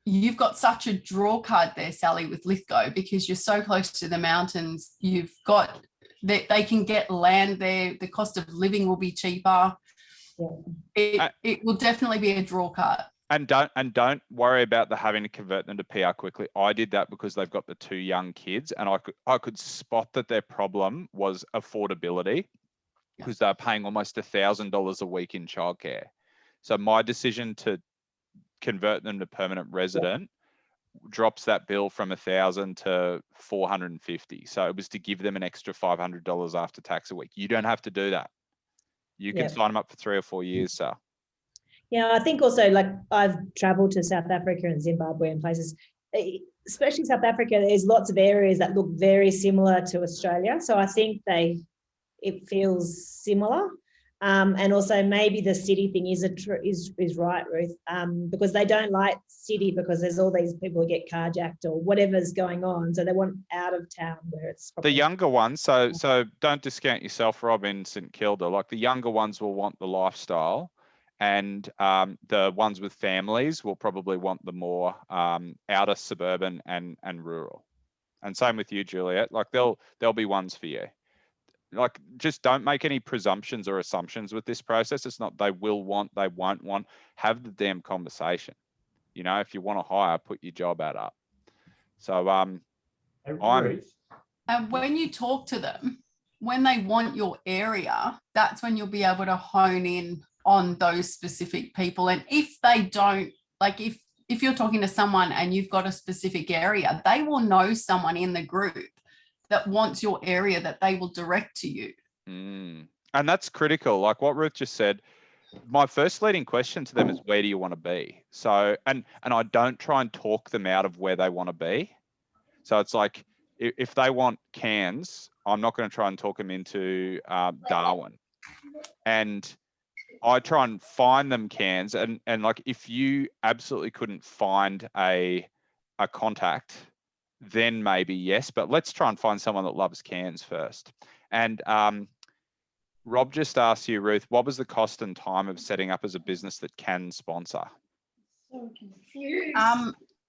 you've got such a draw card there, Sally, with Lithgow, because you're so close to the mountains. You've got, they can get land there. The cost of living will be cheaper. It will definitely be a draw card. And don't worry about having to convert them to PR quickly. I did that because they've got the 2 young kids, and I could spot that their problem was affordability because they're paying almost $1,000 a week in childcare. So my decision to convert them to permanent resident drops that bill from $1,000 to $450. So it was to give them an extra $500 after tax a week. You don't have to do that. You can sign them up for 3 or 4 years, so. Yeah, I think also, like, I've traveled to South Africa and Zimbabwe and places, especially South Africa. There's lots of areas that look very similar to Australia. So I think it feels similar. And also maybe the city thing is right, Ruth, because they don't like city because there's all these people who get carjacked or whatever's going on. So they want out of town where it's the younger ones. So don't discount yourself, Rob, in St Kilda. Like the younger ones will want the lifestyle, and the ones with families will probably want the more outer suburban and rural. And same with you, Juliet. Like there'll be ones for you. Like, just don't make any presumptions or assumptions with this process. It's not they will want, they won't want. Have the damn conversation. You know, if you want to hire, put your job ad up. So and when you talk to them, when they want your area, that's when you'll be able to hone in on those specific people. And if they don't, like if you're talking to someone and you've got a specific area, they will know someone in the group that wants your area that they will direct to you. And that's critical. Like what Ruth just said, my first leading question to them is, where do you want to be? So, and I don't try and talk them out of where they want to be. So it's like, if they want Cairns, I'm not going to try and talk them into Darwin. And I try and find them Cairns. And like, if you absolutely couldn't find a contact, then maybe yes, but let's try and find someone that loves Cairns first. And Rob just asked you, Ruth, what was the cost and time of setting up as a business that can sponsor? So confused.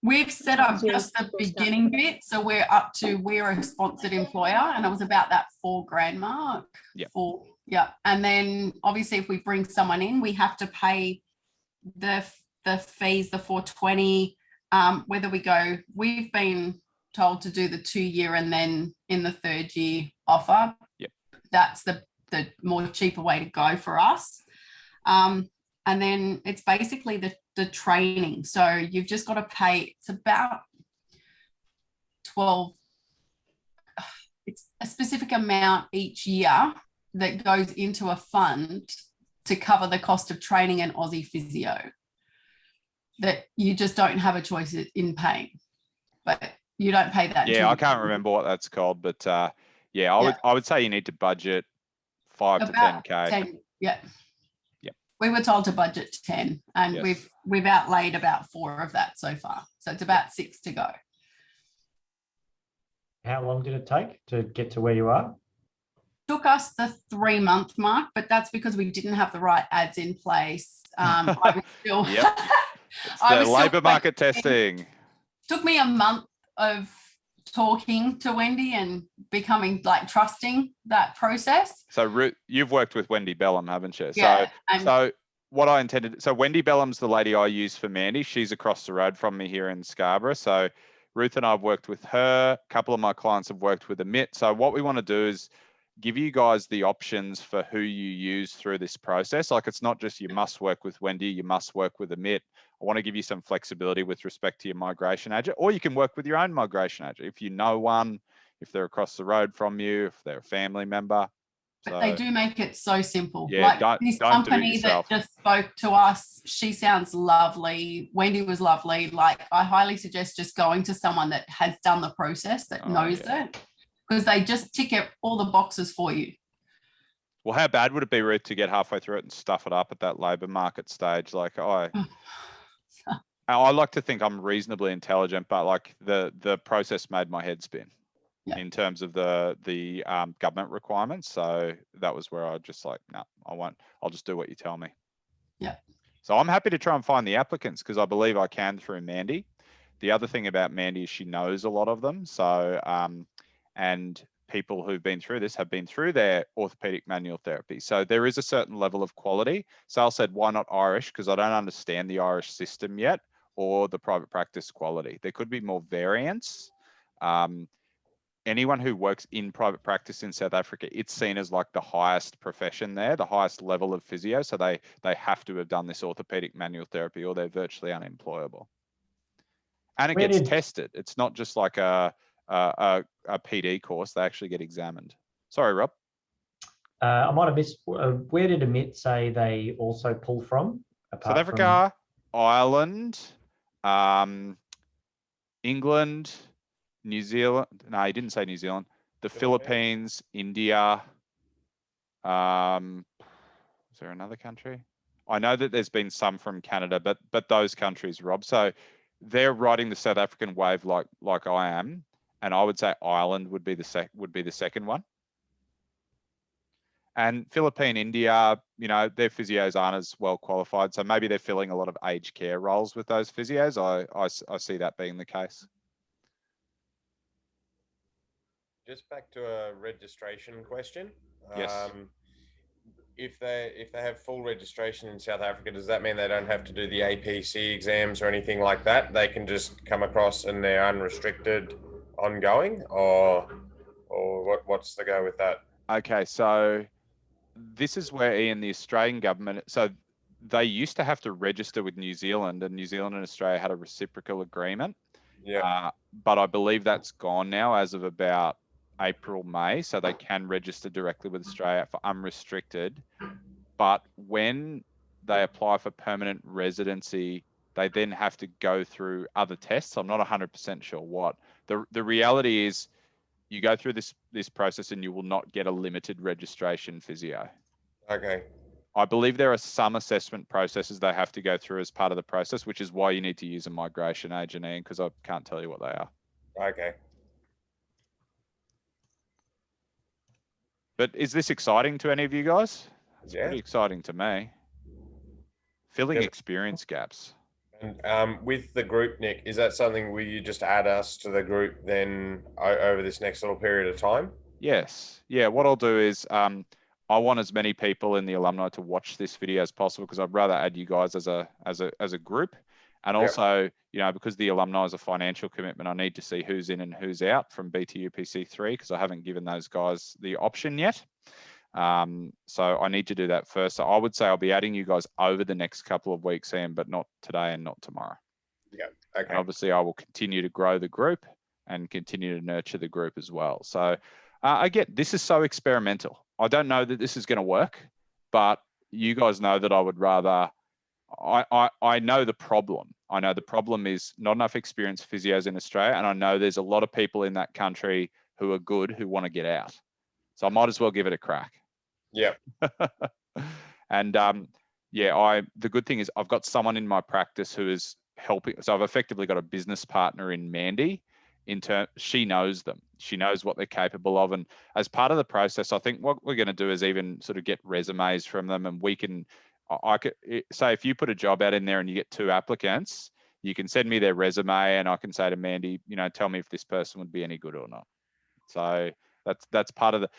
We've set up just the beginning bit. So we're a sponsored employer, and it was about that $4,000 mark. Yeah. Yeah. And then obviously if we bring someone in, we have to pay the fees, the $420, whether we go, we've been told to do the 2-year and then in the 3rd year offer. Yep. That's the more cheaper way to go for us. And then it's basically the training. So you've just got to pay, it's about 12, it's a specific amount each year that goes into a fund to cover the cost of training an Aussie physio, that you just don't have a choice in paying, but you don't pay that. Yeah, I can't remember what that's called, but yeah, I would say you need to budget 5 to 10K. 10, yeah. Yep. We were told to budget 10, and Yes. we've outlaid about 4 of that so far. So it's about 6 to go. How long did it take to get to where you are? Took us the 3-month mark, but that's because we didn't have the right ads in place. I was still, Yep. It's the labour market testing. Took me a month of talking to Wendy and becoming like trusting that process. So Ruth, you've worked with Wendy Bellum, haven't you? Yeah, so what I intended, so Wendy Bellum's the lady I use for Mandy. She's across the road from me here in Scarborough. So Ruth and I have worked with her. A couple of my clients have worked with Amit. So what we want to do is give you guys the options for who you use through this process. Like, it's not just you must work with Wendy, you must work with Amit. I want to give you some flexibility with respect to your migration agent, or you can work with your own migration agent if you know one, if they're across the road from you, if they're a family member. But they do make it so simple. Yeah, like this company that just spoke to us, she sounds lovely. Wendy was lovely. Like, I highly suggest just going to someone that has done the process, that knows it, because they just tick all the boxes for you. Well, how bad would it be, Ruth, to get halfway through it and stuff it up at that labour market stage? Like, I like to think I'm reasonably intelligent, but like the process made my head spin in terms of the government requirements. So that was where I just like, no, I won't. I'll just do what you tell me. Yeah. So I'm happy to try and find the applicants, because I believe I can through Mandy. The other thing about Mandy is she knows a lot of them. So and people who've been through this have been through their orthopedic manual therapy. So there is a certain level of quality. Sal said, why not Irish? Because I don't understand the Irish system yet, or the private practice quality. There could be more variance. Anyone who works in private practice in South Africa, it's seen as like the highest profession there, the highest level of physio. So they have to have done this orthopedic manual therapy, or they're virtually unemployable. And it gets tested. It's not just like a PD course. They actually get examined. Sorry, Rob. I might have missed, where did Amit say they also pull from? South Africa, Ireland, England, New Zealand. No, he didn't say New Zealand. The Philippines, India. Is there another country? I know that there's been some from Canada, but those countries, Rob. So they're riding the South African wave like I am, and I would say Ireland would be the second one. And Philippine, India, you know, their physios aren't as well qualified, so maybe they're filling a lot of aged care roles with those physios. I see that being the case. Just back to a registration question. Yes. If they have full registration in South Africa, does that mean they don't have to do the APC exams or anything like that? They can just come across and they're unrestricted, ongoing, or what's the go with that? Okay, so this is where, Ian, the Australian government, so they used to have to register with New Zealand, and New Zealand and Australia had a reciprocal agreement. Yeah. But I believe that's gone now as of about April, May, so they can register directly with Australia for unrestricted. But when they apply for permanent residency, they then have to go through other tests. I'm not 100% sure what. The reality is you go through this process and you will not get a limited registration physio. Okay. I believe there are some assessment processes they have to go through as part of the process, which is why you need to use a migration agent, Ian, because I can't tell you what they are. Okay. But is this exciting to any of you guys? It's Yeah. pretty exciting to me. Filling Yeah. experience gaps. And with the group, Nick, is that something where you just add us to the group then over this next little period of time? Yes. Yeah. What I'll do is I want as many people in the alumni to watch this video as possible, because I'd rather add you guys as a group. And also, you know, because the alumni is a financial commitment, I need to see who's in and who's out from BTUPC 3, because I haven't given those guys the option yet. So I need to do that first. So I would say I'll be adding you guys over the next couple of weeks, Ian, but not today and not tomorrow. Yeah. Okay. And obviously I will continue to grow the group and continue to nurture the group as well. So again, this is so experimental. I don't know that this is going to work, but you guys know that I would rather, I know the problem. I know the problem is not enough experienced physios in Australia. And I know there's a lot of people in that country who are good, who want to get out. So I might as well give it a crack. Yeah. And yeah, the good thing is I've got someone in my practice who is helping. So I've effectively got a business partner in Mandy. She knows them. She knows what they're capable of. And as part of the process, I think what we're going to do is even sort of get resumes from them, and we can, I could say, if you put a job out in there and you get 2 applicants, you can send me their resume and I can say to Mandy, you know, tell me if this person would be any good or not. So that's part of the,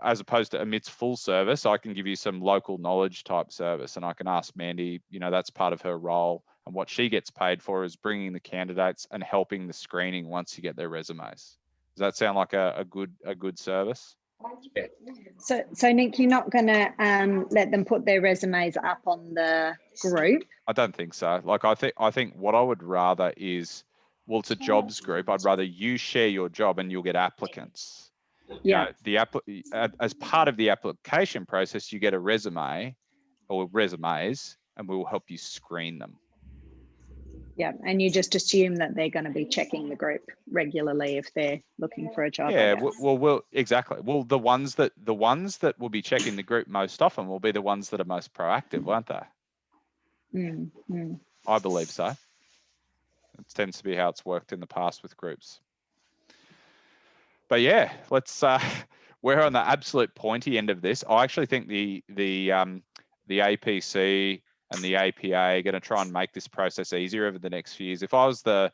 as opposed to amidst full service, I can give you some local knowledge type service, and I can ask Mandy, you know, that's part of her role, and what she gets paid for is bringing the candidates and helping the screening once you get their resumes. Does that sound like a good service? So Nick, you're not going to let them put their resumes up on the group? I don't think so. Like I think what I would rather is, well, it's a jobs group. I'd rather you share your job and you'll get applicants. Yeah. You know, as part of the application process, you get a resume or resumes, and we will help you screen them. Yeah, and you just assume that they're going to be checking the group regularly if they're looking for a job. Yeah, well, exactly. Well, the ones that will be checking the group most often will be the ones that are most proactive, won't they? I believe so. It tends to be how it's worked in the past with groups. But yeah, let's. We're on the absolute pointy end of this. I actually think the APC and the APA are going to try and make this process easier over the next few years. If I was the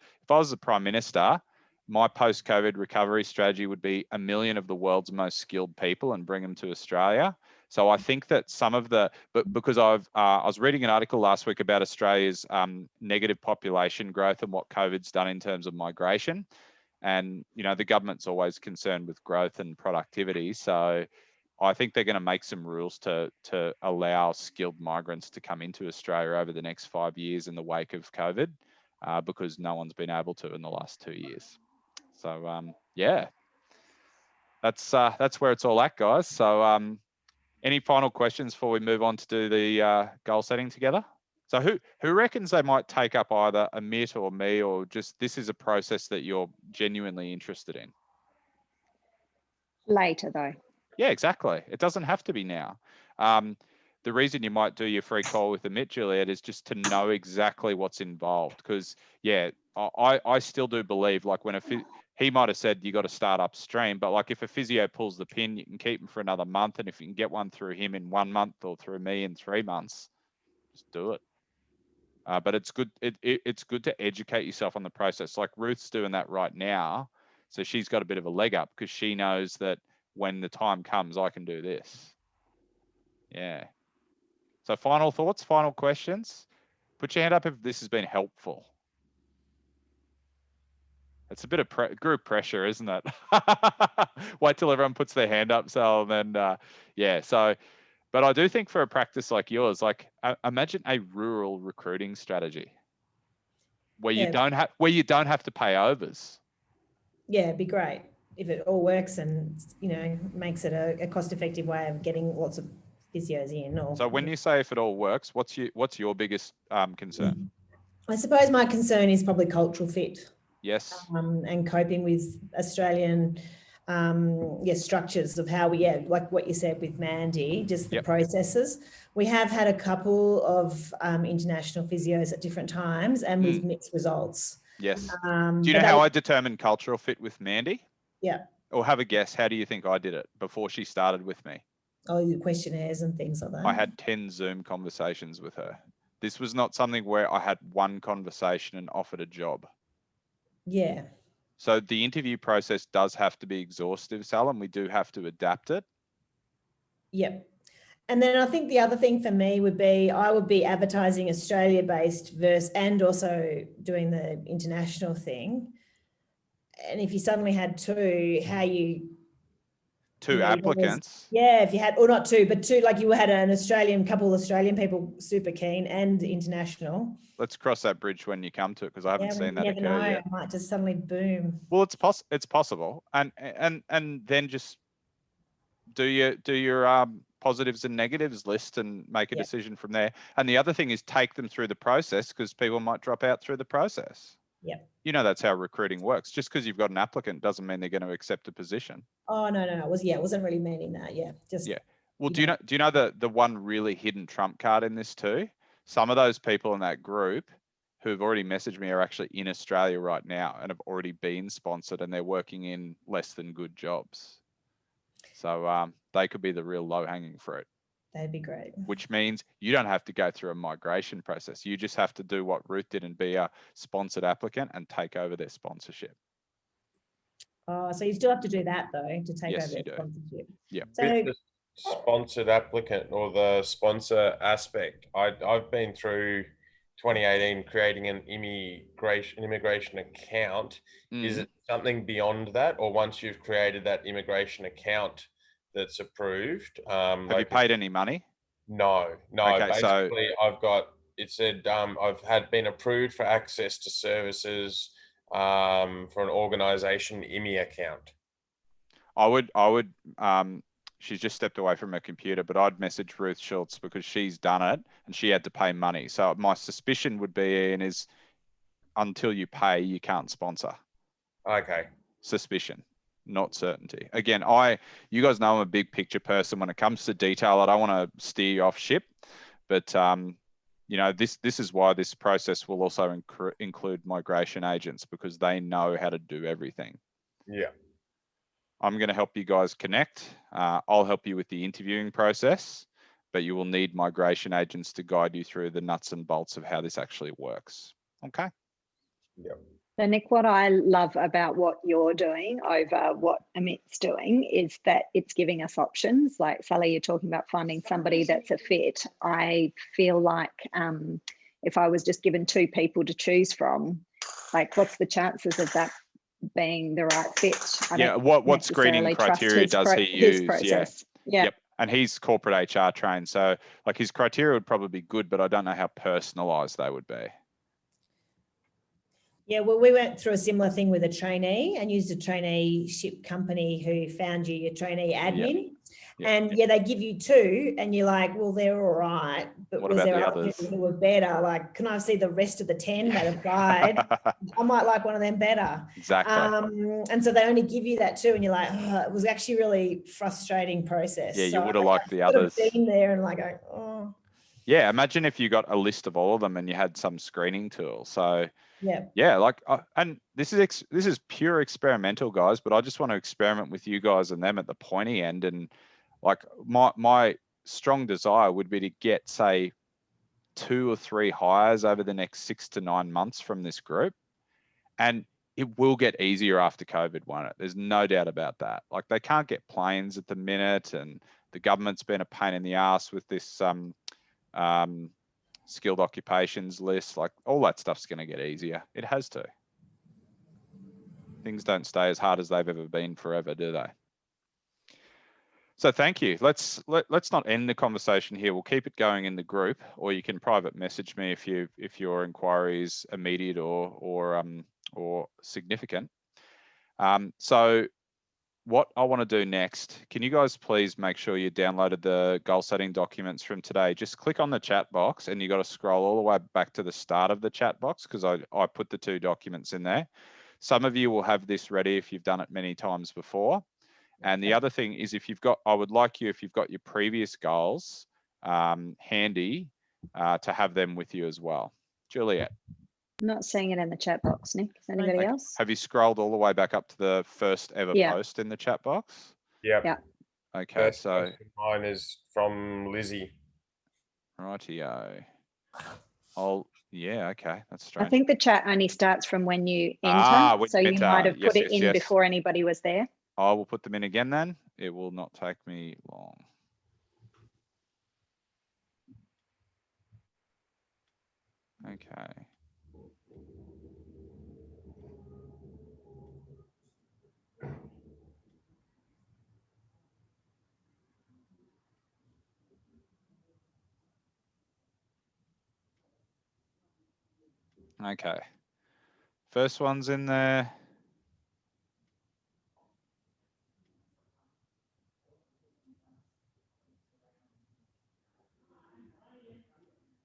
Prime Minister, my post-COVID recovery strategy would be 1 million of the world's most skilled people and bring them to Australia. So I think that some of the, but because I was reading an article last week about Australia's negative population growth and what COVID's done in terms of migration. And, you know, the government's always concerned with growth and productivity. So I think they're going to make some rules to allow skilled migrants to come into Australia over the next 5 years in the wake of COVID, because no one's been able to in the last 2 years. So yeah, that's where it's all at, guys. So any final questions before we move on to do the goal setting together? So who reckons they might take up either Amit or me, or just this is a process that you're genuinely interested in? Later, though. Yeah, exactly. It doesn't have to be now. The reason you might do your free call with Amit, Juliet, is just to know exactly what's involved. Because, yeah, I still do believe, like, when he might have said you got to start upstream, but like if a physio pulls the pin, you can keep him for another month. And if you can get one through him in 1 month or through me in 3 months, just do it. But it's good. It's good to educate yourself on the process. Like Ruth's doing that right now. So she's got a bit of a leg up because she knows that when the time comes, I can do this. Yeah. So final thoughts, final questions. Put your hand up if this has been helpful. It's a bit of group pressure, isn't it? Wait till everyone puts their hand up. So then, yeah. So, but I do think for a practice like yours, like imagine a rural recruiting strategy where you don't have to pay overs. Yeah, it'd be great if it all works and, you know, makes it a cost-effective way of getting lots of physios in. Or So when you say if it all works, what's your biggest concern? I suppose my concern is probably cultural fit. Yes. And coping with Australian structures of how we, like what you said with Mandy, just the processes. We have had a couple of international physios at different times and with mixed results. Yes. Do you know how I determined cultural fit with Mandy? Yeah. Or have a guess, how do you think I did it before she started with me? Oh, the questionnaires and things like that. I had 10 Zoom conversations with her. This was not something where I had one conversation and offered a job. Yeah. So the interview process does have to be exhaustive, Sal, and we do have to adapt it. Yep. And then I think the other thing for me would be, I would be advertising Australia-based versus, and also doing the international thing. And if you suddenly had two, how you... Two applicants? Yeah, if you had, or not two, but two, like you had an Australian, couple of Australian people super keen and international. Let's cross that bridge when you come to it, because I haven't seen that occur yet. It might just suddenly boom. Well, it's possible, and then just do your positives and negatives list and make a decision from there. And the other thing is take them through the process, because people might drop out through the process. Yeah. You know, that's how recruiting works. Just because you've got an applicant doesn't mean they're going to accept a position. Oh no, it wasn't really meaning that. Yeah, just Well, do you know the one really hidden trump card in this too? Some of those people in that group who've already messaged me are actually in Australia right now and have already been sponsored, and they're working in less than good jobs. So they could be the real low-hanging fruit. That'd be great. Which means you don't have to go through a migration process. You just have to do what Ruth did and be a sponsored applicant and take over their sponsorship. Oh, so you still have to do that though, to take over their sponsorship. Yeah. So, with the sponsored applicant or the sponsor aspect, I've been through 2018 creating an immigration account. Is it something beyond that, or once you've created that immigration account that's approved? Have you paid any money? No. Okay, basically, I've got, it said I've been approved for access to services for an organization IMI account. I would she's just stepped away from her computer, but I'd message Ruth Schultz because she's done it and she had to pay money. So my suspicion would be, Ian, is until you pay, you can't sponsor. Okay. Suspicion, not certainty. Again, you guys know I'm a big picture person. When it comes to detail, I don't want to steer you off ship, but you know, this is why this process will also include migration agents, because they know how to do everything. Yeah. I'm going to help you guys connect. I'll help you with the interviewing process, but you will need migration agents to guide you through the nuts and bolts of how this actually works. Okay. Yeah. So Nick, what I love about what you're doing over what Amit's doing is that it's giving us options. Like Sally, you're talking about finding somebody that's a fit. I feel like if I was just given two people to choose from, like what's the chances of that being the right fit? What screening criteria does he use? Yeah. Yep. And he's corporate HR trained, so like his criteria would probably be good, but I don't know how personalized they would be. Yeah, well, we went through a similar thing with a trainee and used a traineeship company who found you your trainee admin. And they give you two and you're like, well, they're all right, but was there other people who were better? Like, can I see the rest of the 10 that applied? I might like one of them better. Exactly. And so they only give you that too, and you're like, oh, it was actually a really frustrating process. Yeah, you would have liked the others. Been there and like, oh. Yeah, imagine if you got a list of all of them and you had some screening tool. So yeah, like, and this is pure experimental, guys, but I just want to experiment with you guys and them at the pointy end. And like my strong desire would be to get, say, 2 or 3 hires over the next 6 to 9 months from this group. And it will get easier after COVID, won't it? There's no doubt about that. Like, they can't get planes at the minute, and the government's been a pain in the ass with this skilled occupations list. Like, all that stuff's going to get easier. It has to. Things don't stay as hard as they've ever been forever, do they? So thank you. Let's not end the conversation here. We'll keep it going in the group, or you can private message me if your inquiry is immediate or significant. So what I want to do next, can you guys please make sure you downloaded the goal setting documents from today? Just click on the chat box and you got to scroll all the way back to the start of the chat box because I put the 2 documents in there. Some of you will have this ready if you've done it many times before. And the other thing is I would like you, if you've got your previous goals handy, to have them with you as well. Juliet. Not seeing it in the chat box, Nick. Is anybody else? Have you scrolled all the way back up to the first ever post in the chat box? Yeah. Okay, First so mine is from Lizzie. Rightio. Yeah, okay, that's I strange. think the chat only starts from when you enter, when so you you enter. might have Yes, put it yes, in yes. before anybody was there. I will put them in again then. It will not take me long. Okay. Okay. First one's in there.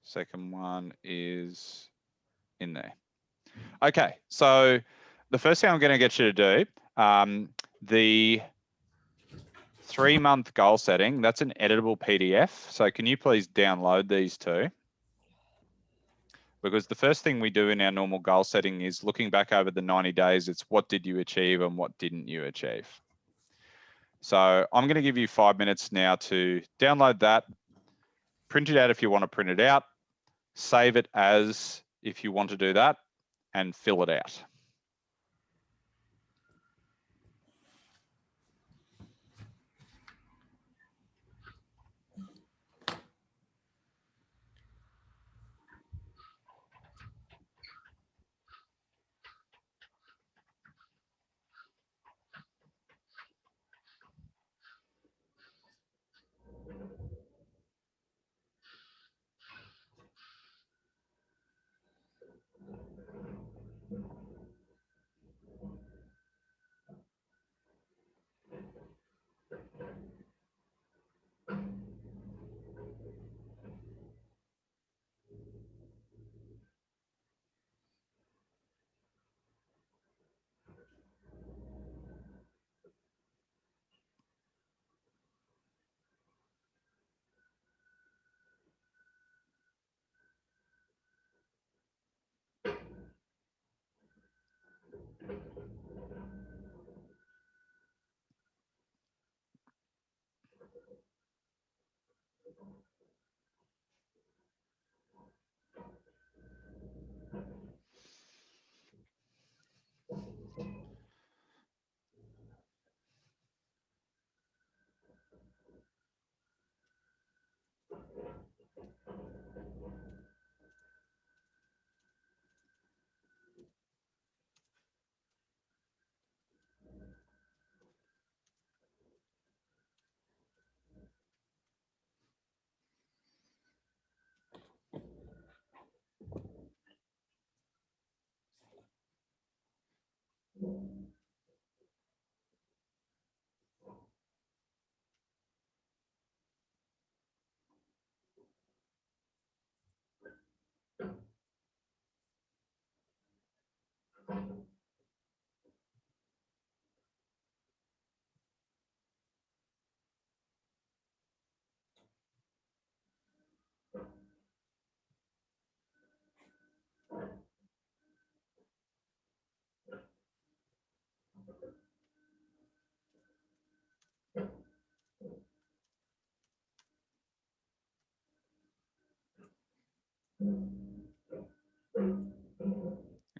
Second one is in there. Okay, so the first thing I'm going to get you to do, the 3-month goal setting, that's an editable PDF. So can you please download these 2? Because the first thing we do in our normal goal setting is looking back over the 90 days, it's what did you achieve and what didn't you achieve. So I'm going to give you 5 minutes now to download that, print it out if you want to print it out, save it as if you want to do that, and fill it out.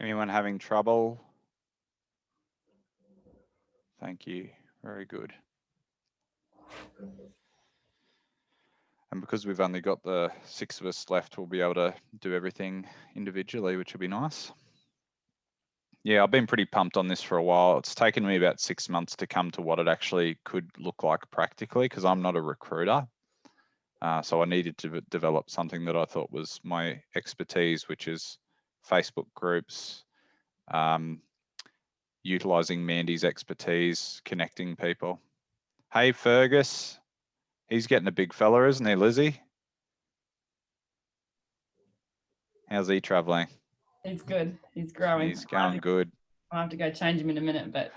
Anyone having trouble? Thank you. Very good. And because we've only got the 6 of us left, we'll be able to do everything individually, which will be nice. Yeah, I've been pretty pumped on this for a while. It's taken me about 6 months to come to what it actually could look like practically, because I'm not a recruiter. So I needed to develop something that I thought was my expertise, which is Facebook groups, utilising Mandy's expertise, connecting people. Hey, Fergus. He's getting a big fella, isn't he, Lizzie? How's he travelling? He's good. He's growing. He's going good. I'll have to go change him in a minute, but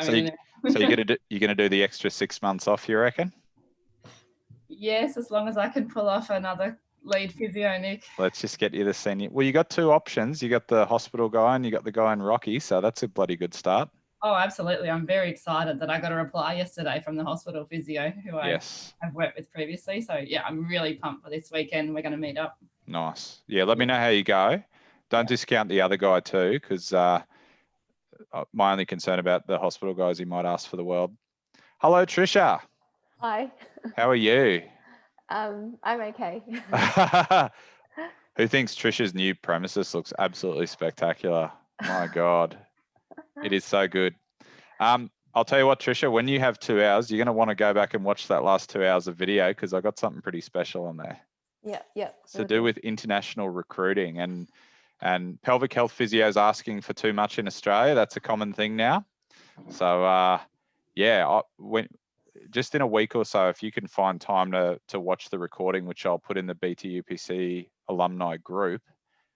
So you're gonna do the extra 6 months off, you reckon? Yes, as long as I can pull off another lead physio, Nick. Let's just get you the senior. Well, you got two options. You got the hospital guy and you got the guy in Rocky, so that's a bloody good start. Oh, absolutely. I'm very excited that I got a reply yesterday from the hospital physio who I've worked with previously. So yeah, I'm really pumped for this weekend. We're going to meet up. Nice. Yeah, let me know how you go. Don't discount the other guy too, because my only concern about the hospital guy is he might ask for the world. Hello, Trisha. Hi. How are you? I'm okay. Who thinks Trisha's new premises looks absolutely spectacular? My God, it is so good. I'll tell you what, Trisha, when you have 2 hours, you're going to want to go back and watch that last 2 hours of video because I got something pretty special on there. Yeah. It's to do with international recruiting and pelvic health physios asking for too much in Australia. That's a common thing now. So just in a week or so, if you can find time to watch the recording, which I'll put in the BTUPC Alumni group.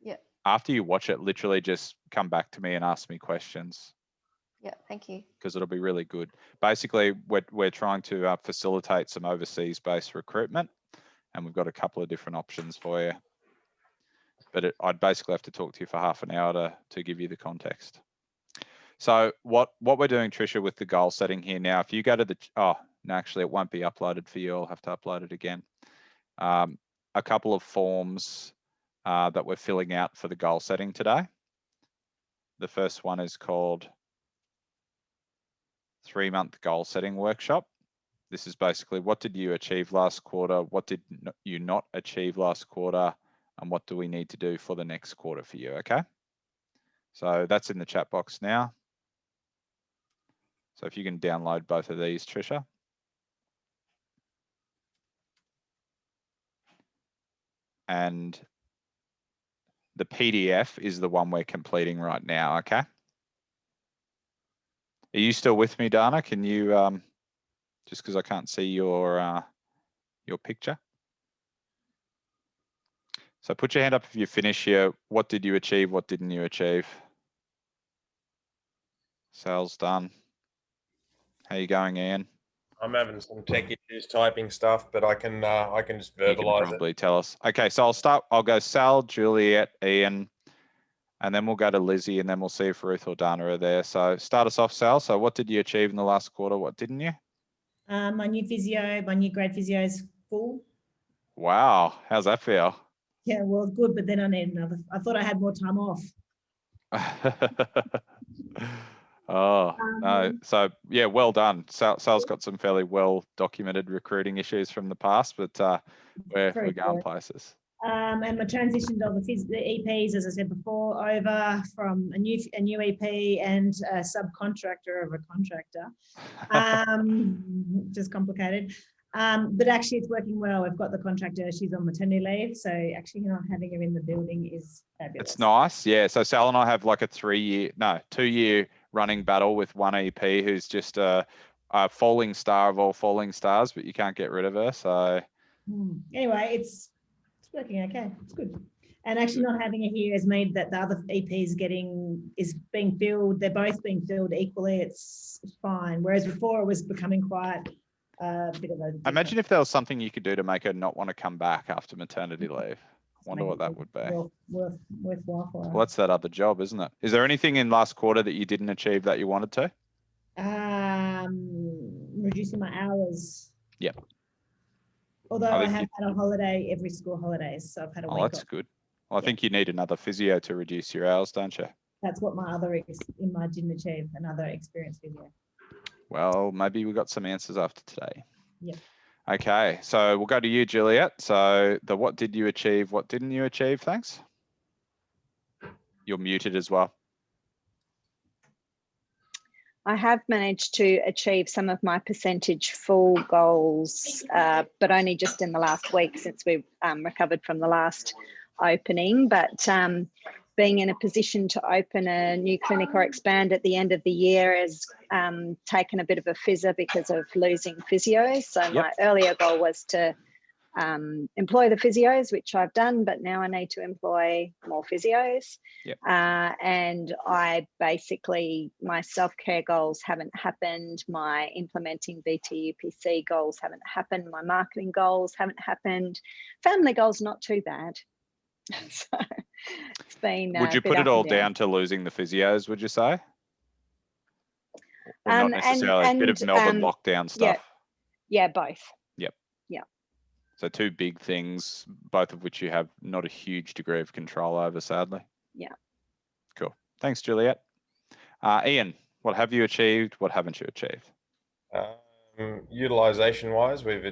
Yeah. After you watch it, literally just come back to me and ask me questions. Yeah, thank you. Because it'll be really good. Basically, we're trying to facilitate some overseas-based recruitment, and we've got a couple of different options for you. But I'd basically have to talk to you for half an hour to give you the context. So what we're doing, Trisha, with the goal setting here now, if you go to the, no, actually it won't be uploaded for you. I'll have to upload it again. A couple of forms that we're filling out for the goal setting today. The first one is called 3-month goal setting workshop. This is basically what did you achieve last quarter? What did you not achieve last quarter? And what do we need to do for the next quarter for you, okay? So that's in the chat box now. So if you can download both of these, Trisha. And the PDF is the one we're completing right now, okay? Are you still with me, Dana? Can you, just because I can't see your picture. So put your hand up if you finish here. What did you achieve? What didn't you achieve? Sal's done. How you going, Ian? I'm having some tech issues typing stuff, but I can just verbalize you can probably tell us. Okay, so I'll go Sal, Juliet, Ian, and then we'll go to Lizzie, and then we'll see if Ruth or Dana are there. So start us off, Sal. So what did you achieve in the last quarter? What didn't you? My new grad physio is full. Wow, how's that feel? Yeah, well, good, but then I need another. I thought I had more time off. Oh, no. So yeah, well done. Sal's got some fairly well documented recruiting issues from the past, but we're going places. And my transition of the EPs, as I said before, over from a new EP and a subcontractor of a contractor. Just complicated. But actually it's working well. I've got the contractor, she's on maternity leave. So actually not having her in the building is fabulous. It's nice. Yeah. So Sal and I have like a 2-year running battle with one EP who's just a falling star of all falling stars, but you can't get rid of her. So anyway, it's working okay. It's good. And actually not having her here has made that the other EP is being filled. They're both being filled equally. It's fine. Whereas before it was becoming quite a bit of a... Imagine if there was something you could do to make her not want to come back after maternity leave. I wonder what that would be. Worthwhile for her. Well, that's that other job, isn't it? Is there anything in last quarter that you didn't achieve that you wanted to? Reducing my hours. Yep. Although I have had a holiday every school holidays, so I've had a week off. That's good. Well, I think you need another physio to reduce your hours, don't you? That's what my didn't achieve, another experienced physio. Well, maybe we got some answers after today. Yeah. Okay, so we'll go to you, Juliet. So what did you achieve? What didn't you achieve? Thanks. You're muted as well. I have managed to achieve some of my percentage full goals, but only just in the last week since we've recovered from the last opening. But being in a position to open a new clinic or expand at the end of the year has taken a bit of a fizzer because of losing physios. So my earlier goal was to employ the physios, which I've done, but now I need to employ more physios. And I basically, my self-care goals haven't happened, my implementing BTUPC goals haven't happened, my marketing goals haven't happened, family goals not too bad. So it's been would you put it all down to losing the physios, would you say? Or not necessarily, a bit of Melbourne lockdown stuff? Yeah, both. So two big things, both of which you have not a huge degree of control over, sadly. Yeah. Cool. Thanks, Juliet. Ian, what have you achieved? What haven't you achieved? Utilisation wise, we've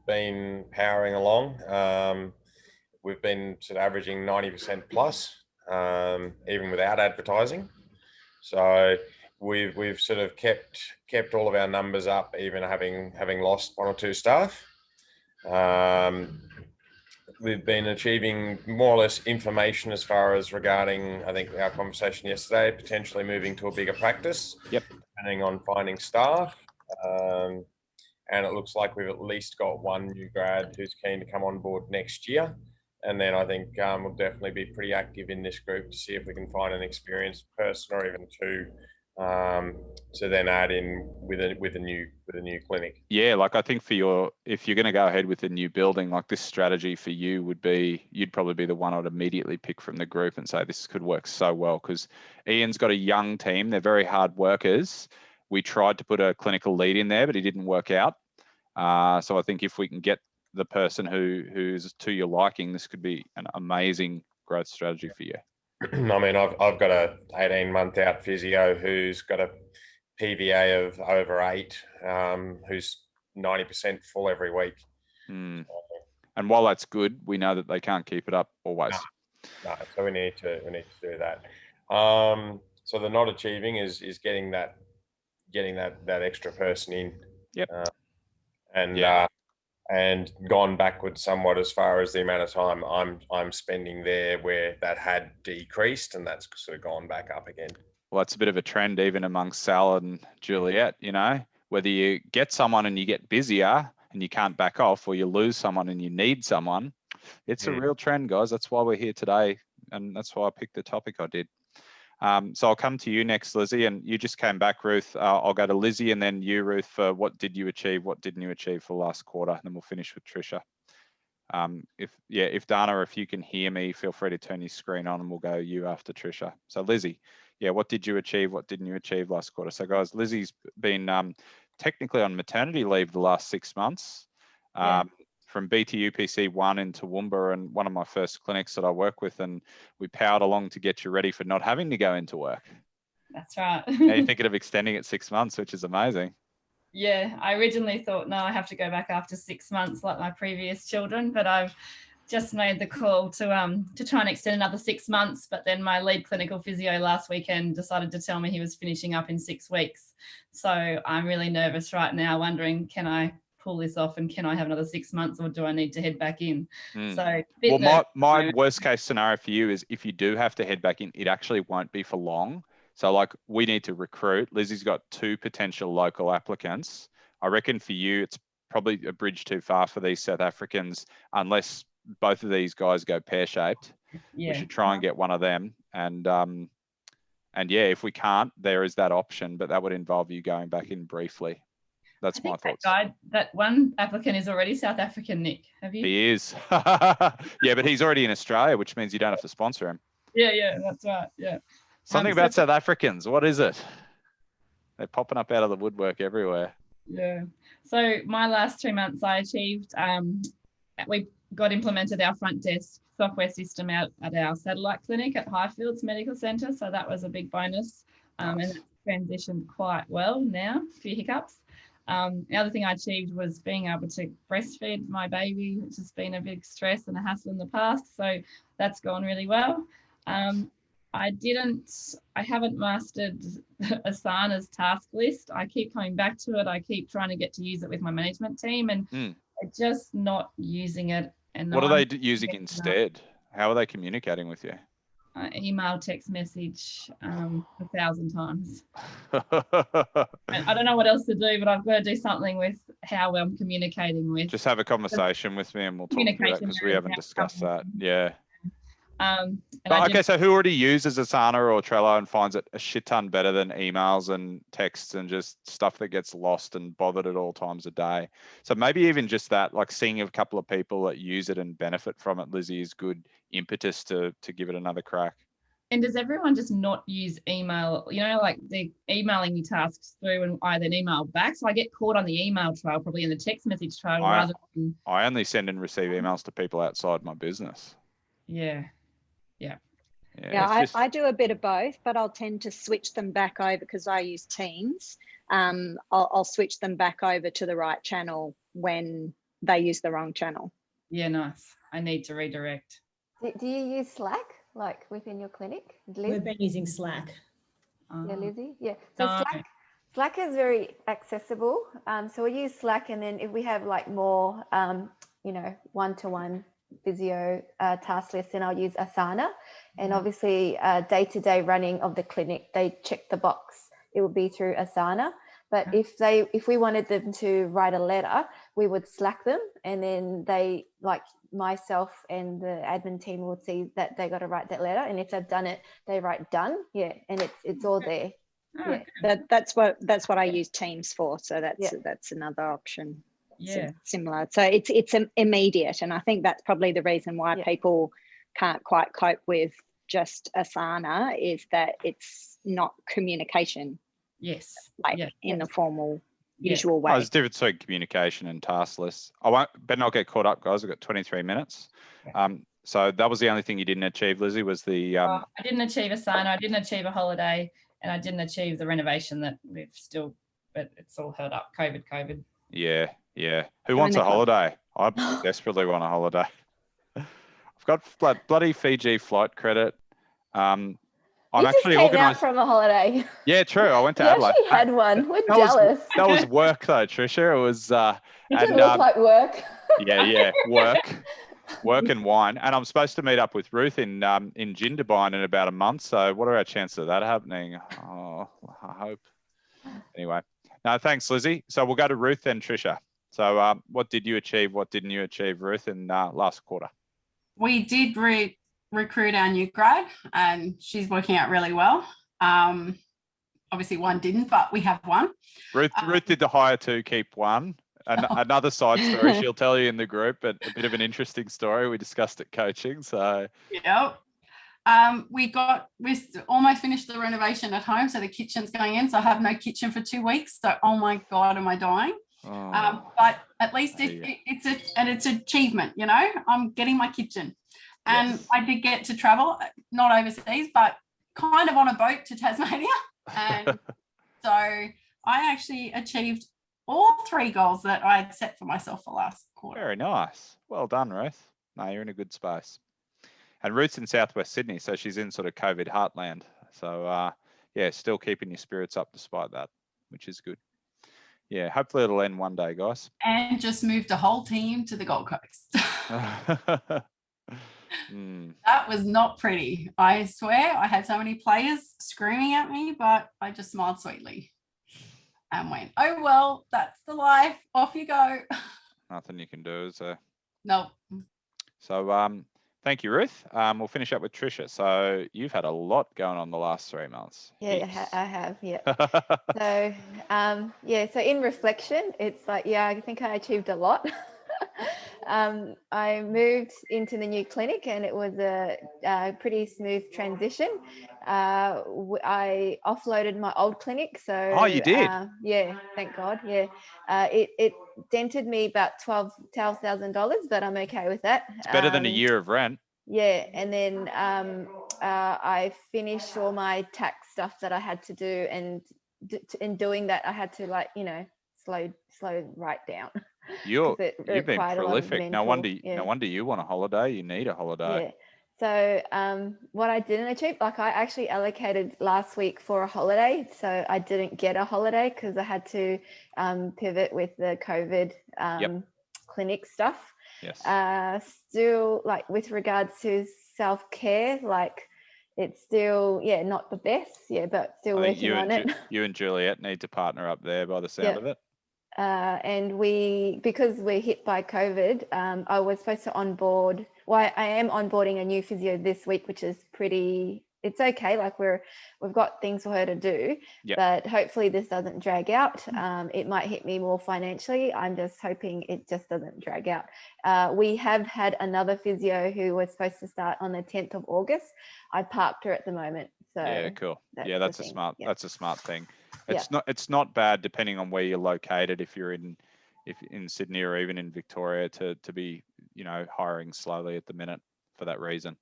been powering along. We've been sort of averaging 90% plus, even without advertising. So we've sort of kept all of our numbers up, even having lost one or two staff. We've been achieving more or less information as far as regarding, I think, our conversation yesterday, potentially moving to a bigger practice, depending on finding staff. And it looks like we've at least got one new grad who's keen to come on board next year. And then I think we'll definitely be pretty active in this group to see if we can find an experienced person or even two to then add in with a new clinic. Yeah, like I think if you're going to go ahead with a new building, like this strategy for you would be, you'd probably be the one I'd immediately pick from the group and say this could work so well, because Ian's got a young team. They're very hard workers. We tried to put a clinical lead in there, but he didn't work out. So I think if we can get the person who's to your liking, this could be an amazing growth strategy for you. I mean, I've got a 18-month out physio who's got a PVA of over 8, who's 90% full every week. And while that's good, we know that they can't keep it up always. No, so we need to do that. So the not achieving is getting that extra person in. And gone backwards somewhat as far as the amount of time I'm spending there, where that had decreased, and that's sort of gone back up again. Well, that's a bit of a trend even amongst Sal and Juliet, you know, whether you get someone and you get busier and you can't back off, or you lose someone and you need someone. It's a real trend, guys. That's why we're here today. And that's why I picked the topic I did. So I'll come to you next, Lizzie, and you just came back, Ruth. I'll go to Lizzie and then you, Ruth, for what did you achieve? What didn't you achieve for last quarter? And then we'll finish with Trisha. If Dana, if you can hear me, feel free to turn your screen on and we'll go you after Trisha. So Lizzie, what did you achieve? What didn't you achieve last quarter? So guys, Lizzie's been technically on maternity leave the last 6 months. From BTUPC 1 in Toowoomba, and one of my first clinics that I work with, and we powered along to get you ready for not having to go into work. That's right. Now you're thinking of extending it 6 months, which is amazing. Yeah, I originally thought, no, I have to go back after 6 months like my previous children, but I've just made the call to try and extend another 6 months. But then my lead clinical physio last weekend decided to tell me he was finishing up in 6 weeks. So I'm really nervous right now, wondering, can I pull this off and can I have another 6 months, or do I need to head back in? So well, my worst case scenario for you is if you do have to head back in, it actually won't be for long. So like, we need to recruit. Lizzie's got 2 potential local applicants. I reckon for you, it's probably a bridge too far for these South Africans, unless both of these guys go pear-shaped. We should try and get one of them. And if we can't, there is that option, but that would involve you going back in briefly. That's my thoughts. That one applicant is already South African, Nick. Have you? He is. Yeah, but he's already in Australia, which means you don't have to sponsor him. Yeah, that's right. Yeah. Something about South Africans. What is it? They're popping up out of the woodwork everywhere. Yeah. So my last 2 months, I achieved. We got implemented our front desk software system out at our satellite clinic at Highfields Medical Centre. So that was a big bonus, and it's transitioned quite well now. A few hiccups. The other thing I achieved was being able to breastfeed my baby, which has been a big stress and a hassle in the past. So that's gone really well. I haven't mastered Asana's task list. I keep coming back to it. I keep trying to get to use it with my management team, and I'm just not using it. And what are they using instead? How are they communicating with you? email, text message 1,000 times. And I don't know what else to do, but I've got to do something with how I'm communicating with. Just have a conversation with me and we'll talk through that because we haven't discussed that. Yeah. Okay, so who already uses Asana or Trello and finds it a shit ton better than emails and texts and just stuff that gets lost and bothered at all times a day? So maybe even just that, like seeing a couple of people that use it and benefit from it, Lizzie, is good impetus to give it another crack. And does everyone just not use email? You know, like they're emailing you tasks through and I then email back. So I get caught on the email trail, probably in the text message trail rather than. I only send and receive emails to people outside my business. Yeah. Yeah, I do a bit of both, but I'll tend to switch them back over because I use Teams. I'll switch them back over to the right channel when they use the wrong channel. Yeah, nice. I need to redirect. Do you use Slack, like within your clinic, Liz? We've been using Slack. Yeah, Lizzie? Yeah. So Slack is very accessible. So we use Slack, and then if we have like more, one-to-one physio task list, then I'll use Asana. And obviously day-to-day running of the clinic, they check the box. It would be through Asana. But if we wanted them to write a letter, we would Slack them, and then they, like myself and the admin team, would see that they got to write that letter. And if they've done it, they write done. Yeah, and it's all there. Yeah, that's what I use Teams for. So that's another option. Yeah, similar. So it's immediate, and I think that's probably the reason why people can't quite cope with just Asana, is that it's not communication. Yes, in the formal usual way. There's a difference between communication and task lists. Better not get caught up, guys. I've got 23 minutes. So that was the only thing you didn't achieve, Lizzie, was the... I didn't achieve Asana, I didn't achieve a holiday, and I didn't achieve the renovation that we've still, but it's all held up, COVID. Yeah. Who wants a holiday? I desperately want a holiday. I've got bloody Fiji flight credit. I'm actually organised from a holiday. Yeah, true. I went to Adelaide. Actually had one. We're jealous. That was work though, Tricia. It was. It didn't look like work. Yeah, work and wine. And I'm supposed to meet up with Ruth in Jindabyne in about a month. So what are our chances of that happening? Oh, I hope. Anyway, no, thanks, Lizzie. So we'll go to Ruth then, Tricia. So what did you achieve? What didn't you achieve, Ruth, in last quarter? We did recruit our new grad, and she's working out really well. Obviously one didn't, but we have one. Ruth did the hire two, keep one. Another side story she'll tell you in the group, but a bit of an interesting story we discussed at coaching. So yep. We almost finished the renovation at home, so the kitchen's going in, so I have no kitchen for 2 weeks. So oh my god, am I dying? But at least it's an achievement, you know. I'm getting my kitchen. And I did get to travel, not overseas, but kind of on a boat to Tasmania. And so I actually achieved all 3 goals that I had set for myself for last quarter. Very nice. Well done, Ruth. No, you're in a good space. And Ruth's in Southwest Sydney, so she's in sort of COVID heartland. So, still keeping your spirits up despite that, which is good. Yeah, hopefully it'll end one day, guys. And just moved a whole team to the Gold Coast. That was not pretty. I swear I had so many players screaming at me, but I just smiled sweetly and went, oh, well, that's the life. Off you go. Nothing you can do, is there? No. So thank you, Ruth. We'll finish up with Tricia. So you've had a lot going on the last 3 months. Yeah, I have. Yeah. So in reflection, it's like, I think I achieved a lot. I moved into the new clinic, and it was a pretty smooth transition. I offloaded my old clinic, so you did? Yeah, thank God. Yeah, it dented me about $12,000, but I'm okay with that. It's better than a year of rent. Yeah, and then I finished all my tax stuff that I had to do, and in doing that, I had to slow right down. You've been prolific. No wonder you want a holiday. You need a holiday. Yeah. So what I didn't achieve, I actually allocated last week for a holiday, so I didn't get a holiday because I had to pivot with the COVID clinic stuff. Yes. Still, with regards to self-care, it's still, yeah, not the best, yeah, but still I think working on it. you and Juliet need to partner up there by the sound of it. And because we're hit by COVID, I was supposed to onboard. Well, I am onboarding a new physio this week, which is it's okay. Like we've got things for her to do, but hopefully this doesn't drag out. It might hit me more financially. I'm just hoping it just doesn't drag out. We have had another physio who was supposed to start on the 10th of August. I parked her at the moment. So yeah, cool. That's a smart. Yeah. That's a smart thing. It's not bad depending on where you're located. If you're in Sydney or even in Victoria, to be hiring slowly at the minute for that reason.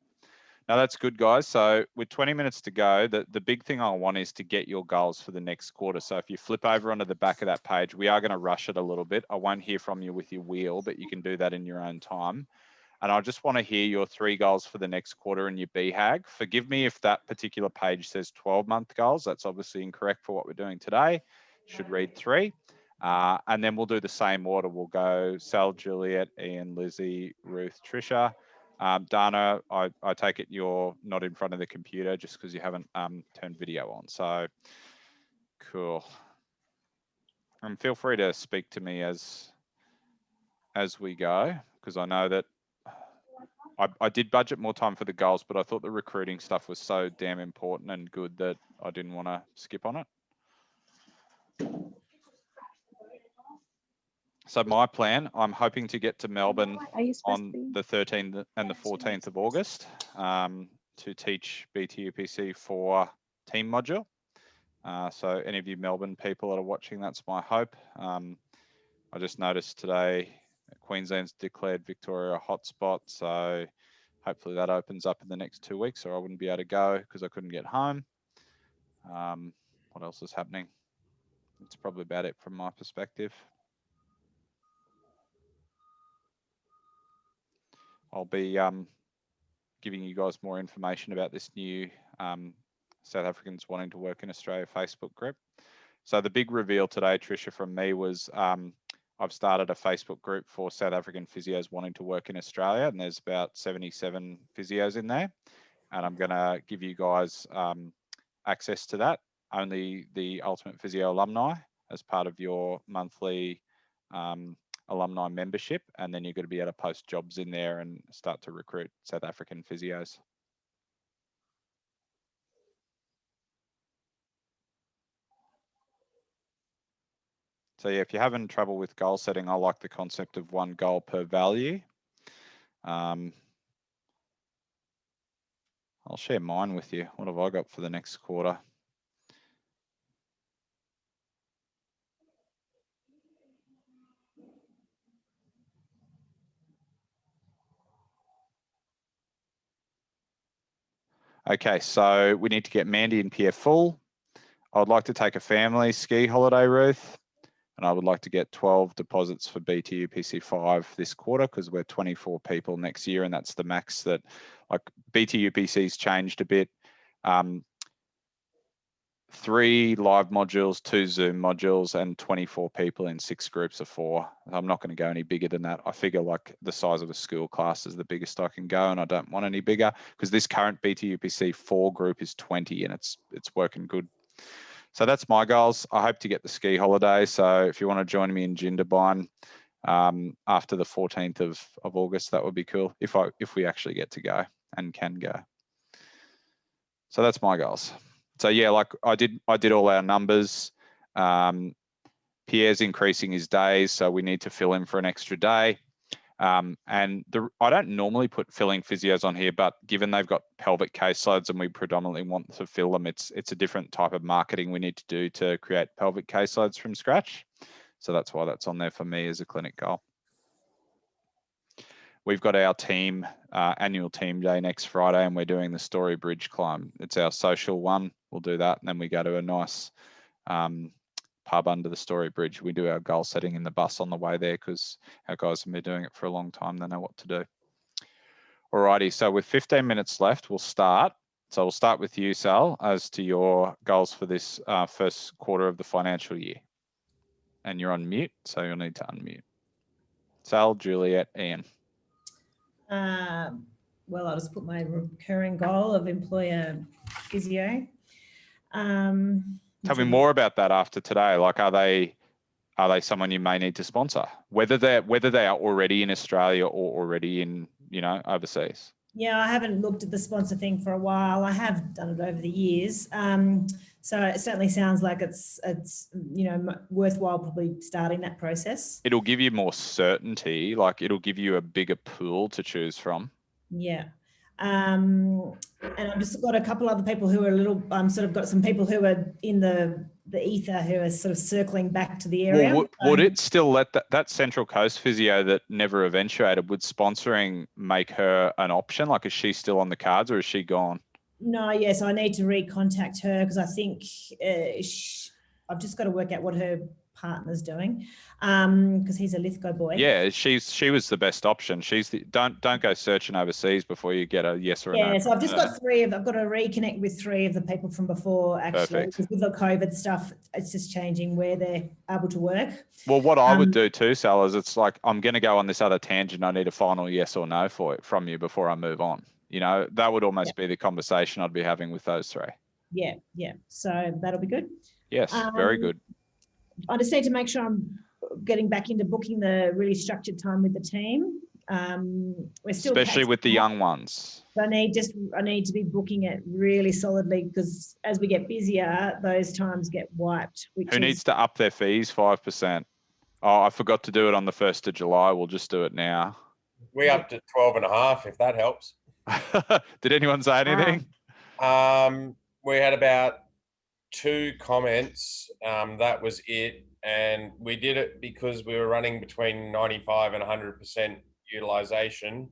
Now that's good, guys. So with 20 minutes to go, the big thing I want is to get your goals for the next quarter. So if you flip over onto the back of that page, we are going to rush it a little bit. I won't hear from you with your wheel, but you can do that in your own time. And I just want to hear your 3 goals for the next quarter and your BHAG. Forgive me if that particular page says 12-month goals. That's obviously incorrect for what we're doing today. Should read 3. And then we'll do the same order. We'll go Sal, Juliet, Ian, Lizzie, Ruth, Trisha. Dana, I take it you're not in front of the computer just because you haven't turned video on. So cool. And feel free to speak to me as we go, because I know that I did budget more time for the goals, but I thought the recruiting stuff was so damn important and good that I didn't want to skip on it. So my plan, I'm hoping to get to Melbourne on the 13th and the 14th of August to teach BTUPC 4 team module. So any of you Melbourne people that are watching, that's my hope. I just noticed today Queensland's declared Victoria a hotspot, so hopefully that opens up in the next 2 weeks, or I wouldn't be able to go because I couldn't get home. What else is happening? That's probably about it from my perspective. I'll be giving you guys more information about this new South Africans wanting to work in Australia Facebook group. So the big reveal today, Trisha, from me was I've started a Facebook group for South African physios wanting to work in Australia, and there's about 77 physios in there. And I'm going to give you guys access to that. Only the Ultimate Physio alumni as part of your monthly alumni membership, and then you're going to be able to post jobs in there and start to recruit South African physios. So yeah, if you're having trouble with goal setting, I like the concept of 1 goal per value. I'll share mine with you. What have I got for the next quarter? Okay, so we need to get Mandy and Pierre full. I would like to take a family ski holiday, Ruth, and I would like to get 12 deposits for BTUPC 5 this quarter because we're 24 people next year, and that's the max that, like, BTUPC's changed a bit. 3 live modules, 2 Zoom modules, and 24 people in 6 groups of 4. I'm not going to go any bigger than that. I figure like the size of a school class is the biggest I can go, and I don't want any bigger because this current BTUPC 4 group is 20 and it's working good. So that's my goals. I hope to get the ski holiday. So if you want to join me in Jindabyne after the 14th of August, that would be cool if we actually get to go and can go. So that's my goals. So yeah, like I did all our numbers. Pierre's increasing his days, so we need to fill him for an extra day. I don't normally put filling physios on here, but given they've got pelvic caseloads and we predominantly want to fill them, it's a different type of marketing we need to do to create pelvic caseloads from scratch. So that's why that's on there for me as a clinic goal. We've got our team annual team day next Friday, and we're doing the Story Bridge climb. It's our social one. We'll do that, and then we go to a nice pub under the Story Bridge. We do our goal setting in the bus on the way there because our guys have been doing it for a long time. They know what to do. Alrighty, so with 15 minutes left, we'll start. So we'll start with you, Sal, as to your goals for this first quarter of the financial year. And you're on mute, so you'll need to unmute. Sal, Juliet, Ian. well, I'll just put my recurring goal of employer physio. Tell me more about that after today. Like, are they someone you may need to sponsor, whether they are already in Australia or already in, you know, overseas? Yeah, I haven't looked at the sponsor thing for a while. I have done it over the years. So it certainly sounds like it's you know, worthwhile probably starting that process. It'll give you more certainty, like it'll give you a bigger pool to choose from. Yeah. And I've just got a couple other people who are a little, sort of got some people who are in the ether who are sort of circling back to the area. Well, would it still let that Central Coast physio that never eventuated, would sponsoring make her an option? Like, is she still on the cards or is she gone? No, yes, I need to recontact her because I think I've just got to work out what her partner's doing, because he's a Lithgow boy. Yeah, she was the best option. She's the don't go searching overseas before you get a yes or a no. Yeah, so I've just got I've got to reconnect with 3 of the people from before, actually. Because with the COVID stuff, it's just changing where they're able to work. Well, what I would do too, Sal, is it's like, I'm going to go on this other tangent. I need a final yes or no from you before I move on. You know, that would almost be the conversation I'd be having with those 3. Yeah, yeah. So that'll be good. Yes, very good. I just need to make sure I'm getting back into booking the really structured time with the team. We're still especially with the young ones. I need to be booking it really solidly, because as we get busier, those times get wiped. Who needs to up their fees 5%? Oh, I forgot to do it on the 1st of July. We'll just do it now. We upped it 12.5, if that helps. Did anyone say anything? We had about 2 comments. That was it. And we did it because we were running between 95 and 100% utilization.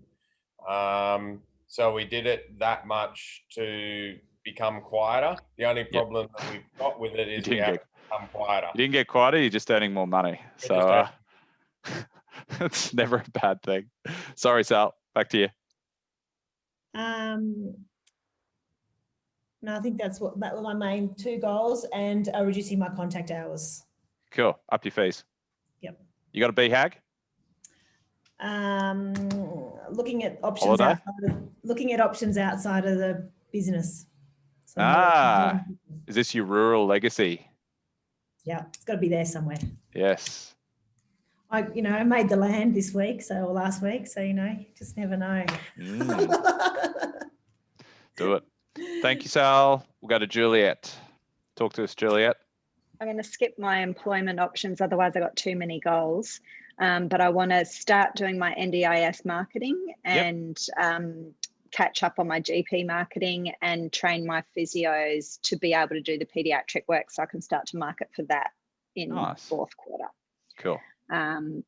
So we did it that much to become quieter. The only problem that we've got with it is we have become quieter. You didn't get quieter, you're just earning more money. So it's never a bad thing. Sorry, Sal, back to you. No, I think that were my main 2 goals, and reducing my contact hours. Cool. Up your fees. Yep. You got a BHAG? Looking at options outside of the business. So is this your rural legacy? Yeah, it's got to be there somewhere. Yes. I made the land this week, or last week, so you just never know. Do it. Thank you, Sal. We'll go to Juliet. Talk to us, Juliet. I'm going to skip my employment options, otherwise I've got too many goals. But I want to start doing my NDIS marketing and catch up on my GP marketing and train my physios to be able to do the pediatric work, so I can start to market for that in 4th quarter. Cool.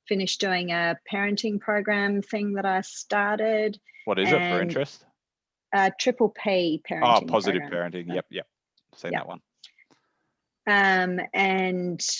Finished doing a parenting program thing that I started. What is it for interest? Triple P parenting. Oh, positive program. parenting. Yep. Seen that one. And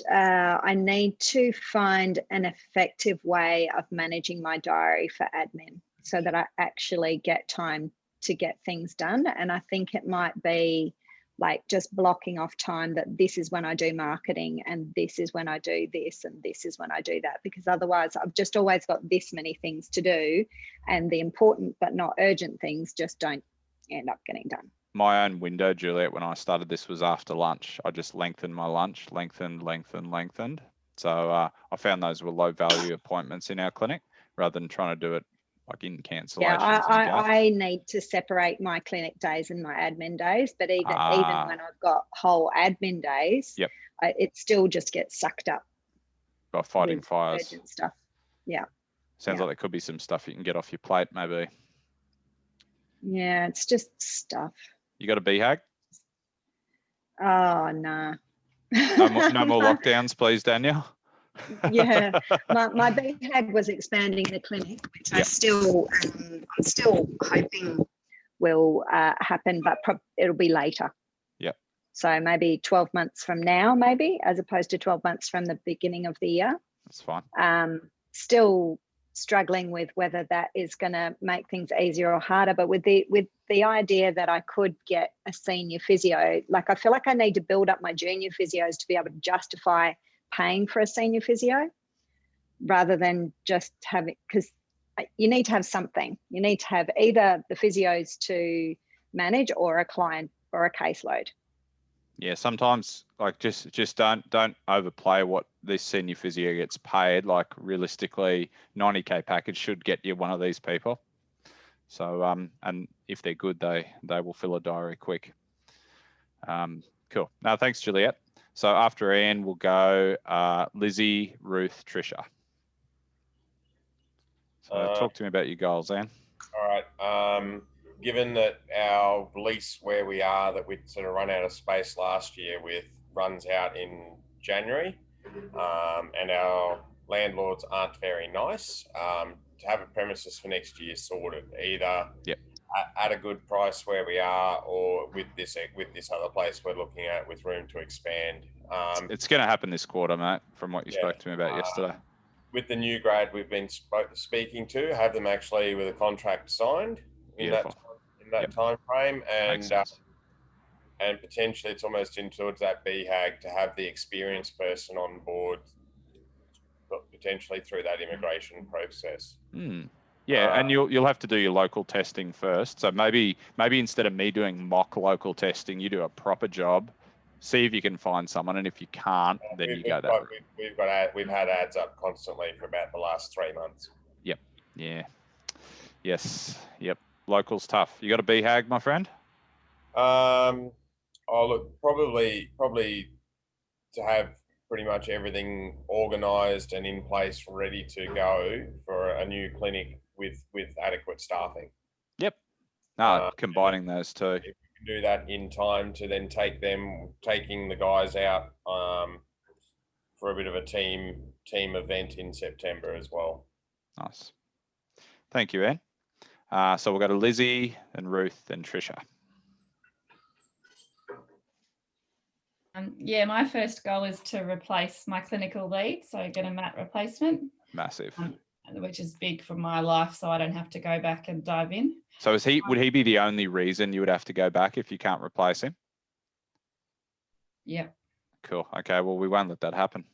I need to find an effective way of managing my diary for admin so that I actually get time to get things done. And I think it might be like just blocking off time that this is when I do marketing and this is when I do this and this is when I do that, because otherwise I've just always got this many things to do, and the important but not urgent things just don't end up getting done. My own window, Juliet, when I started this was after lunch. I just lengthened my lunch, lengthened. So I found those were low value appointments in our clinic rather than trying to do it like in cancellations. Yeah, I need to separate my clinic days and my admin days, but even when I've got whole admin days, it still just gets sucked up by fighting fires. Urgent stuff. Yeah. Sounds like there could be some stuff you can get off your plate, maybe. Yeah, it's just stuff. You got a BHAG? Oh, no. No more lockdowns, please, Danielle. Yeah, my BHAG was expanding the clinic, which I'm still hoping will happen, but it'll be later. Yep. So maybe 12 months from now, maybe, as opposed to 12 months from the beginning of the year. That's fine. Still struggling with whether that is going to make things easier or harder, but with the idea that I could get a senior physio, like I feel like I need to build up my junior physios to be able to justify paying for a senior physio rather than just having, because you need to have something. You need to have either the physios to manage or a client or a caseload. Yeah, sometimes like just don't overplay what this senior physio gets paid. Like realistically, 90K package should get you one of these people. So and if they're good, they will fill a diary quick. Cool. Now thanks, Juliet. So after Ian, we'll go Lizzie, Ruth, Trisha. So talk to me about your goals, Ian. All right. Given that our lease where we are, that we sort of run out of space last year with, runs out in January, and our landlords aren't very nice, to have a premises for next year sorted, either at a good price where we are, or with this other place we're looking at with room to expand. It's going to happen this quarter, mate, from what you spoke to me about yesterday. With the new grad we've been speaking to, have them actually with a contract signed in that time frame, and potentially it's almost in towards that BHAG to have the experienced person on board, potentially through that immigration process. Yeah, and you'll have to do your local testing first. So maybe instead of me doing mock local testing, you do a proper job, see if you can find someone, and if you can't, then you go that route. We've had ads up constantly for about the last 3 months. Yep. Yeah. Yes. Yep. Local's tough. You got a BHAG, my friend? Oh, look, probably to have pretty much everything organised and in place, ready to go for a new clinic with adequate staffing. Yep. Combining those two. If we can do that in time to then taking the guys out for a bit of a team event in September as well. Nice. Thank you, Anne. So we'll go to Lizzie and Ruth and Trisha. Yeah, my first goal is to replace my clinical lead, so get a mat replacement. Massive. Which is big for my life, so I don't have to go back and dive in. So would he be the only reason you would have to go back if you can't replace him? Yeah. Cool. Okay, well, we won't let that happen.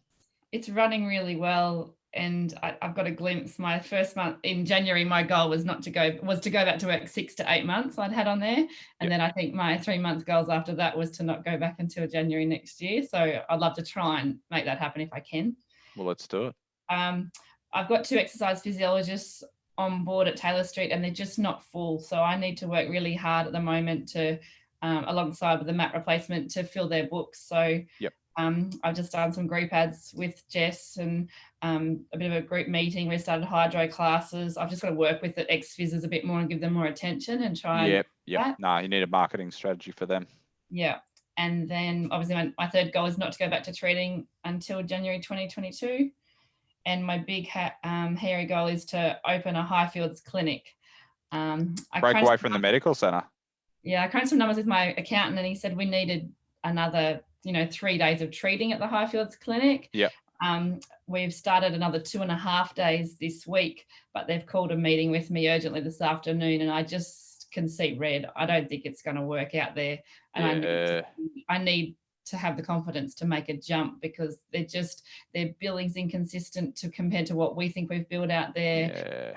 It's running really well, and I've got a glimpse. My first month in January, my goal was to go back to work 6 to 8 months I'd had on there. And then I think my 3 month goals after that was to not go back until January next year. So I'd love to try and make that happen if I can. Well, let's do it. I've got 2 exercise physiologists on board at Taylor Street, and they're just not full. So I need to work really hard at the moment to, alongside with the mat replacement, to fill their books. So I've just done some group ads with Jess and a bit of a group meeting. We started hydro classes. I've just got to work with the ex-physios a bit more and give them more attention and try. No, you need a marketing strategy for them. Yeah. And then obviously my third goal is not to go back to treating until January 2022. And my big hairy goal is to open a Highfields clinic. Break away from the medical centre. Yeah, I crunched some numbers with my accountant, and he said we needed another 3 days of treating at the Highfields clinic. Yeah. We've started another 2.5 days this week, but they've called a meeting with me urgently this afternoon, and I just can see red. I don't think it's going to work out there. And I need to have the confidence to make a jump, because their billing's inconsistent compared to what we think we've built out there.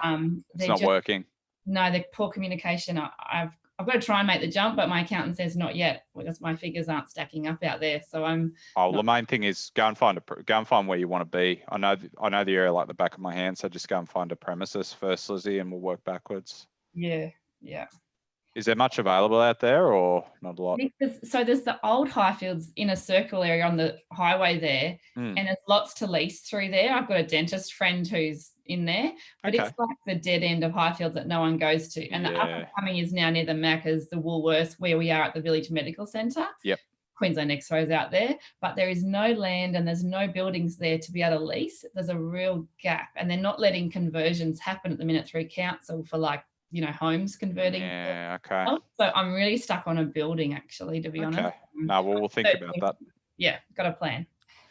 It's not working. No, the poor communication. I've got to try and make the jump, but my accountant says not yet, because my figures aren't stacking up out there. So the main thing is go and find where you want to be. I know the area like the back of my hand, so just go and find a premises first, Lizzie, and we'll work backwards. Yeah. Is there much available out there, or not a lot? So there's the old Highfields inner circle area on the highway there, and there's lots to lease through there. I've got a dentist friend who's in there, but it's like the dead end of Highfields that no one goes to. And the up and coming is now near the Macca's, the Woolworths, where we are at the Village Medical Centre. Yep. Queensland X-Ray's out there, but there is no land and there's no buildings there to be able to lease. There's a real gap, and they're not letting conversions happen at the minute through council for homes converting. Yeah, okay. So I'm really stuck on a building, actually, to be honest. No, we'll think about that. Yeah, got a plan.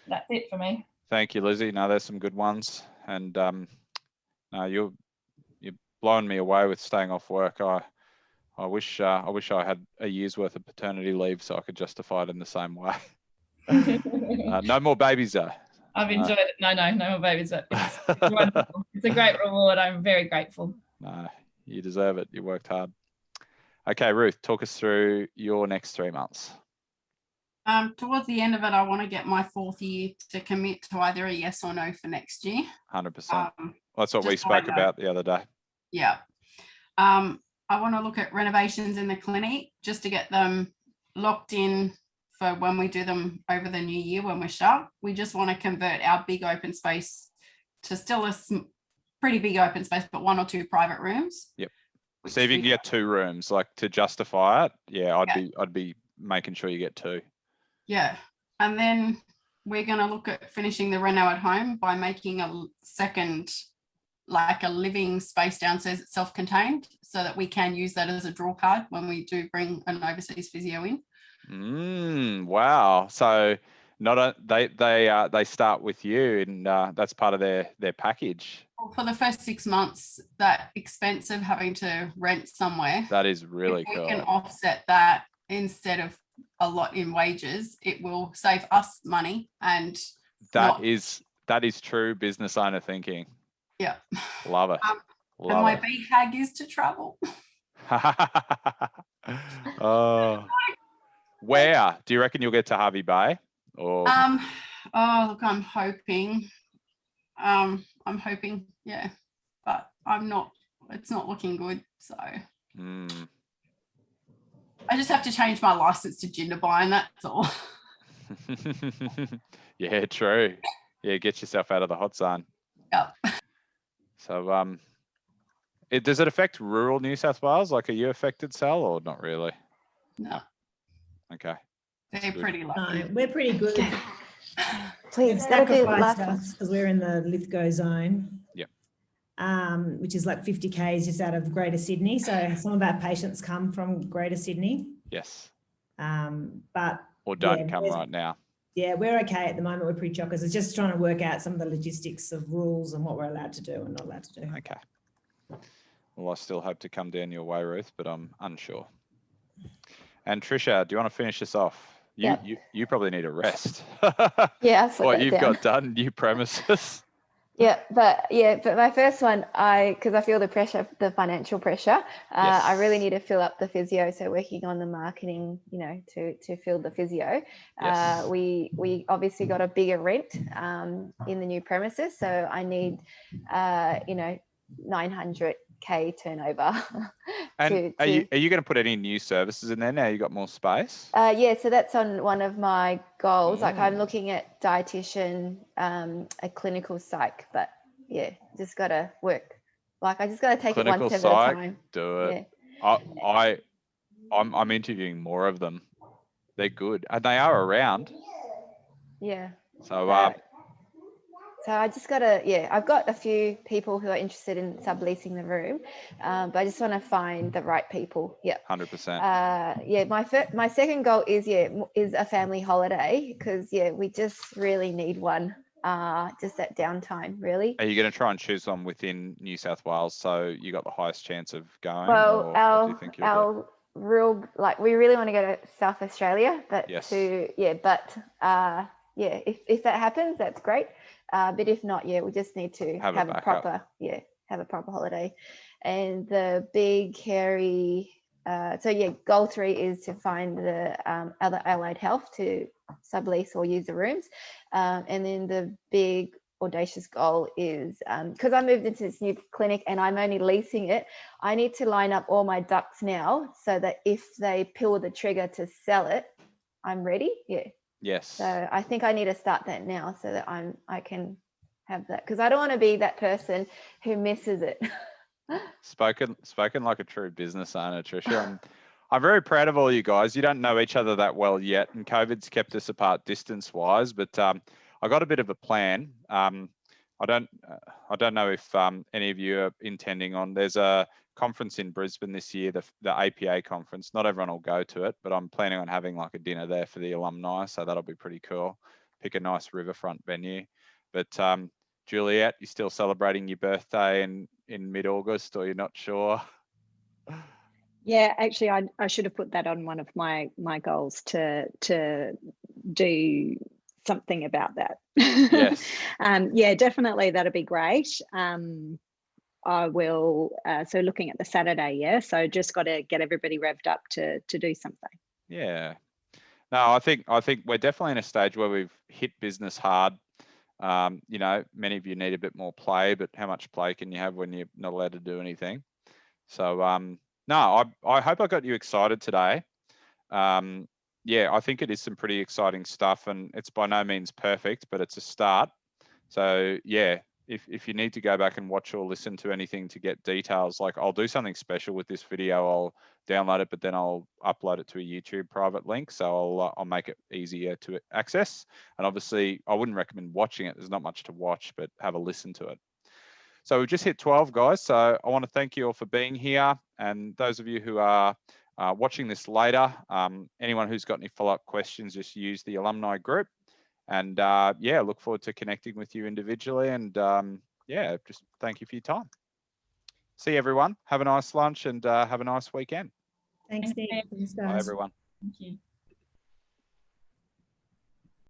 That's it for me. Thank you, Lizzie. No, there's some good ones. And no, you're blowing me away with staying off work. I wish I had a year's worth of paternity leave so I could justify it in the same way. No more babies though. I've enjoyed it. No more babies, but it's wonderful. It's a great reward. I'm very grateful. No, you deserve it. You worked hard. Okay, Ruth, talk us through your next 3 months. Towards the end of it, I want to get my 4th year to commit to either a yes or no for next year. 100%. That's what we spoke about the other day. Yeah. I want to look at renovations in the clinic just to get them locked in for when we do them over the new year when we're shut. We just want to convert our big open space to still a pretty big open space, but 1 or 2 private rooms. Yep. So if you can get 2 rooms, like to justify it, yeah, I'd be making sure you get 2. Yeah. And then we're going to look at finishing the reno at home by making a second, like a living space downstairs, it's self-contained, so that we can use that as a draw card when we do bring an overseas physio in. Wow. So they start with you, and that's part of their package. Well, for the first 6 months, that expense of having to rent somewhere, that is really cool. We can offset that instead of a lot in wages, it will save us money. And that is true business owner thinking. Yeah. Love it. And my BHAG is to travel. Where do you reckon you'll get to Harvey Bay? Or look, I'm hoping, yeah, but it's not looking good. So I just have to change my license to Jindabyne, that's all. Yeah, true. Yeah, get yourself out of the hot zone. Yep. So does it affect rural New South Wales? Like, are you affected, Sal, or not really? No. Okay. They're pretty lucky. No, we're pretty good. Please, sacrificed us because we're in the Lithgow zone. Yep. Which is like 50 k's just out of Greater Sydney. So some of our patients come from Greater Sydney. Yes. But or don't come right now. Yeah, we're okay at the moment. We're pretty chockers. It's just trying to work out some of the logistics of rules and what we're allowed to do and not allowed to do. Okay. Well, I still hope to come down your way, Ruth, but I'm unsure. And Trisha, do you want to finish this off? You probably need a rest. Yeah. What you've got done, new premises. But my first one, because I feel the pressure, the financial pressure. Yes. I really need to fill up the physio. So working on the marketing, to fill the physio. Yes. We obviously got a bigger rent in the new premises, so I need 900K turnover. And are you going to put any new services in there now? You got more space? So that's on one of my goals. Like I'm looking at dietitian, a clinical psych, but just got to work. Like I just got to take clinical it one step psych, at a time. Do it. Yeah. I'm interviewing more of them. They're good, and they are around. Yeah. So I just got to, I've got a few people who are interested in subleasing the room, but I just want to find the right people. Yeah. 100%. My second goal is a family holiday because we just really need one. Just that downtime, really. Are you going to try and choose one within New South Wales so you got the highest chance of going? Well, our real, like, we really want to go to South Australia, but yes. if that happens, that's great. But if not, we just need to have a proper holiday. And the big hairy, goal 3 is to find the other allied health to sublease or use the rooms. And then the big audacious goal is, because I moved into this new clinic and I'm only leasing it, I need to line up all my ducks now so that if they pull the trigger to sell it, I'm ready. Yes. So I think I need to start that now so that I can have that, because I don't want to be that person who misses it. Spoken like a true business owner, Trisha. I'm very proud of all you guys. You don't know each other that well yet, and COVID's kept us apart distance-wise. But I got a bit of a plan. I don't know if any of you are intending on. There's a conference in Brisbane this year, the APA conference. Not everyone will go to it, but I'm planning on having like a dinner there for the alumni, so that'll be pretty cool. Pick a nice riverfront venue. But Juliet, you still celebrating your birthday in mid-August, or you're not sure? Yeah, actually, I should have put that on one of my goals to do something about that. Yes. Yeah, definitely, that'd be great. I will, so looking at the Saturday, yeah, so just got to get everybody revved up to do something. Yeah. No, I think we're definitely in a stage where we've hit business hard. You know, many of you need a bit more play, but how much play can you have when you're not allowed to do anything? So, no, I hope I got you excited today. Yeah, I think it is some pretty exciting stuff, and it's by no means perfect, but it's a start. So yeah, if you need to go back and watch or listen to anything to get details, like I'll do something special with this video. I'll download it, but then I'll upload it to a YouTube private link. So I'll make it easier to access. And obviously I wouldn't recommend watching it. There's not much to watch, but have a listen to it. So we've just hit 12, guys. So I want to thank you all for being here. And those of you who are watching this later, anyone who's got any follow-up questions, just use the alumni group. And yeah, look forward to connecting with you individually. And yeah, just thank you for your time. See you, everyone. Have a nice lunch and have a nice weekend. Thanks, Nick. Thanks, guys. Bye, everyone. Thank you.